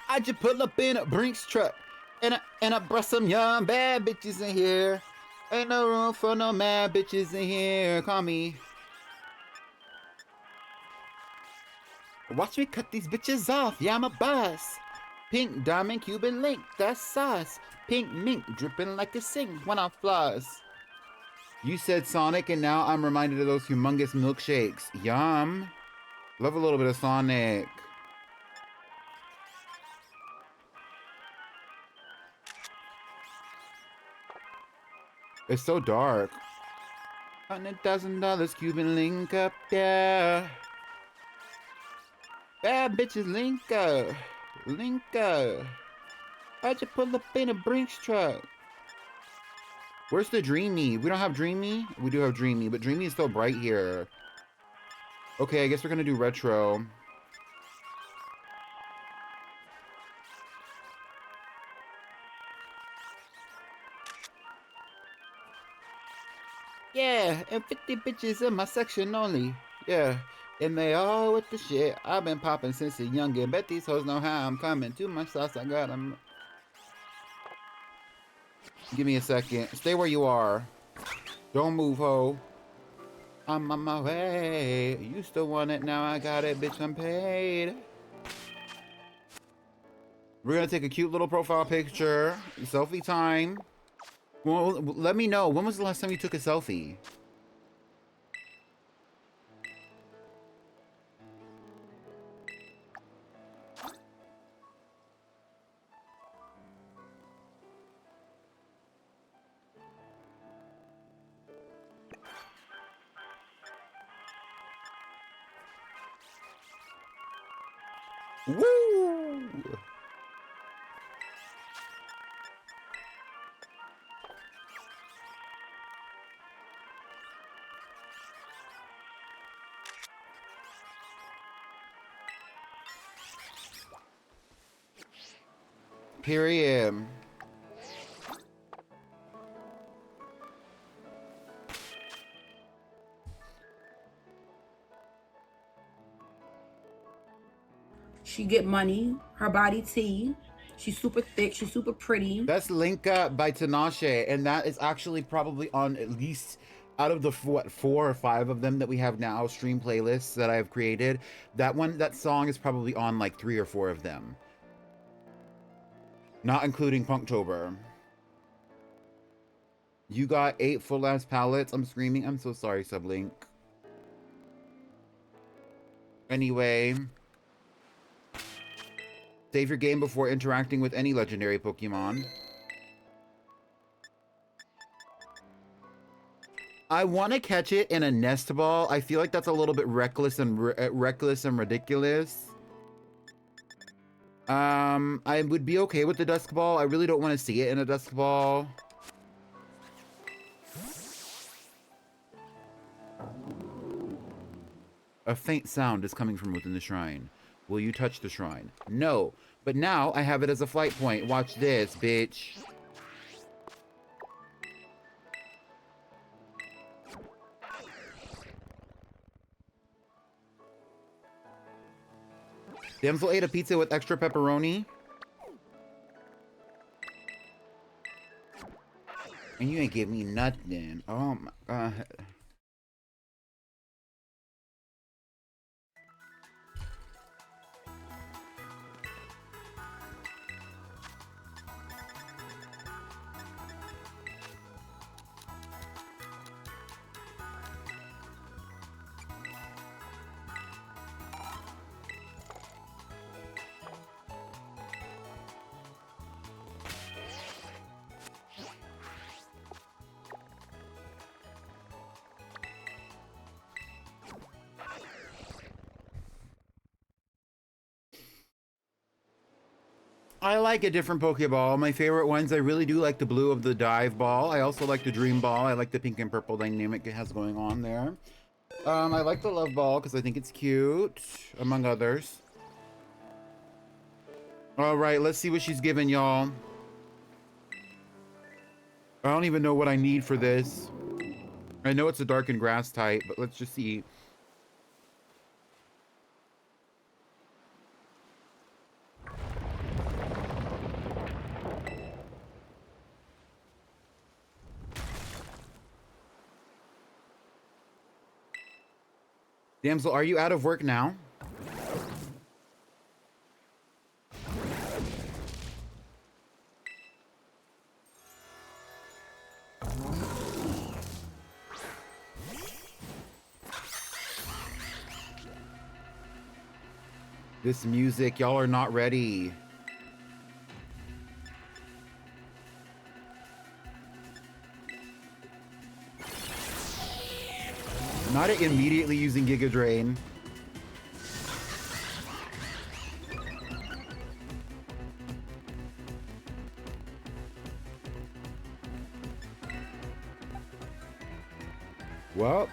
I just pull up in a Brinks truck and I brought some young bad bitches in here. Ain't no room for no mad bitches in here. Call me. Watch me cut these bitches off. Yeah, I'm a boss. Pink diamond Cuban link, that's sauce. Pink mink dripping like a sink when I floss. You said Sonic, and now I'm reminded of those humongous milkshakes. Yum. Love a little bit of Sonic. It's so dark. $100,000 Cuban link up, yeah. Bad bitches link up. Link up. I just pull up in a Brinks truck. Where's the Dreamy? We don't have Dreamy? We do have Dreamy, but Dreamy is so bright here. Okay, I guess we're gonna do retro. Yeah, and 50 bitches in my section only. Yeah, and they all with the shit. I've been popping since a youngin'. Bet these hoes know how I'm coming. Too much sauce, I got them. Give me a second. Stay where you are. Don't move, ho. I'm on my way. Used to want it, now I got it, bitch, I'm paid. We're gonna take a cute little profile picture. Selfie time. Well, let me know. When was the last time you took a selfie? Woo! Period. She get money. Her body tea. She's super thick. She's super pretty. That's Link Up by Tinashe, and that is actually probably on at least out of the what 4 or 5 of them that we have now stream playlists that I have created. That song is probably on like 3 or 4 of them, not including Punktober. You got 8 full ass palettes. I'm screaming. I'm so sorry, Sublink. Anyway. Save your game before interacting with any legendary Pokemon. I want to catch it in a nest ball. I feel like that's a little bit reckless and ridiculous. I would be okay with the Dusk Ball. I really don't want to see it in a Dusk Ball. A faint sound is coming from within the shrine. Will you touch the shrine? No. But now I have it as a flight point. Watch this, bitch. Damsel ate a pizza with extra pepperoni. And you ain't give me nothing. Oh my god. I like a different Pokeball. My favorite ones, I really do like the blue of the Dive Ball. I also like the Dream Ball. I like the pink and purple dynamic it has going on there. I like the Love Ball because I think it's cute, among others. All right, let's see what she's giving, y'all. I don't even know what I need for this. I know it's a dark and grass type, but let's just see. Damsel, are you out of work now? This music, y'all are not ready. Not immediately using Giga Drain. Well.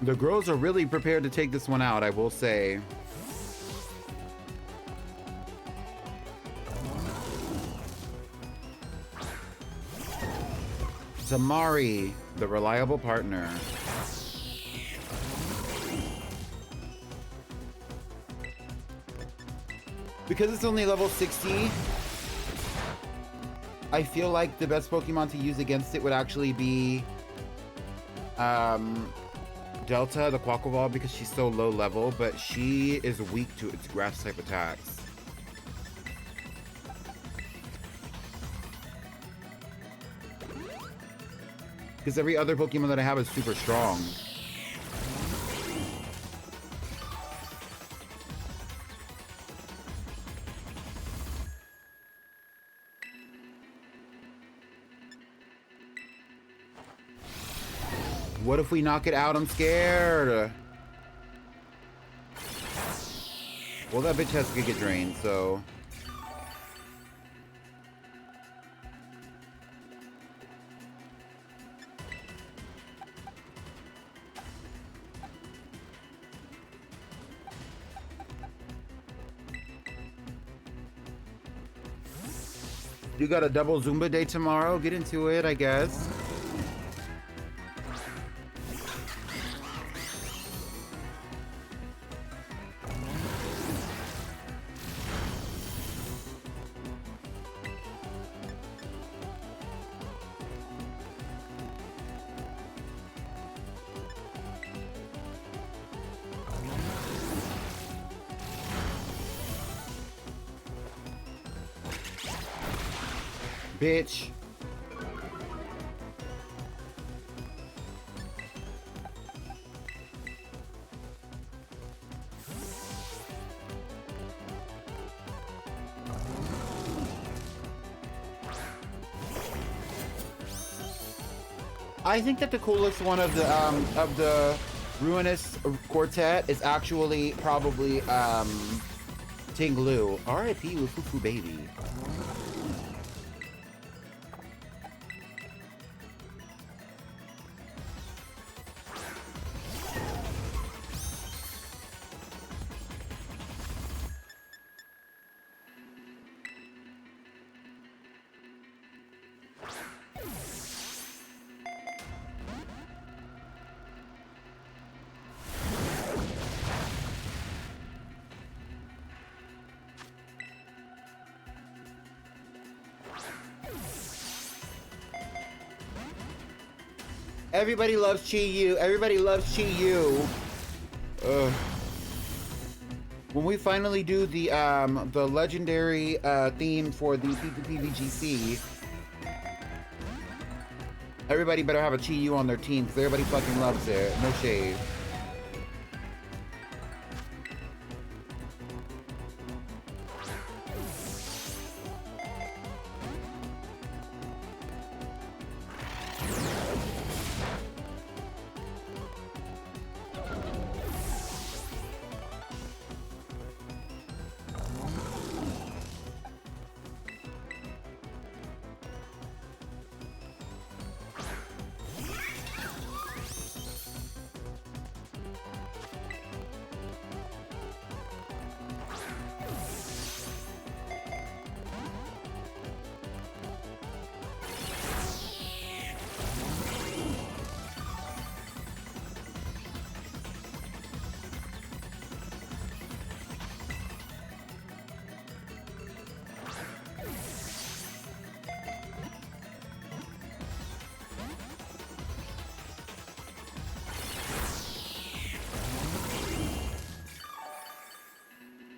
The girls are really prepared to take this one out, I will say. Tamari, the reliable partner. Because it's only level 60, I feel like the best Pokemon to use against it would actually be Delta, the Quaquaval, because she's so low level, but she is weak to its grass type attacks. Because every other Pokemon that I have is super strong. What if we knock it out? I'm scared. Well, that bitch has to get drained, so... You got a double Zumba day tomorrow? Get into it, I guess. Bitch. I think that the coolest one of the Ruinous Quartet is actually probably Tinglu. R.I.P. Wufufu Baby. Everybody loves Chi-Yu. Everybody loves Chi-Yu. When we finally do the legendary theme for the PvGC, everybody better have a Chi-Yu on their team because everybody fucking loves it. No shade.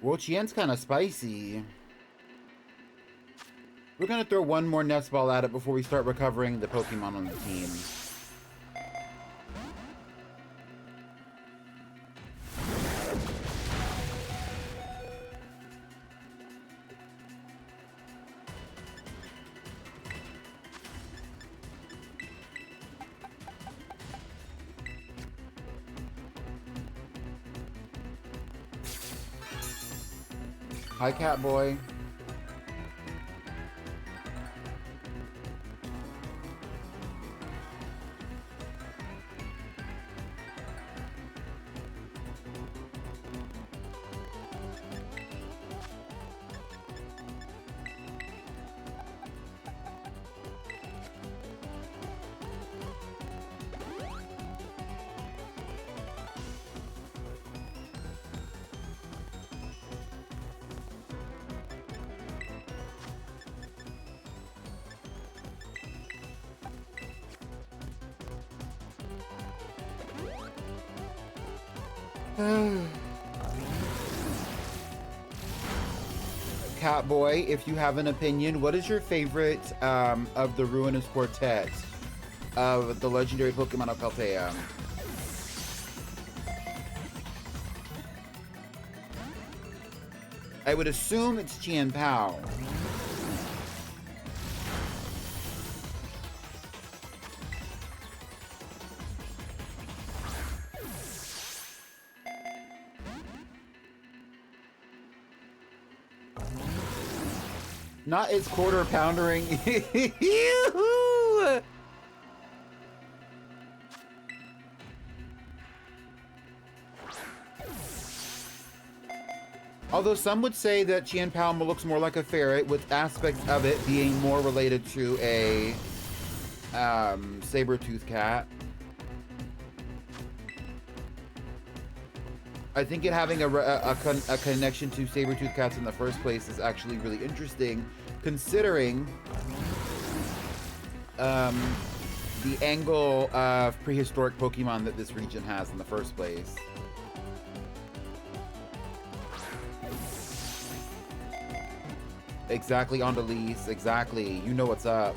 Well, Chien's kind of spicy. We're gonna throw one more nest ball at it before we start recovering the Pokemon on the team. Hi, Catboy. Catboy, if you have an opinion, what is your favorite of the Ruinous Quartet of the legendary Pokemon of Paltea? I would assume it's Chien Pao. Not its quarter poundering. Although some would say that Chien Pao looks more like a ferret, with aspects of it being more related to a saber-toothed cat. I think it having a connection to saber-toothed cats in the first place is actually really interesting, considering the angle of prehistoric Pokemon that this region has in the first place. Exactly, Andalise. Exactly. You know what's up.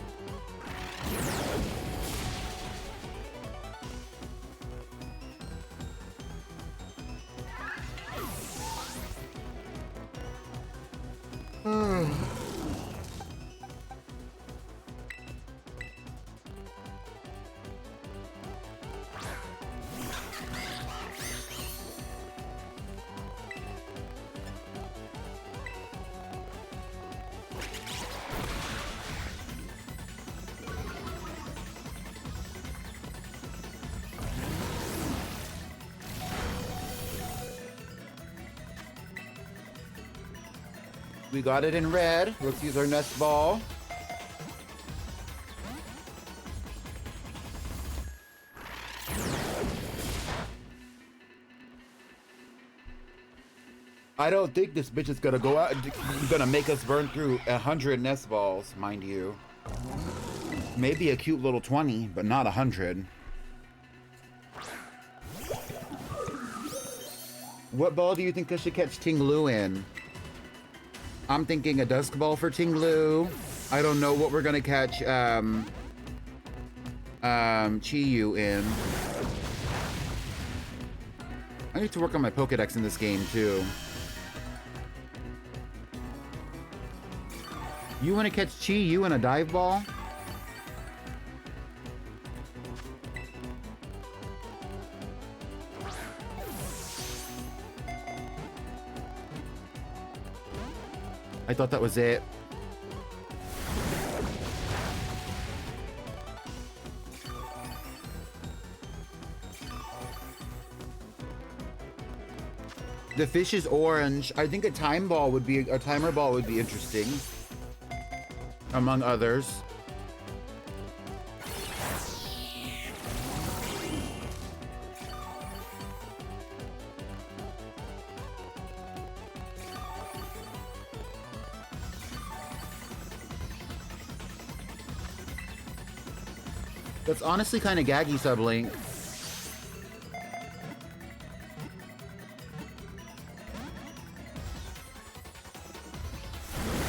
We got it in red. Let's use our nest ball. I don't think this bitch is gonna go out and gonna make us burn through 100 nest balls, mind you. Maybe a cute little 20, but not 100. What ball do you think I should catch Ting Lu in? I'm thinking a Dusk Ball for Ting Lu. I don't know what we're gonna catch Chi Yu in. I need to work on my Pokedex in this game too. You want to catch Chi Yu in a dive ball? I thought that was it. The fish is orange. I think a timer ball would be interesting, among others. That's honestly kind of gaggy, Sublink.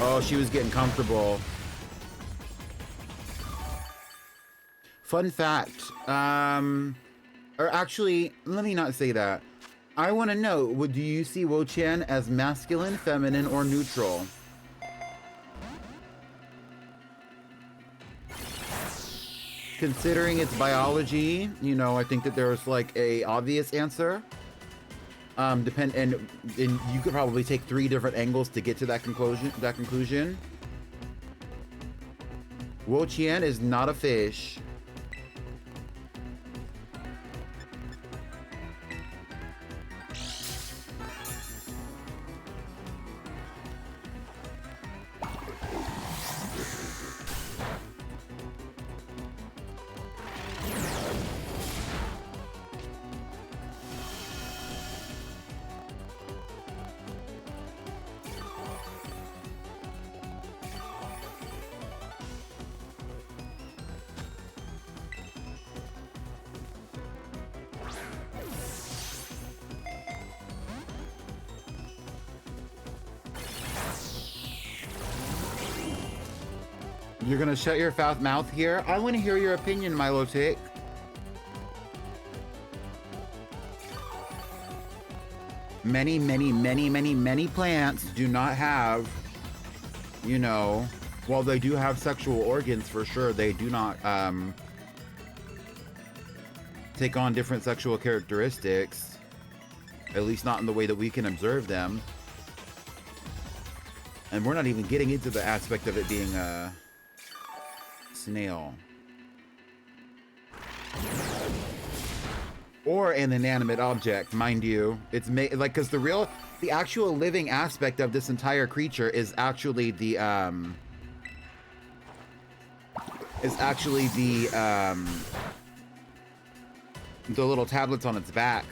Oh, she was getting comfortable. Fun fact, or actually, let me not say that. I want to know, do you see Wo-Chan as masculine, feminine, or neutral? Considering its biology, you know, I think that there's like a obvious answer. And you could probably take 3 different angles to get to that conclusion. Wo-Chien is not a fish. You're gonna shut your foul mouth here? I want to hear your opinion, Milotic. Many plants do not have, you know, while they do have sexual organs for sure, they do not take on different sexual characteristics. At least not in the way that we can observe them. And we're not even getting into the aspect of it being a snail. Or an inanimate object, mind you. It's like, because the actual living aspect of this entire creature is actually the little tablets on its back.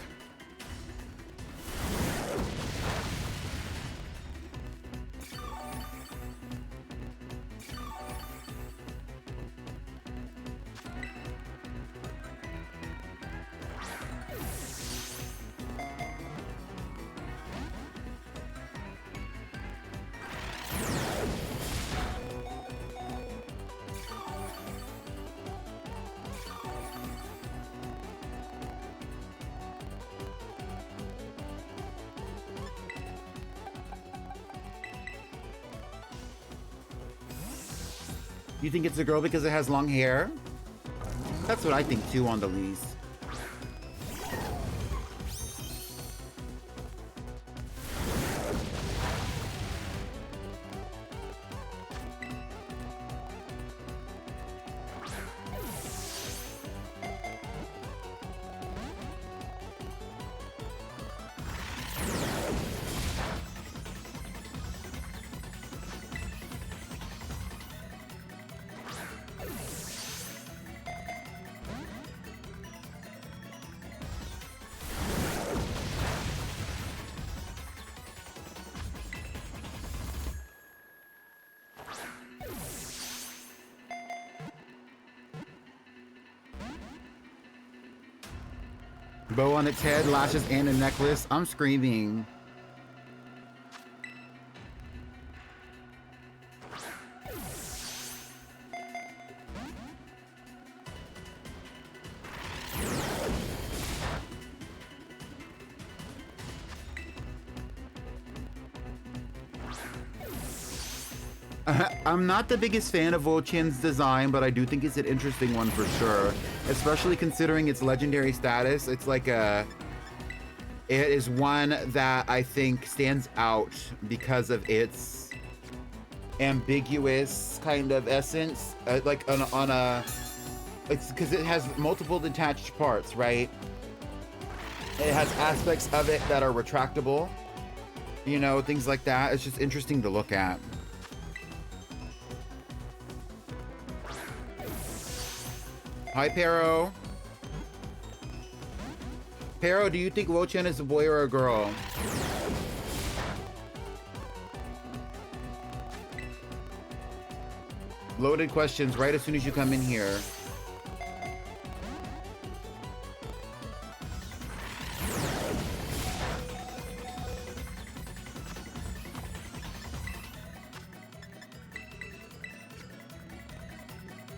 You think it's a girl because it has long hair? That's what I think too, on the least. Bow on its head, lashes, and a necklace. I'm screaming. I'm not the biggest fan of Wo-Chan's design, but I do think it's an interesting one for sure. Especially considering its legendary status. It's like it is one that I think stands out because of its ambiguous kind of essence. Like it's because it has multiple detached parts, right? It has aspects of it that are retractable, you know, things like that. It's just interesting to look at. Hi, Pero. Pero, do you think Wo-Chan is a boy or a girl? Loaded questions right as soon as you come in here.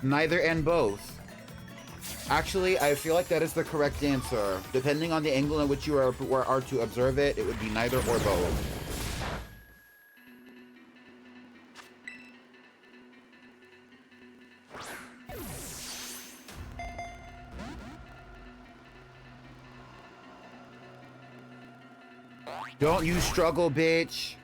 Neither and both. Actually, I feel like that is the correct answer. Depending on the angle in which you are to observe it, it would be neither or both. Don't you struggle, bitch.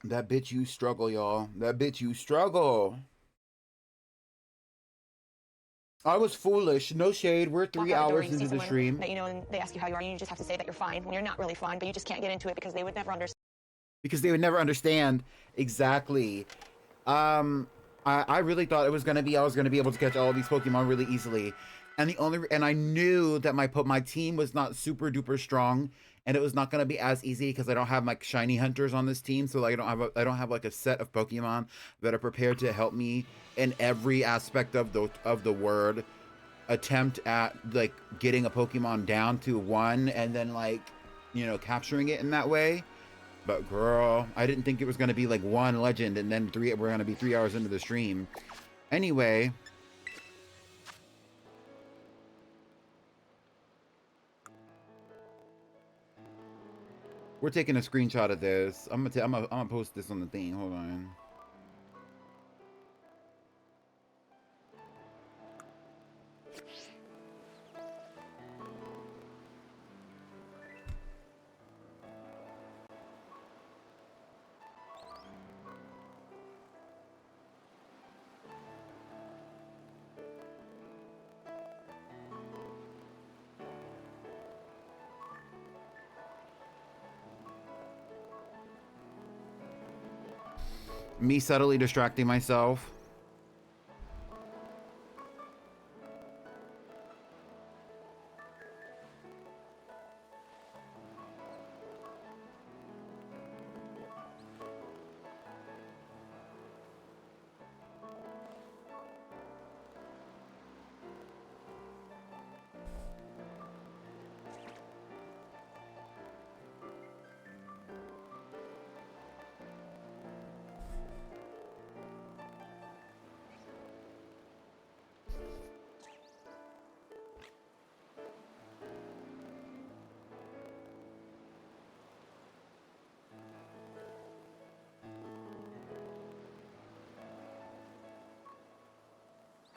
That bitch you struggle, y'all. That bitch you struggle. I was foolish. No shade. We're 3 hours into the stream. That, you know, and they ask you how you are, and you just have to say that you're fine when you're not really fine, but you just can't get into it because they would never understand. Because they would never understand. Exactly. I really thought it was gonna be I was gonna be able to catch all these Pokemon really easily, and I knew that my team was not super duper strong, and it was not gonna be as easy because I don't have my shiny hunters on this team, so like I don't have like a set of Pokemon that are prepared to help me in every aspect of the word. Attempt at like getting a Pokemon down to 1 and then like, you know, capturing it in that way. But girl, I didn't think it was gonna be like 1 legend and then we're gonna be 3 hours into the stream. Anyway. We're taking a screenshot of this. I'm gonna post this on the thing. Hold on. Me subtly distracting myself.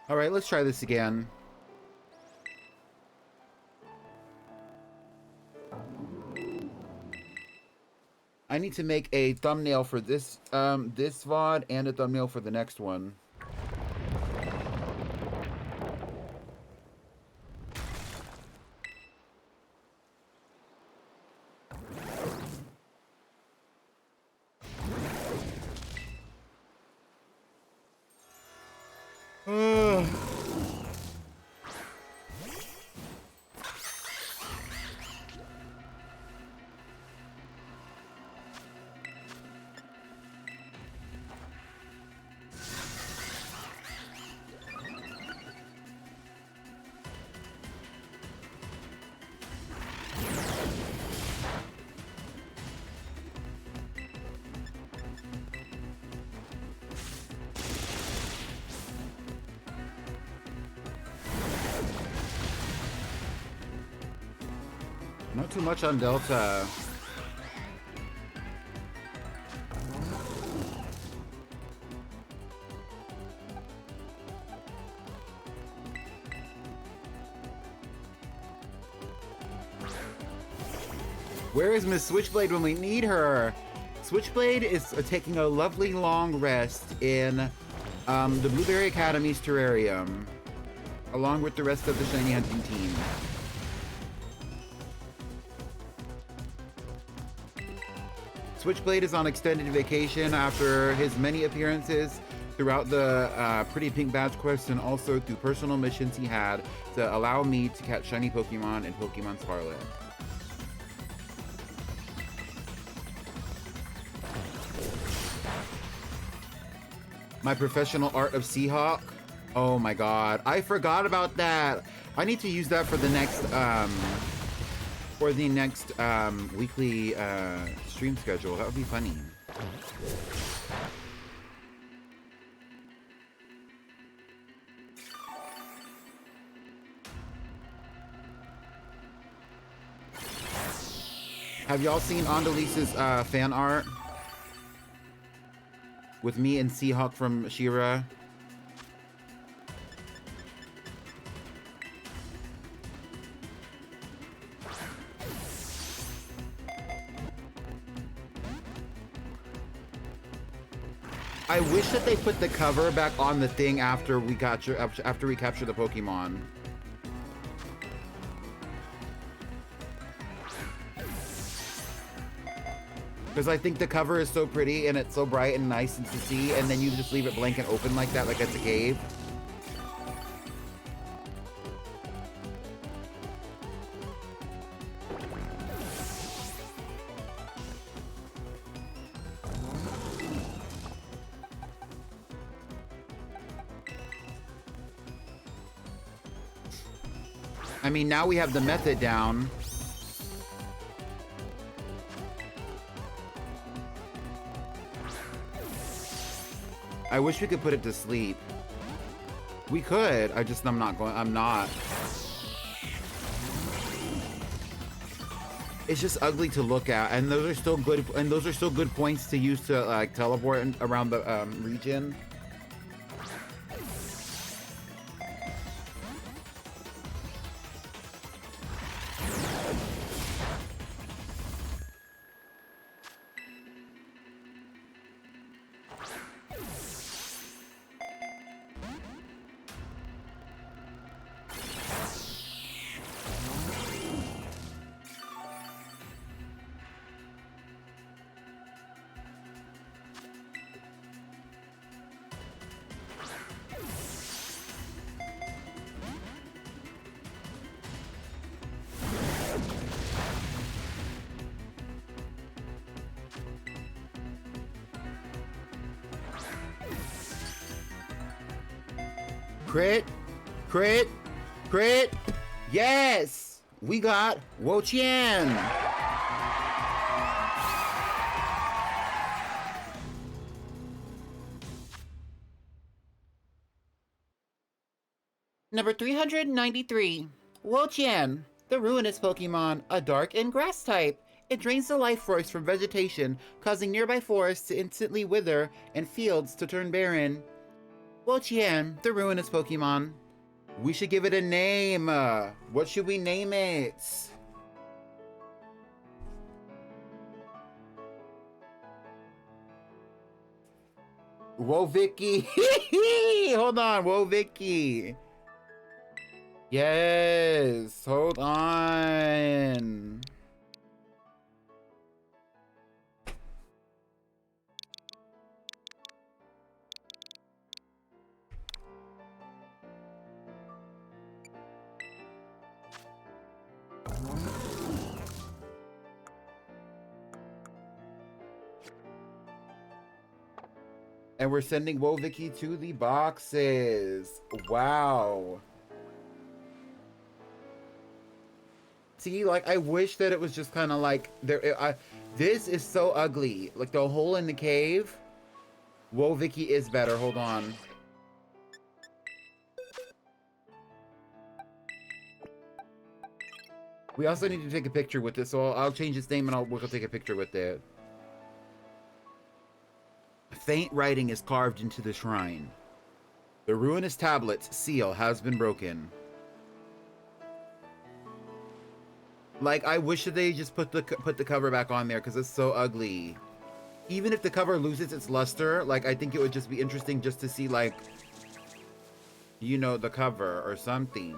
All right, let's try this again. I need to make a thumbnail for this this VOD and a thumbnail for the next one. Not too much on Delta. Where is Miss Switchblade when we need her? Switchblade is taking a lovely long rest in the Blueberry Academy's terrarium, along with the rest of the shiny hunting team. Switchblade is on extended vacation after his many appearances throughout the Pretty Pink Badge quest and also through personal missions he had to allow me to catch shiny Pokemon in Pokemon Scarlet. My professional art of Seahawk. Oh my god, I forgot about that. I need to use that for the next weekly stream schedule. That would be funny. Have y'all seen Andalise's fan art? With me and Seahawk from She-Ra. I wish that they put the cover back on the thing after we capture the Pokemon. Because I think the cover is so pretty and it's so bright and nice and to see, and then you just leave it blank and open like that, like it's a cave. I mean, now we have the method down. I wish we could put it to sleep. We could. I'm not. It's just ugly to look at, and those are still good points to use to like teleport around the region. Crit, crit, crit. Yes, we got Wo-Chien. Number 393, Wo-Chien, the ruinous Pokemon, a dark and grass type. It drains the life force from vegetation, causing nearby forests to instantly wither and fields to turn barren. Wo-Chien, the ruinous Pokemon. We should give it a name. What should we name it? Wo-Vicky. Hold on, Wo-Vicky. Yes, hold on. And we're sending Wo-Vicky to the boxes. Wow. See, like, I wish that it was just kind of like there. This is so ugly. Like the hole in the cave. Wo-Vicky is better. Hold on. We also need to take a picture with this, so I'll change its name and we'll take a picture with it. Faint writing is carved into the shrine. The ruinous tablet's seal has been broken. Like, I wish that they just put the cover back on there because it's so ugly. Even if the cover loses its luster, like, I think it would just be interesting just to see, like, you know, the cover or something.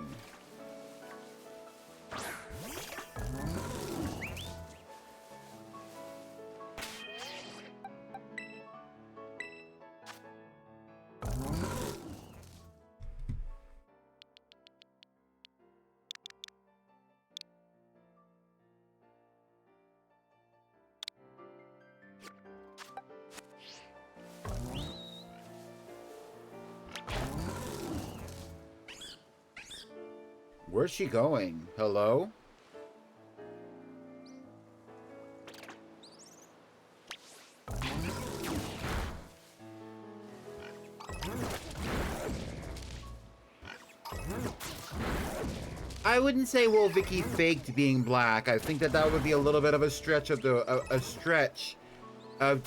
Where's she going? Hello? I wouldn't say Will Vicky faked being black. I think that that would be a little bit of a stretch of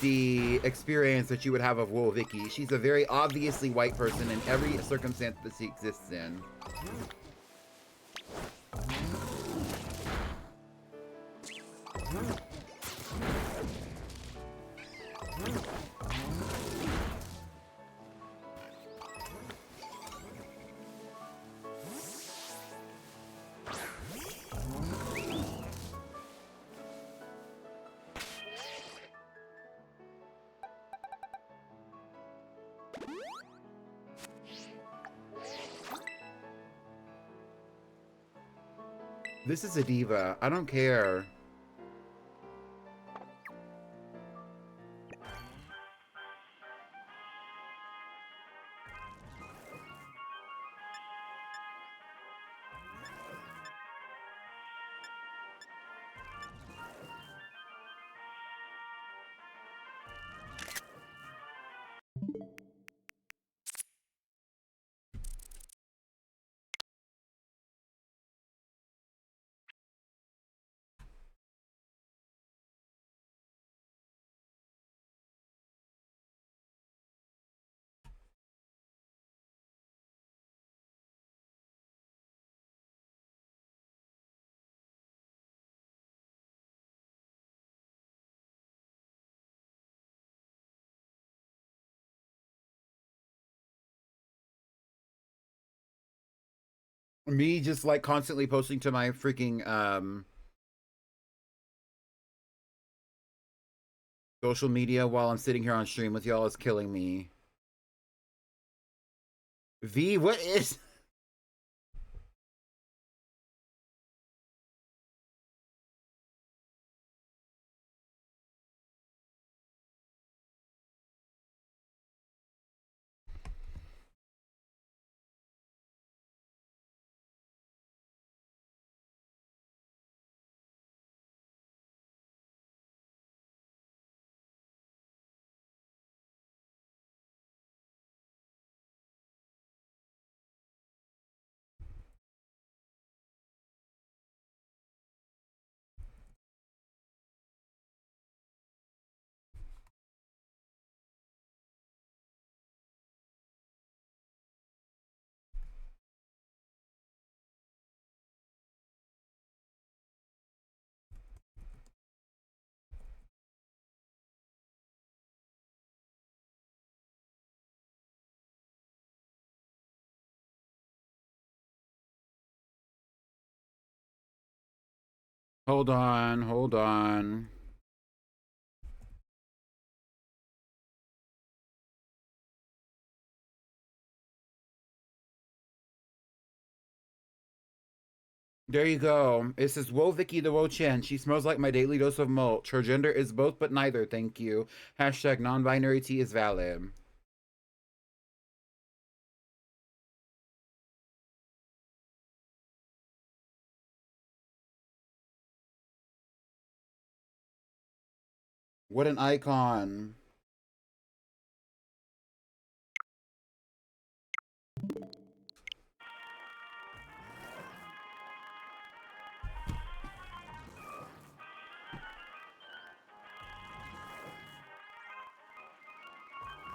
the experience that you would have of Will Vicky. She's a very obviously white person in every circumstance that she exists in. This is a diva. I don't care. Me just like constantly posting to my freaking social media while I'm sitting here on stream with y'all is killing me. V, what is... Hold on, hold on. There you go. It says, Whoa, Vicky the Wo Chen. She smells like my daily dose of mulch. Her gender is both but neither, thank you. Hashtag non-binary tea is valid. What an icon.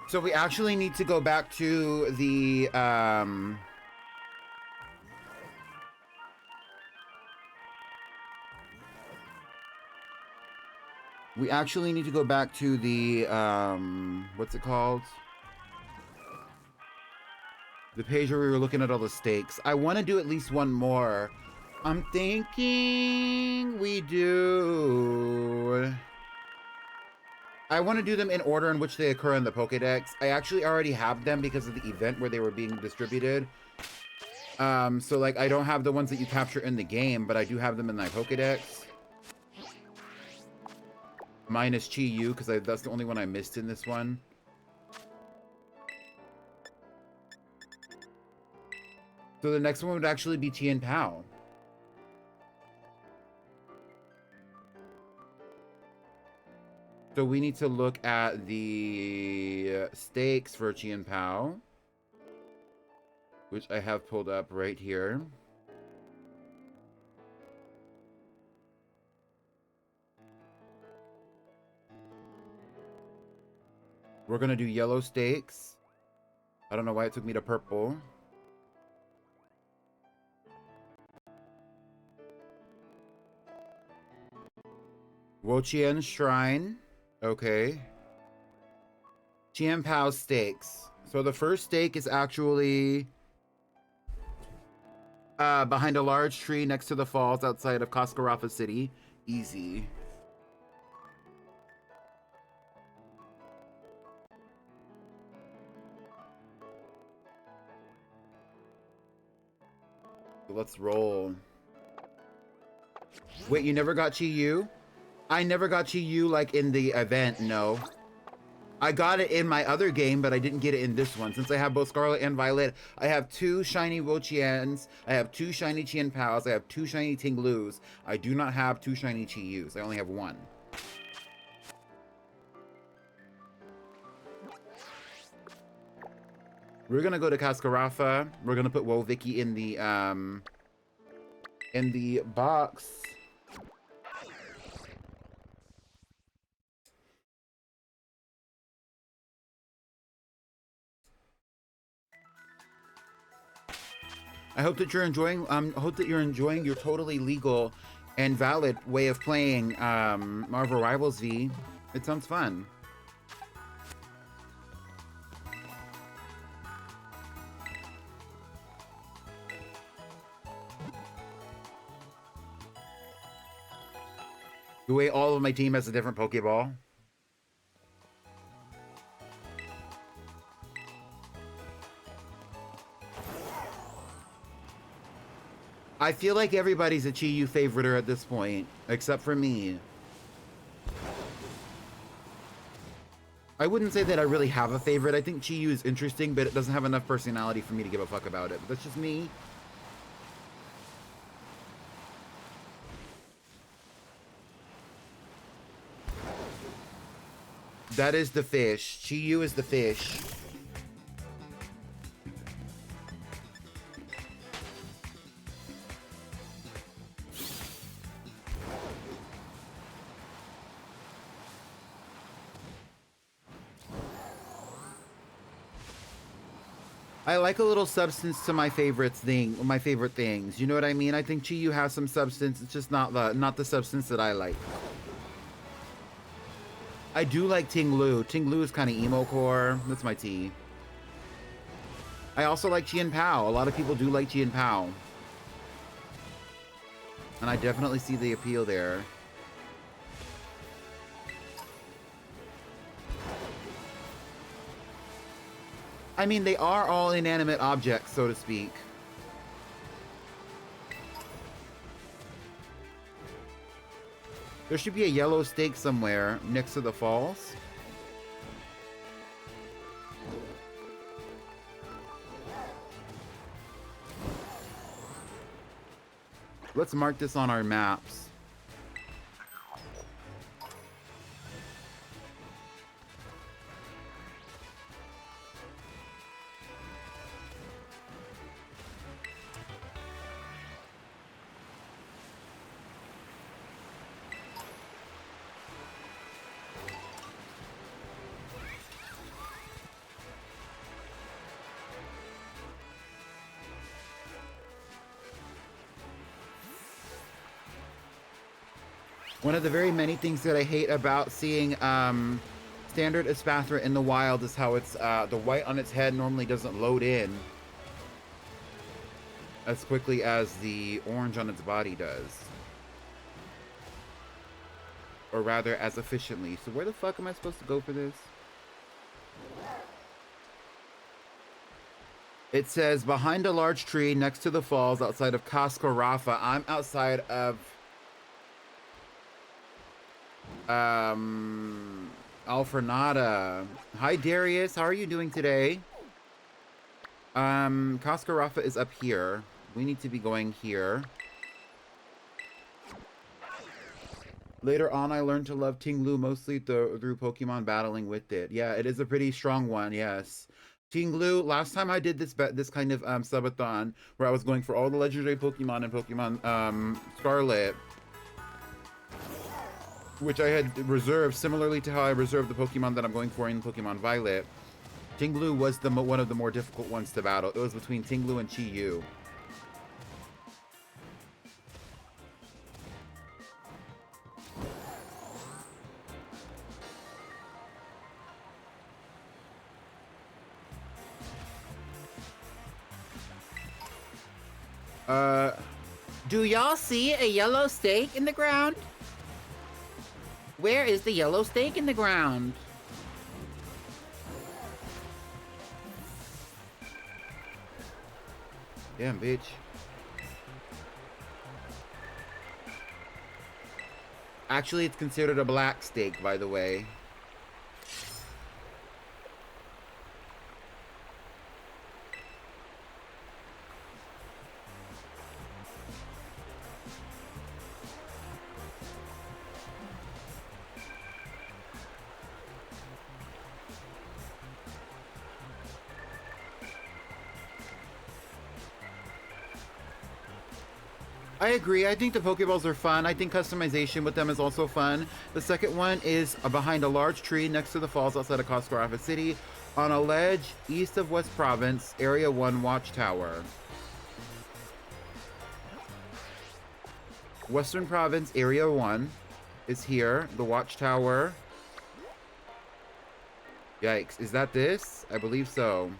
So we actually need to go back to the We actually need to go back to the, what's it called? The page where we were looking at all the stakes. I want to do at least one more. I'm thinking we do... I want to do them in order in which they occur in the Pokédex. I actually already have them because of the event where they were being distributed. So like I don't have the ones that you capture in the game, but I do have them in my Pokédex. Minus Chi-Yu, because that's the only one I missed in this one. So the next one would actually be Tien Pao. So we need to look at the stakes for Tien Pao, which I have pulled up right here. We're going to do yellow stakes. I don't know why it took me to purple. Wochien Shrine. Okay. Tien Pao stakes. So the first stake is actually behind a large tree next to the falls outside of Cascarrafa City. Easy. Let's roll. Wait, you never got Chi-Yu? I never got Chi-Yu like in the event, no. I got it in my other game, but I didn't get it in this one. Since I have both Scarlet and Violet, I have 2 shiny Wochiens, I have 2 shiny Tien Paos, I have 2 shiny Tinglus. I do not have 2 shiny Chi-Yus. I only have 1. We're gonna go to Cascarrafa. We're gonna put Wovicky in the box. I hope that you're enjoying. Hope that you're enjoying your totally legal and valid way of playing Marvel Rivals V. It sounds fun. The way all of my team has a different Pokeball. I feel like everybody's a Chi-Yu favoriter at this point, except for me. I wouldn't say that I really have a favorite. I think Chi-Yu is interesting, but it doesn't have enough personality for me to give a fuck about it. But that's just me. That is the fish. Chi-Yu is the fish. I like a little substance to my favorite things. You know what I mean? I think Chi-Yu has some substance. It's just not the substance that I like. I do like Ting-Lu. Ting-Lu is kind of emo core. That's my tea. I also like Tien Pao. A lot of people do like Tien Pao. And I definitely see the appeal there. I mean, they are all inanimate objects, so to speak. There should be a yellow stake somewhere next to the falls. Let's mark this on our maps. One of the very many things that I hate about seeing standard Espathra in the wild is how it's the white on its head normally doesn't load in as quickly as the orange on its body does. Or rather, as efficiently. So where the fuck am I supposed to go for this? It says, behind a large tree next to the falls outside of Casca Rafa. I'm outside of Alfrenada. Hi Darius, how are you doing today? Casca Rafa is up here. We need to be going here. Later on, I learned to love Tinglu mostly through Pokemon battling with it. Yeah, it is a pretty strong one, yes. Tinglu, last time I did this kind of subathon where I was going for all the legendary Pokemon in Pokemon Scarlet, which I had reserved similarly to how I reserved the Pokemon that I'm going for in Pokemon Violet. Tinglu was one of the more difficult ones to battle. It was between Tinglu and Chi-Yu. Do y'all see a yellow stake in the ground? Where is the yellow stake in the ground? Damn, bitch. Actually, it's considered a black stake, by the way. I agree. I think the Pokeballs are fun. I think customization with them is also fun. The second one is behind a large tree next to the falls outside of Coscarafa City on a ledge east of West Province, Area 1 Watchtower. Western Province, Area 1 is here. The Watchtower. Yikes. Is that this? I believe so.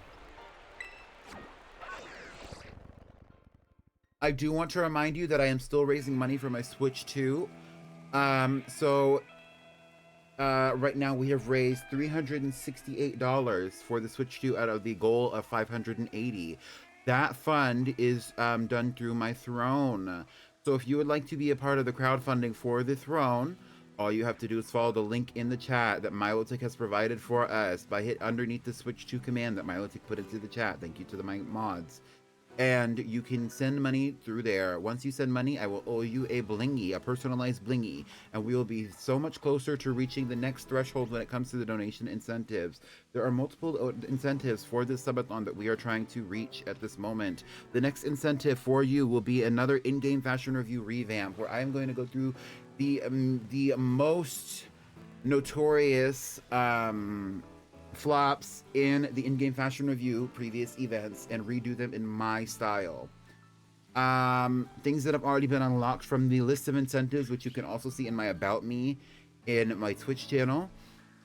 I do want to remind you that I am still raising money for my Switch 2. Right now we have raised $368 for the Switch 2 out of the goal of $580. That fund is done through my Throne. So if you would like to be a part of the crowdfunding for the Throne, all you have to do is follow the link in the chat that Milotic has provided for us by hit underneath the Switch 2 command that Milotic put into the chat. Thank you to the mods. And you can send money through there. Once you send money, I will owe you a blingy, a personalized blingy, and we will be so much closer to reaching the next threshold when it comes to the donation incentives. There are multiple incentives for this subathon that we are trying to reach at this moment. The next incentive for you will be another in-game fashion review revamp, where I am going to go through the most notorious flops in the in-game fashion review previous events and redo them in my style. Things that have already been unlocked from the list of incentives, which you can also see in my About Me in my Twitch channel,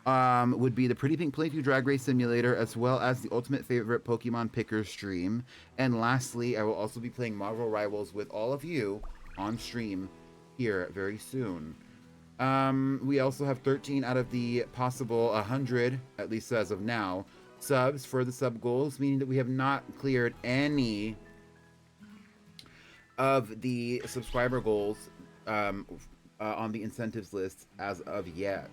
would be the Pretty Pink Playthrough Drag Race Simulator, as well as the Ultimate Favorite Pokemon Picker stream. And lastly, I will also be playing Marvel Rivals with all of you on stream here very soon. We also have 13 out of the possible 100, at least as of now, subs for the sub goals, meaning that we have not cleared any of the subscriber goals on the incentives list as of yet.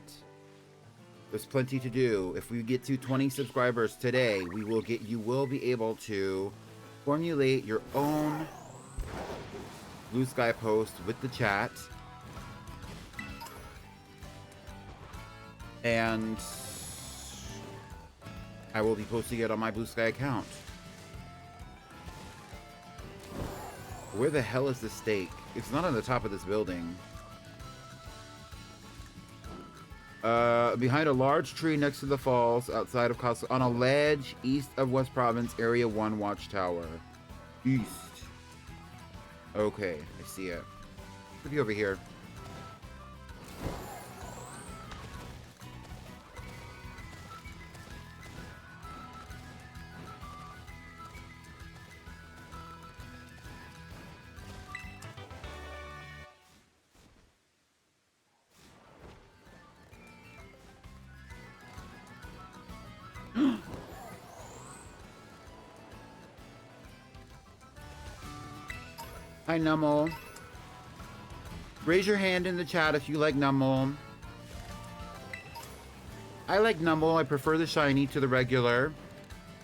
There's plenty to do. If we get to 20 subscribers today, you will be able to formulate your own Blue Sky post with the chat. And I will be posting it on my Blue Sky account. Where the hell is the stake? It's not on the top of this building. Behind a large tree next to the falls outside of Casa, on a ledge east of West Province, Area 1 Watchtower. East. Okay, I see it. Should be over here. Hi, Nummel. Raise your hand in the chat if you like Nummel. I like Nummel. I prefer the shiny to the regular.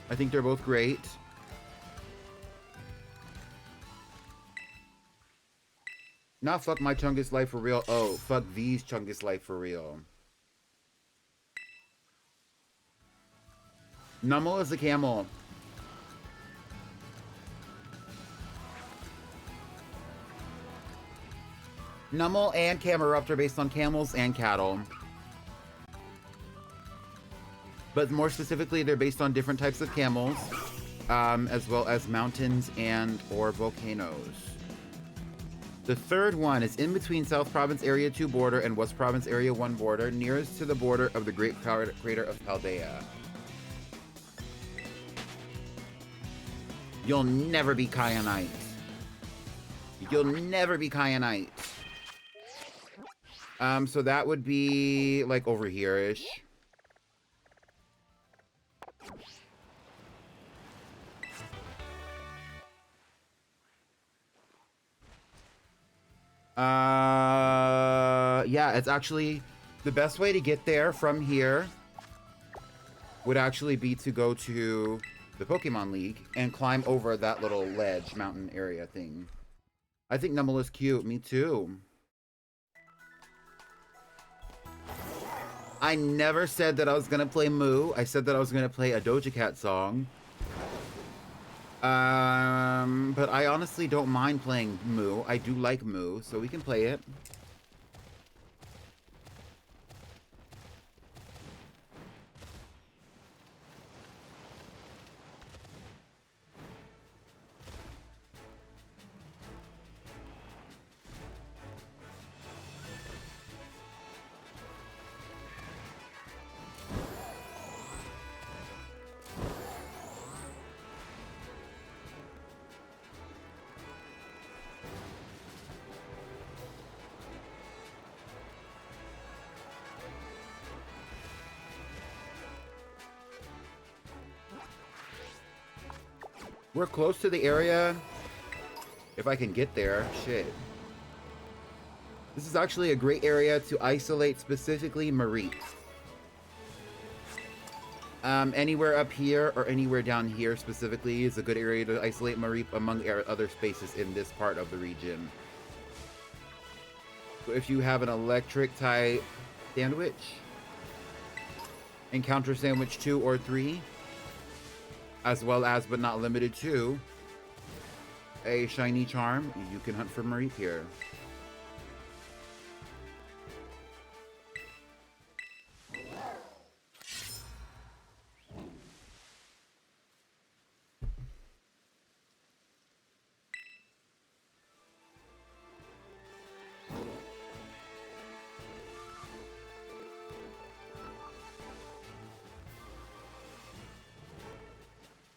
I think they're both great. Not fuck my Chungus life for real. Oh, fuck these Chungus life for real. Nummel is a camel. Nummel and Camerupt are based on camels and cattle. But more specifically, they're based on different types of camels, as well as mountains and or volcanoes. The third one is in between South Province Area 2 border and West Province Area 1 border, nearest to the border of the Great Crater of Paldea. You'll never be Kyanite. You'll never be Kyanite. So that would be like over here-ish. Yeah, it's actually the best way to get there from here would actually be to go to the Pokemon League and climb over that little ledge mountain area thing. I think Nummel is cute. Me too. I never said that I was gonna play Moo. I said that I was gonna play a Doja Cat song. But I honestly don't mind playing Moo. I do like Moo, so we can play it. We're close to the area. If I can get there, shit. This is actually a great area to isolate specifically Mareep. Anywhere up here or anywhere down here specifically is a good area to isolate Mareep among other spaces in this part of the region. So if you have an electric type sandwich, encounter sandwich 2 or 3, as well as, but not limited to, a shiny charm, you can hunt for Mareep here.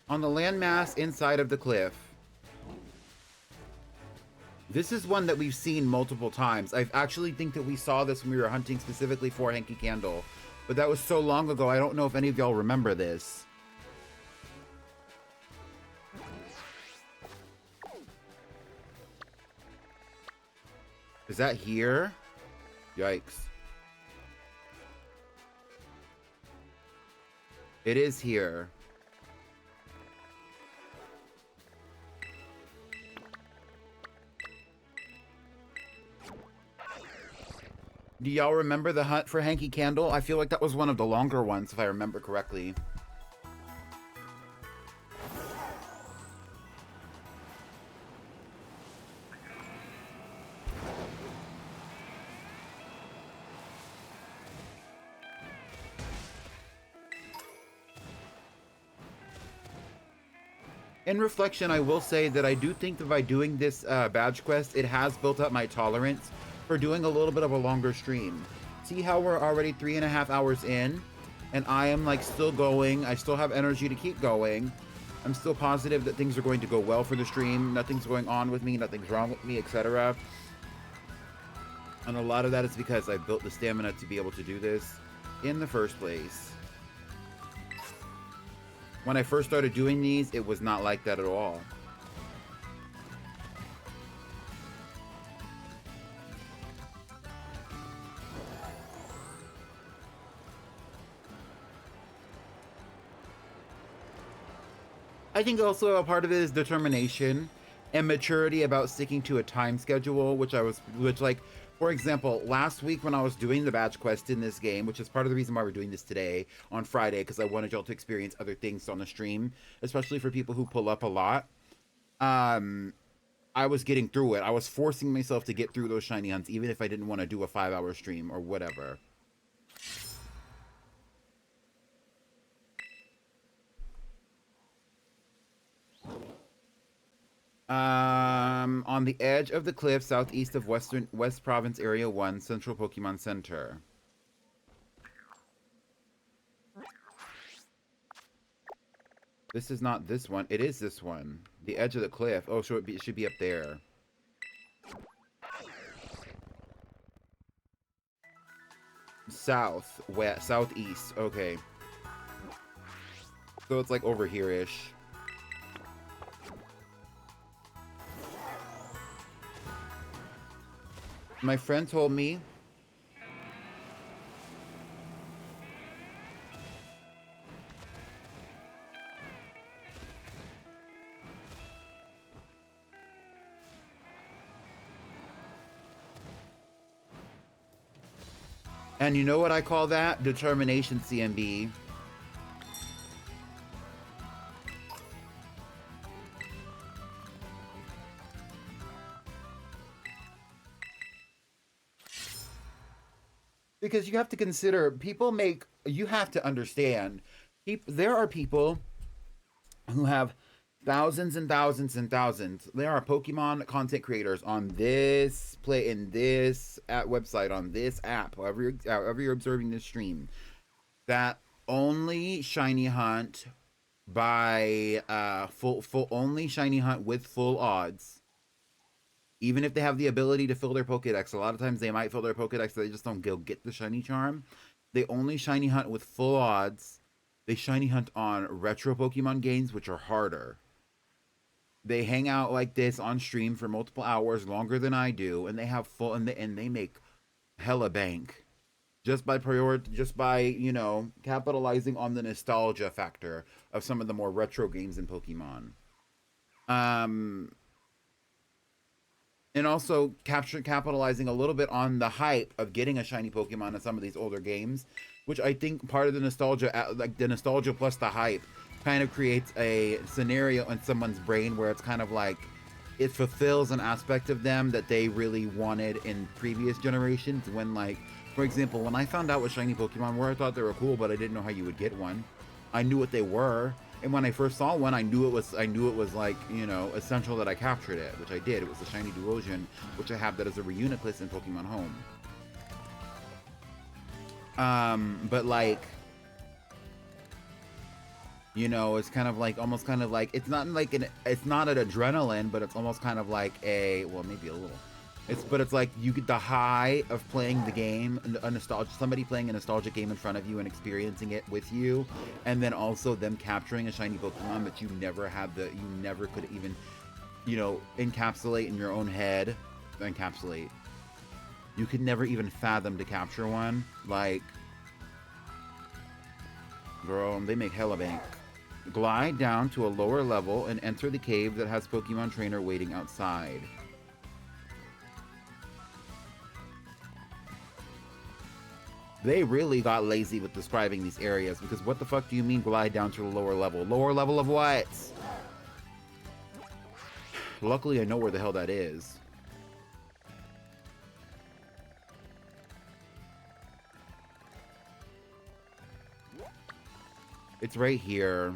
On the landmass inside of the cliff. This is one that we've seen multiple times. I actually think that we saw this when we were hunting specifically for Hanky Candle. But that was so long ago, I don't know if any of y'all remember this. Is that here? Yikes. It is here. Do y'all remember the hunt for Hanky Candle? I feel like that was one of the longer ones, if I remember correctly. In reflection, I will say that I do think that by doing this badge quest, it has built up my tolerance for doing a little bit of a longer stream. See how we're already 3.5 hours in, and I am like still going. I still have energy to keep going. I'm still positive that things are going to go well for the stream. Nothing's going on with me, nothing's wrong with me, etc. And a lot of that is because I built the stamina to be able to do this in the first place. When I first started doing these, it was not like that at all. I think also a part of it is determination and maturity about sticking to a time schedule, which like, for example, last week when I was doing the badge quest in this game, which is part of the reason why we're doing this today on Friday, because I wanted y'all to experience other things on the stream, especially for people who pull up a lot. I was getting through it. I was forcing myself to get through those shiny hunts, even if I didn't want to do a 5-hour stream or whatever. On the edge of the cliff, southeast of West Province Area 1, Central Pokemon Center. This is not this one. It is this one. The edge of the cliff. Oh, so it should be up there. South, west, southeast. Okay. So it's like over here-ish. My friend told me and you know what I call that? Determination, CMB. Because you have to consider, you have to understand, there are people who have thousands and thousands and thousands. There are Pokemon content creators on this website, on this app, however you're observing this stream, that only shiny hunt by only shiny hunt with full odds. Even if they have the ability to fill their Pokedex, a lot of times they might fill their Pokedex, they just don't go get the shiny charm. They only shiny hunt with full odds. They shiny hunt on retro Pokemon games, which are harder. They hang out like this on stream for multiple hours, longer than I do, and they have full, and they make hella bank just by capitalizing on the nostalgia factor of some of the more retro games in Pokemon. And also capitalizing a little bit on the hype of getting a shiny Pokemon in some of these older games, which I think part of the nostalgia, like the nostalgia plus the hype, kind of creates a scenario in someone's brain where it's kind of like it fulfills an aspect of them that they really wanted in previous generations. When, like, for example, when I found out what shiny Pokemon were, I thought they were cool, but I didn't know how you would get one. I knew what they were. And when I first saw one, I knew it was like, essential that I captured it, which I did. It was the shiny Duosion, which I have that as a Reuniclus in Pokemon Home. But like, it's kind of like, almost kind of like, it's not like it's not an adrenaline, but it's almost kind of like maybe a little. But it's like you get the high of playing the game, somebody playing a nostalgic game in front of you and experiencing it with you, and then also them capturing a shiny Pokemon that you never could even, encapsulate in your own head. You could never even fathom to capture one. Like, girl, they make hella bank. Glide down to a lower level and enter the cave that has Pokemon Trainer waiting outside. They really got lazy with describing these areas, because what the fuck do you mean glide down to a lower level? Lower level of what? Luckily, I know where the hell that is. It's right here.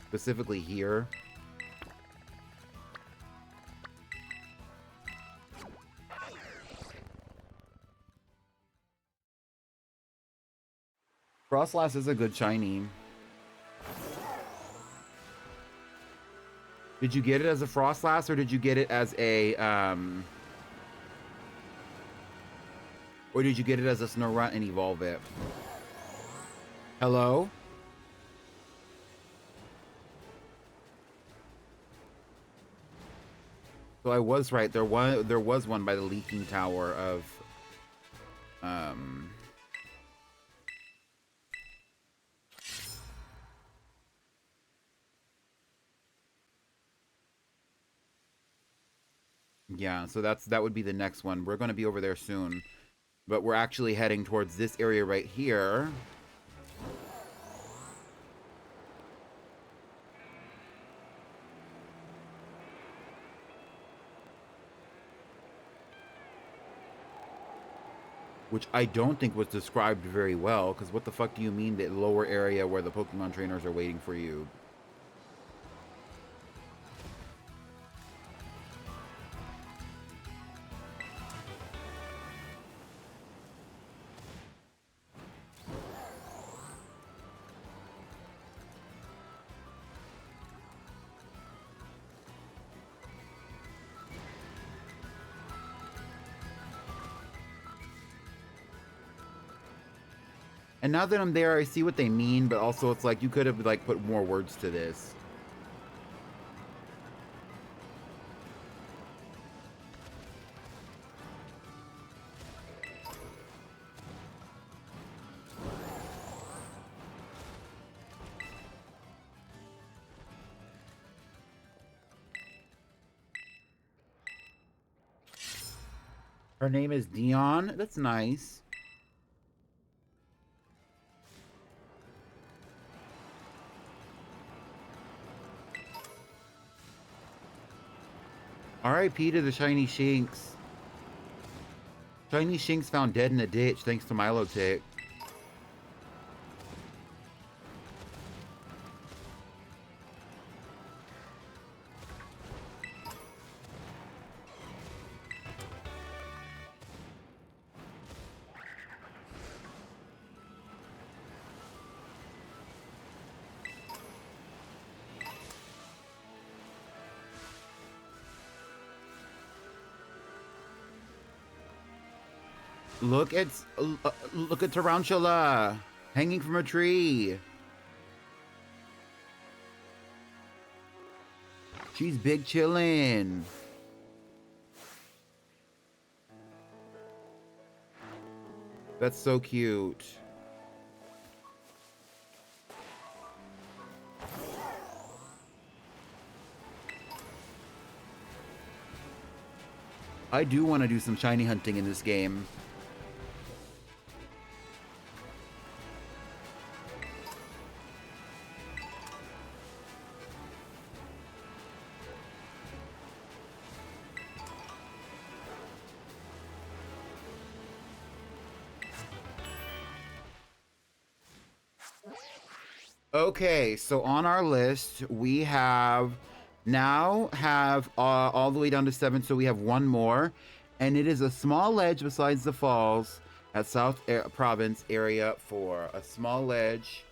Specifically here. Frostlass is a good shiny. Did you get it as a Frostlass, or did you get it as a or did you get it as a Snorunt and evolve it? Hello? So I was right. There was one by the leaking tower of Yeah, so that would be the next one. We're going to be over there soon. But we're actually heading towards this area right here. Which I don't think was described very well, because what the fuck do you mean the lower area where the Pokemon trainers are waiting for you? And now that I'm there, I see what they mean, but also it's like you could have like put more words to this. Her name is Dion. That's nice. R.I.P. to the Shiny Shinx. Shiny Shinx found dead in a ditch thanks to Milotic. Look at Tarantula hanging from a tree. She's big chillin'. That's so cute. I do want to do some shiny hunting in this game. Okay, so on our list, we have all the way down to 7, so we have one more, and it is a small ledge besides the falls at Province Area 4. A small ledge,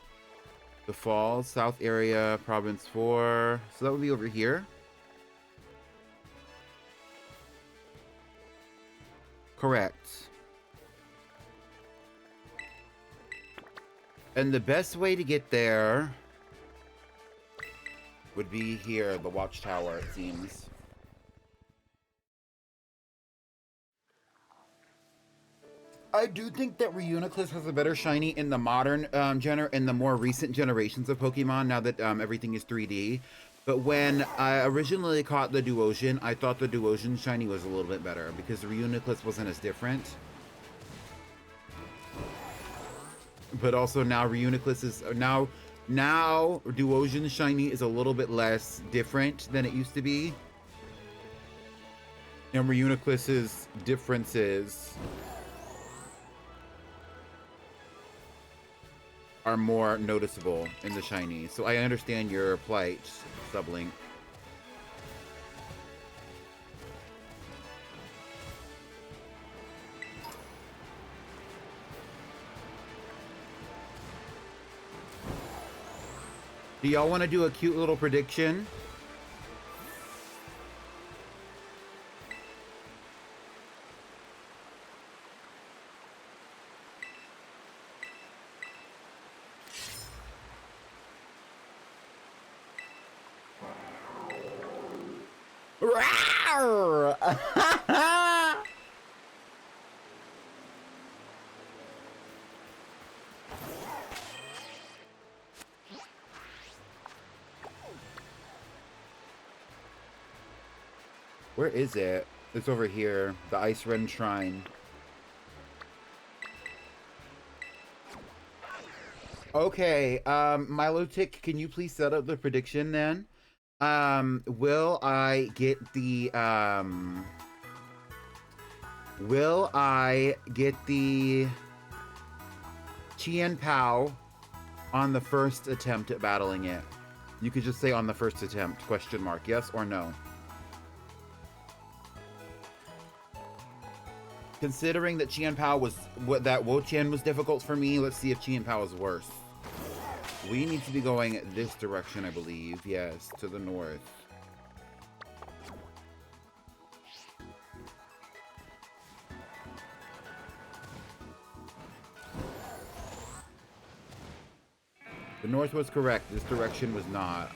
the falls, South Area, Province 4. So that would be over here. Correct. And the best way to get there would be here, the watchtower, it seems. I do think that Reuniclus has a better shiny in the modern in the more recent generations of Pokemon, now that everything is 3D. But when I originally caught the Duosion, I thought the Duosion shiny was a little bit better because Reuniclus wasn't as different. But also now Reuniclus is now Duosion shiny is a little bit less different than it used to be. And Reuniclus's differences are more noticeable in the shiny. So I understand your plight, Sublink. Do y'all want to do a cute little prediction? Rawr! Where is it? It's over here. The Ice Ren Shrine. Okay, Milotic, can you please set up the prediction then? Will I get the, will I get the Chien Pao on the first attempt at battling it? You could just say on the first attempt, question mark, yes or no? Considering that Chien Pao was, that Wo Chien was difficult for me, let's see if Chien Pao is worse. We need to be going this direction, I believe. Yes, to the north. The north was correct. This direction was not.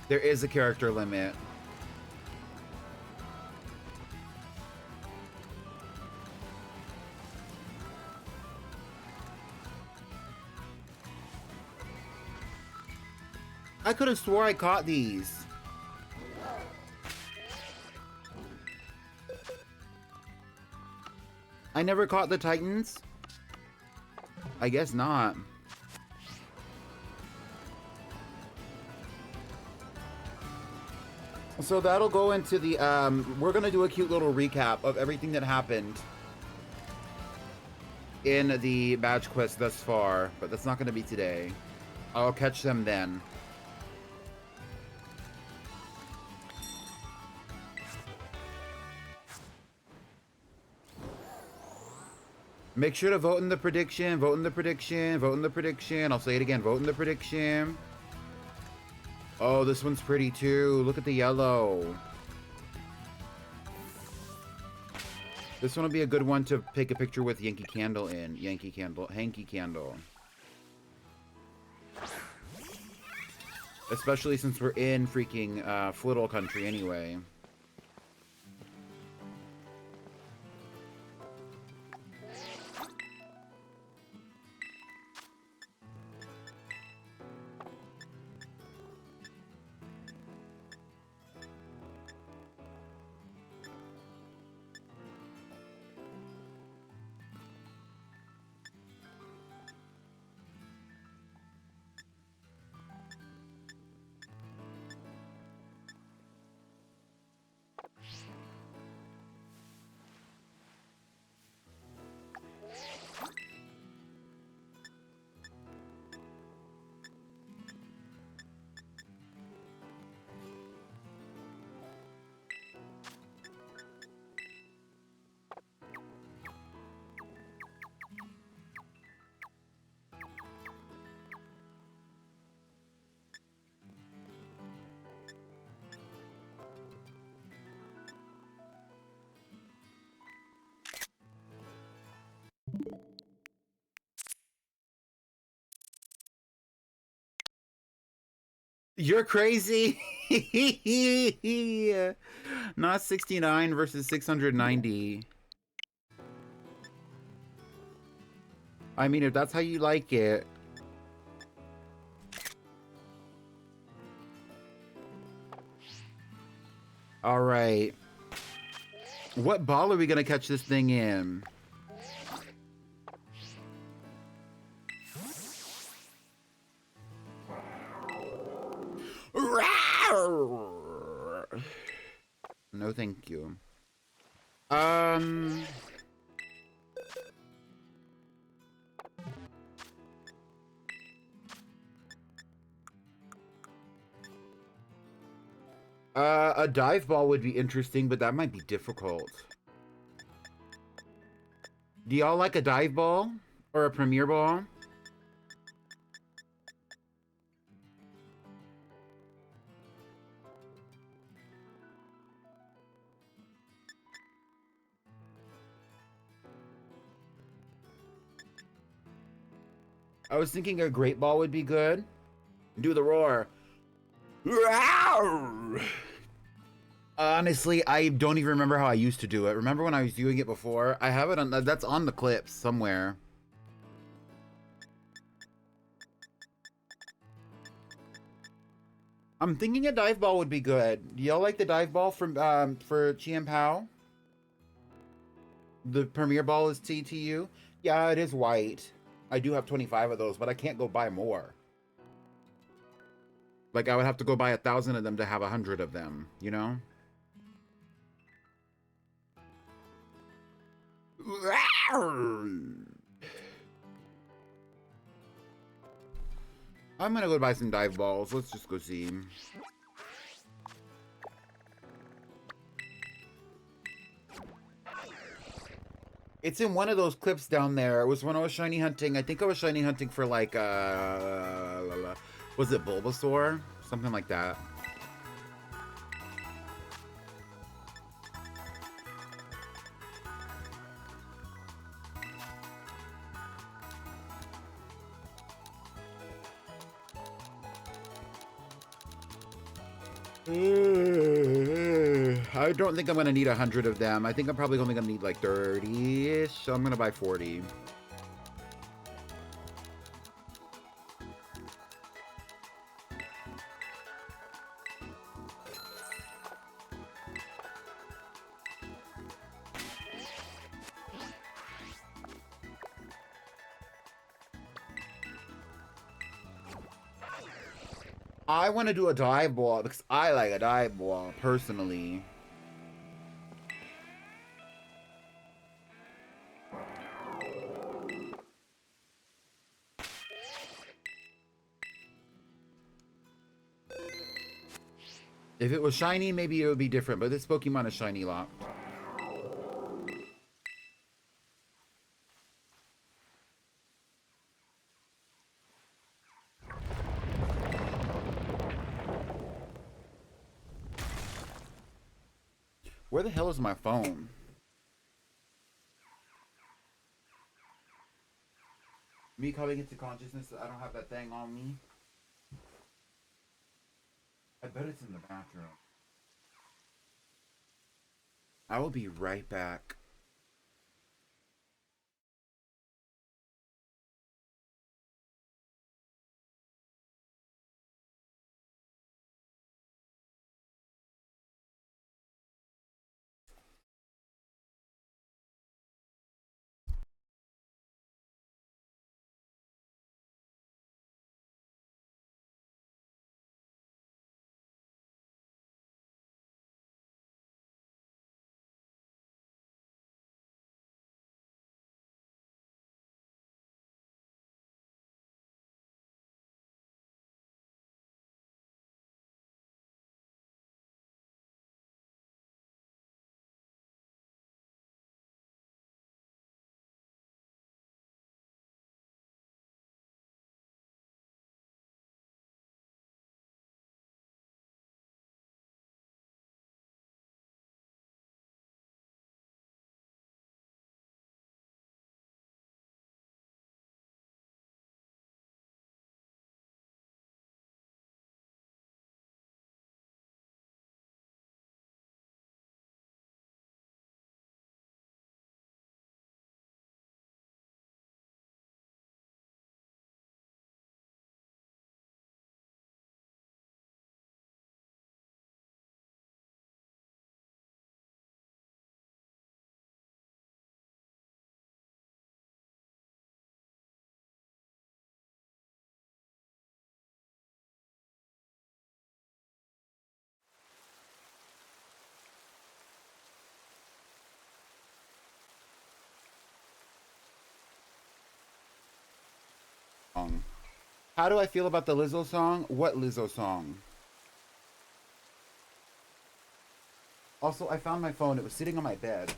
There is a character limit. I could have swore I caught these. I never caught the Titans? I guess not. So that'll go into the, we're gonna do a cute little recap of everything that happened in the badge quest thus far, but that's not gonna be today. I'll catch them then. Make sure to vote in the prediction, vote in the prediction, vote in the prediction. I'll say it again, vote in the prediction. Oh, this one's pretty too. Look at the yellow. This one will be a good one to take a picture with Yankee Candle in. Yankee Candle, Hanky Candle. Especially since we're in freaking Flittle country anyway. You're crazy. Not 69 versus 690. I mean, if that's how you like it. All right. What ball are we going to catch this thing in? No, thank you. A dive ball would be interesting, but that might be difficult. Do y'all like a dive ball or a premier ball? I was thinking a great ball would be good. Do the roar. Honestly, I don't even remember how I used to do it. Remember when I was doing it before? I have it on, that's on the clips somewhere. I'm thinking a dive ball would be good. Do y'all like the dive ball from for Chien Pao? The premier ball is TTU. Yeah, it is white. I do have 25 of those, but I can't go buy more. Like I would have to go buy 1,000 of them to have 100 of them, you know? I'm gonna go buy some dive balls. Let's just go see. It's in one of those clips down there. It was when I was shiny hunting. I think I was shiny hunting for like was it Bulbasaur? Something like that. I don't think I'm gonna need 100 of them. I think I'm probably only gonna need like 30-ish, so I'm gonna buy 40. I want to do a dive ball because I like a dive ball personally. If it was shiny, maybe it would be different, but this Pokemon is shiny locked. Where the hell is my phone? Me coming into consciousness that I don't have that thing on me. I bet it's in the bathroom. I will be right back. How do I feel about the Lizzo song? What Lizzo song? Also, I found my phone. It was sitting on my bed.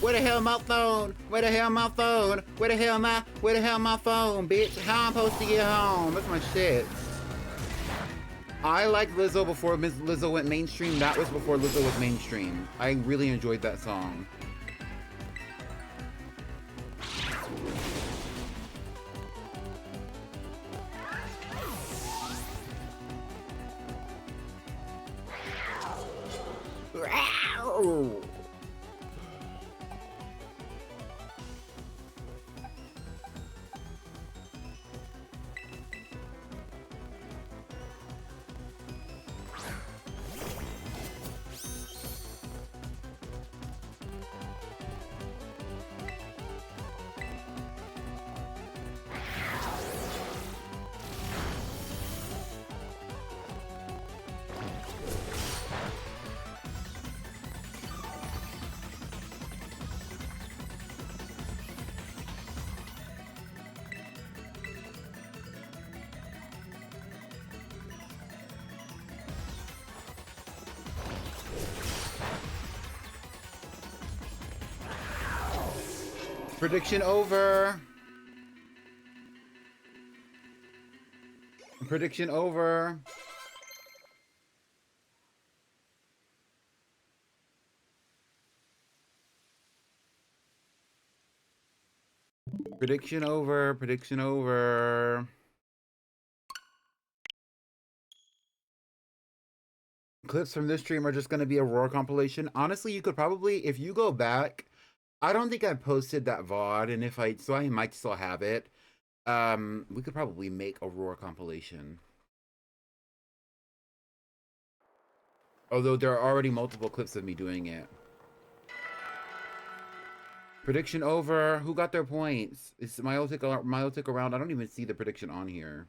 Where the hell my phone? Where the hell my phone? Where the hell my phone, bitch? How I'm supposed to get home? That's my shit. I liked Lizzo before Lizzo went mainstream. That was before Lizzo was mainstream. I really enjoyed that song. Prediction over. Prediction over. Prediction over. Prediction over. Clips from this stream are just going to be a Roar compilation. Honestly, you could probably, if you go back, I don't think I posted that VOD, and if I, so I might still have it. We could probably make a Roar compilation. Although there are already multiple clips of me doing it. Prediction over. Who got their points? Is Milotic around? I don't even see the prediction on here.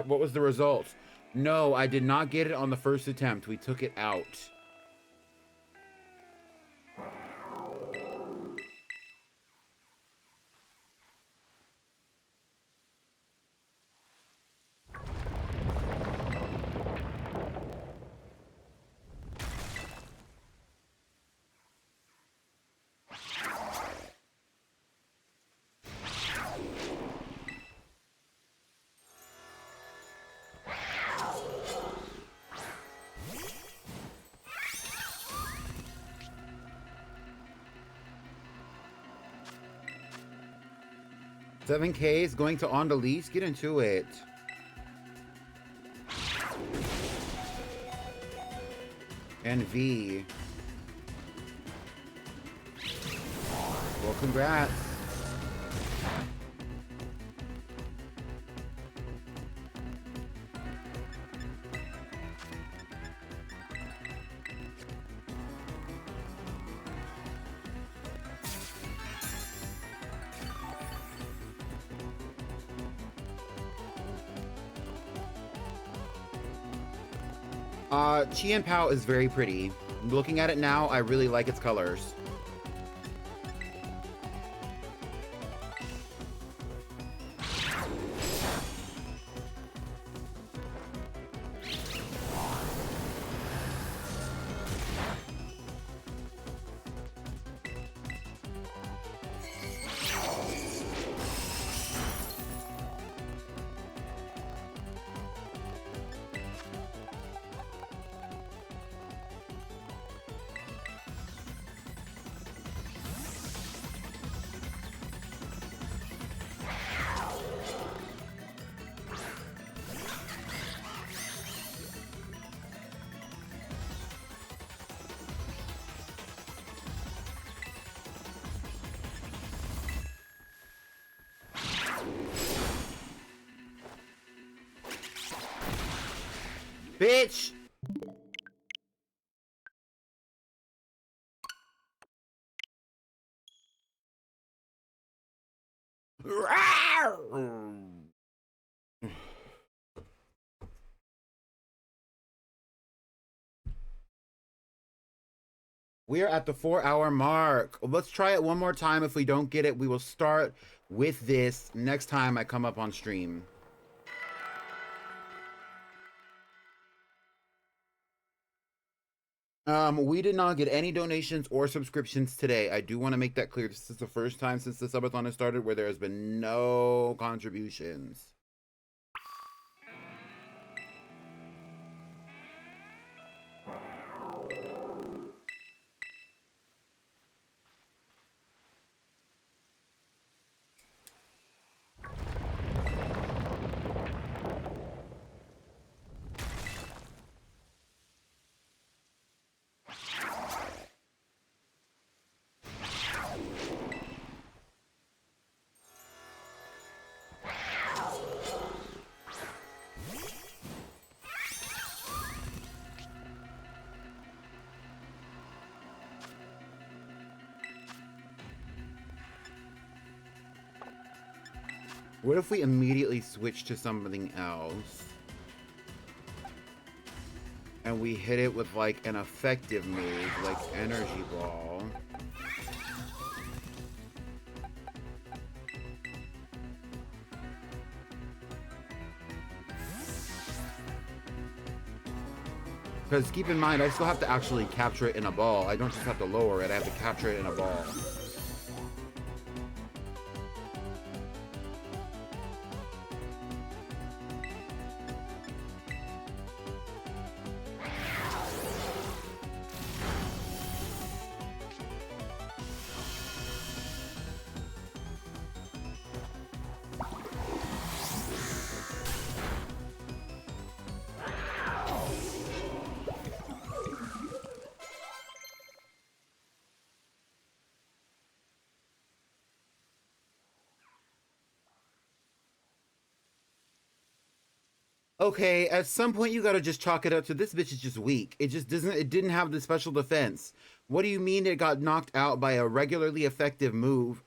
What was the result? No, I did not get it on the first attempt. We took it out. $7K is going to on the lease. Get into it. And V. Well, congrats. Chien Pao is very pretty. Looking at it now, I really like its colors. Bitch! We're at the 4 hour mark. Let's try it one more time. If we don't get it, we will start with this next time I come up on stream. We did not get any donations or subscriptions today. I do want to make that clear. This is the first time since the subathon has started where there has been no contributions. What if we immediately switch to something else? And we hit it with like an effective move, like Energy Ball. Because keep in mind, I still have to actually capture it in a ball. I don't just have to lower it, I have to capture it in a ball. Okay, at some point you gotta just chalk it up to this bitch is just weak. It just doesn't, it didn't have the special defense. What do you mean it got knocked out by a regularly effective move?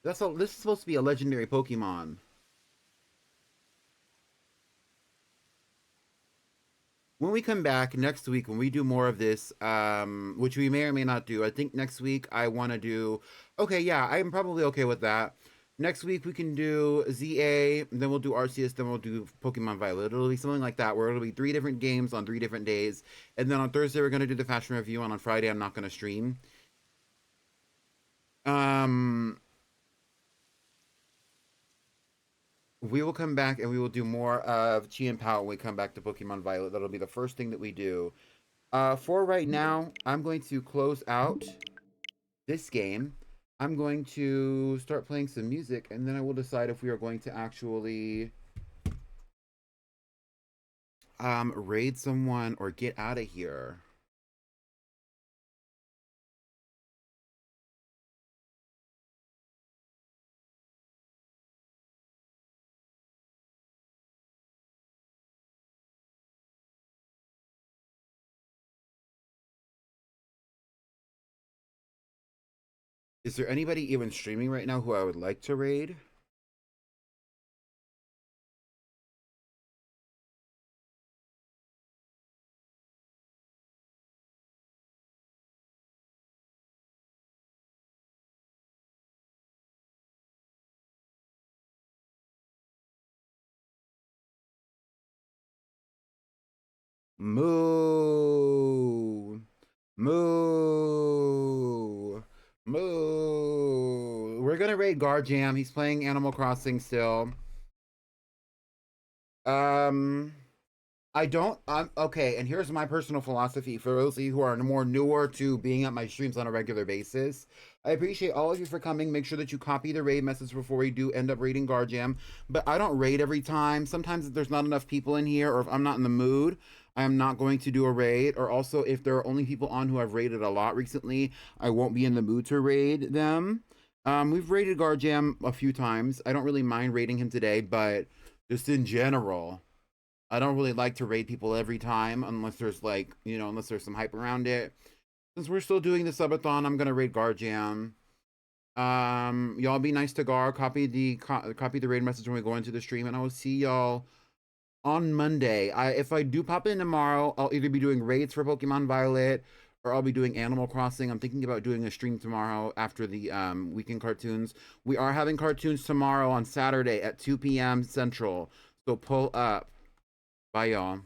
This is supposed to be a legendary Pokemon. When we come back next week, when we do more of this, which we may or may not do, I think next week I want to do, okay, yeah, I'm probably okay with that. Next week we can do ZA, then we'll do Arceus, then we'll do Pokemon Violet. It'll be something like that, where it'll be 3 different games on 3 different days. And then on Thursday we're going to do the fashion review, and on Friday I'm not going to stream. We will come back and we will do more of Chi and Pao when we come back to Pokemon Violet. That'll be the first thing that we do. For right now, I'm going to close out this game. I'm going to start playing some music, and then I will decide if we are going to actually raid someone or get out of here. Is there anybody even streaming right now who I would like to raid? Moo. Moo. Moo. We're gonna raid Garjam. He's playing Animal Crossing still. I don't, okay, and here's my personal philosophy for those of you who are more newer to being at my streams on a regular basis. I appreciate all of you for coming. Make sure that you copy the raid message before we do end up raiding Garjam. But I don't raid every time. Sometimes if there's not enough people in here, or if I'm not in the mood, I am not going to do a raid. Or also, if there are only people on who I've raided a lot recently, I won't be in the mood to raid them. We've raided Garjam a few times. I don't really mind raiding him today, but just in general, I don't really like to raid people every time unless there's like, you know, unless there's some hype around it. Since we're still doing the subathon, I'm gonna raid Garjam. Y'all be nice to Gar. Copy the raid message when we go into the stream, and I will see y'all on Monday. If I do pop in tomorrow, I'll either be doing raids for Pokemon Violet or I'll be doing Animal Crossing. I'm thinking about doing a stream tomorrow after the weekend cartoons. We are having cartoons tomorrow on Saturday at 2 p.m. Central. So pull up. Bye, y'all.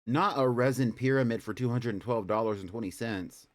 Not a resin pyramid for $212.20.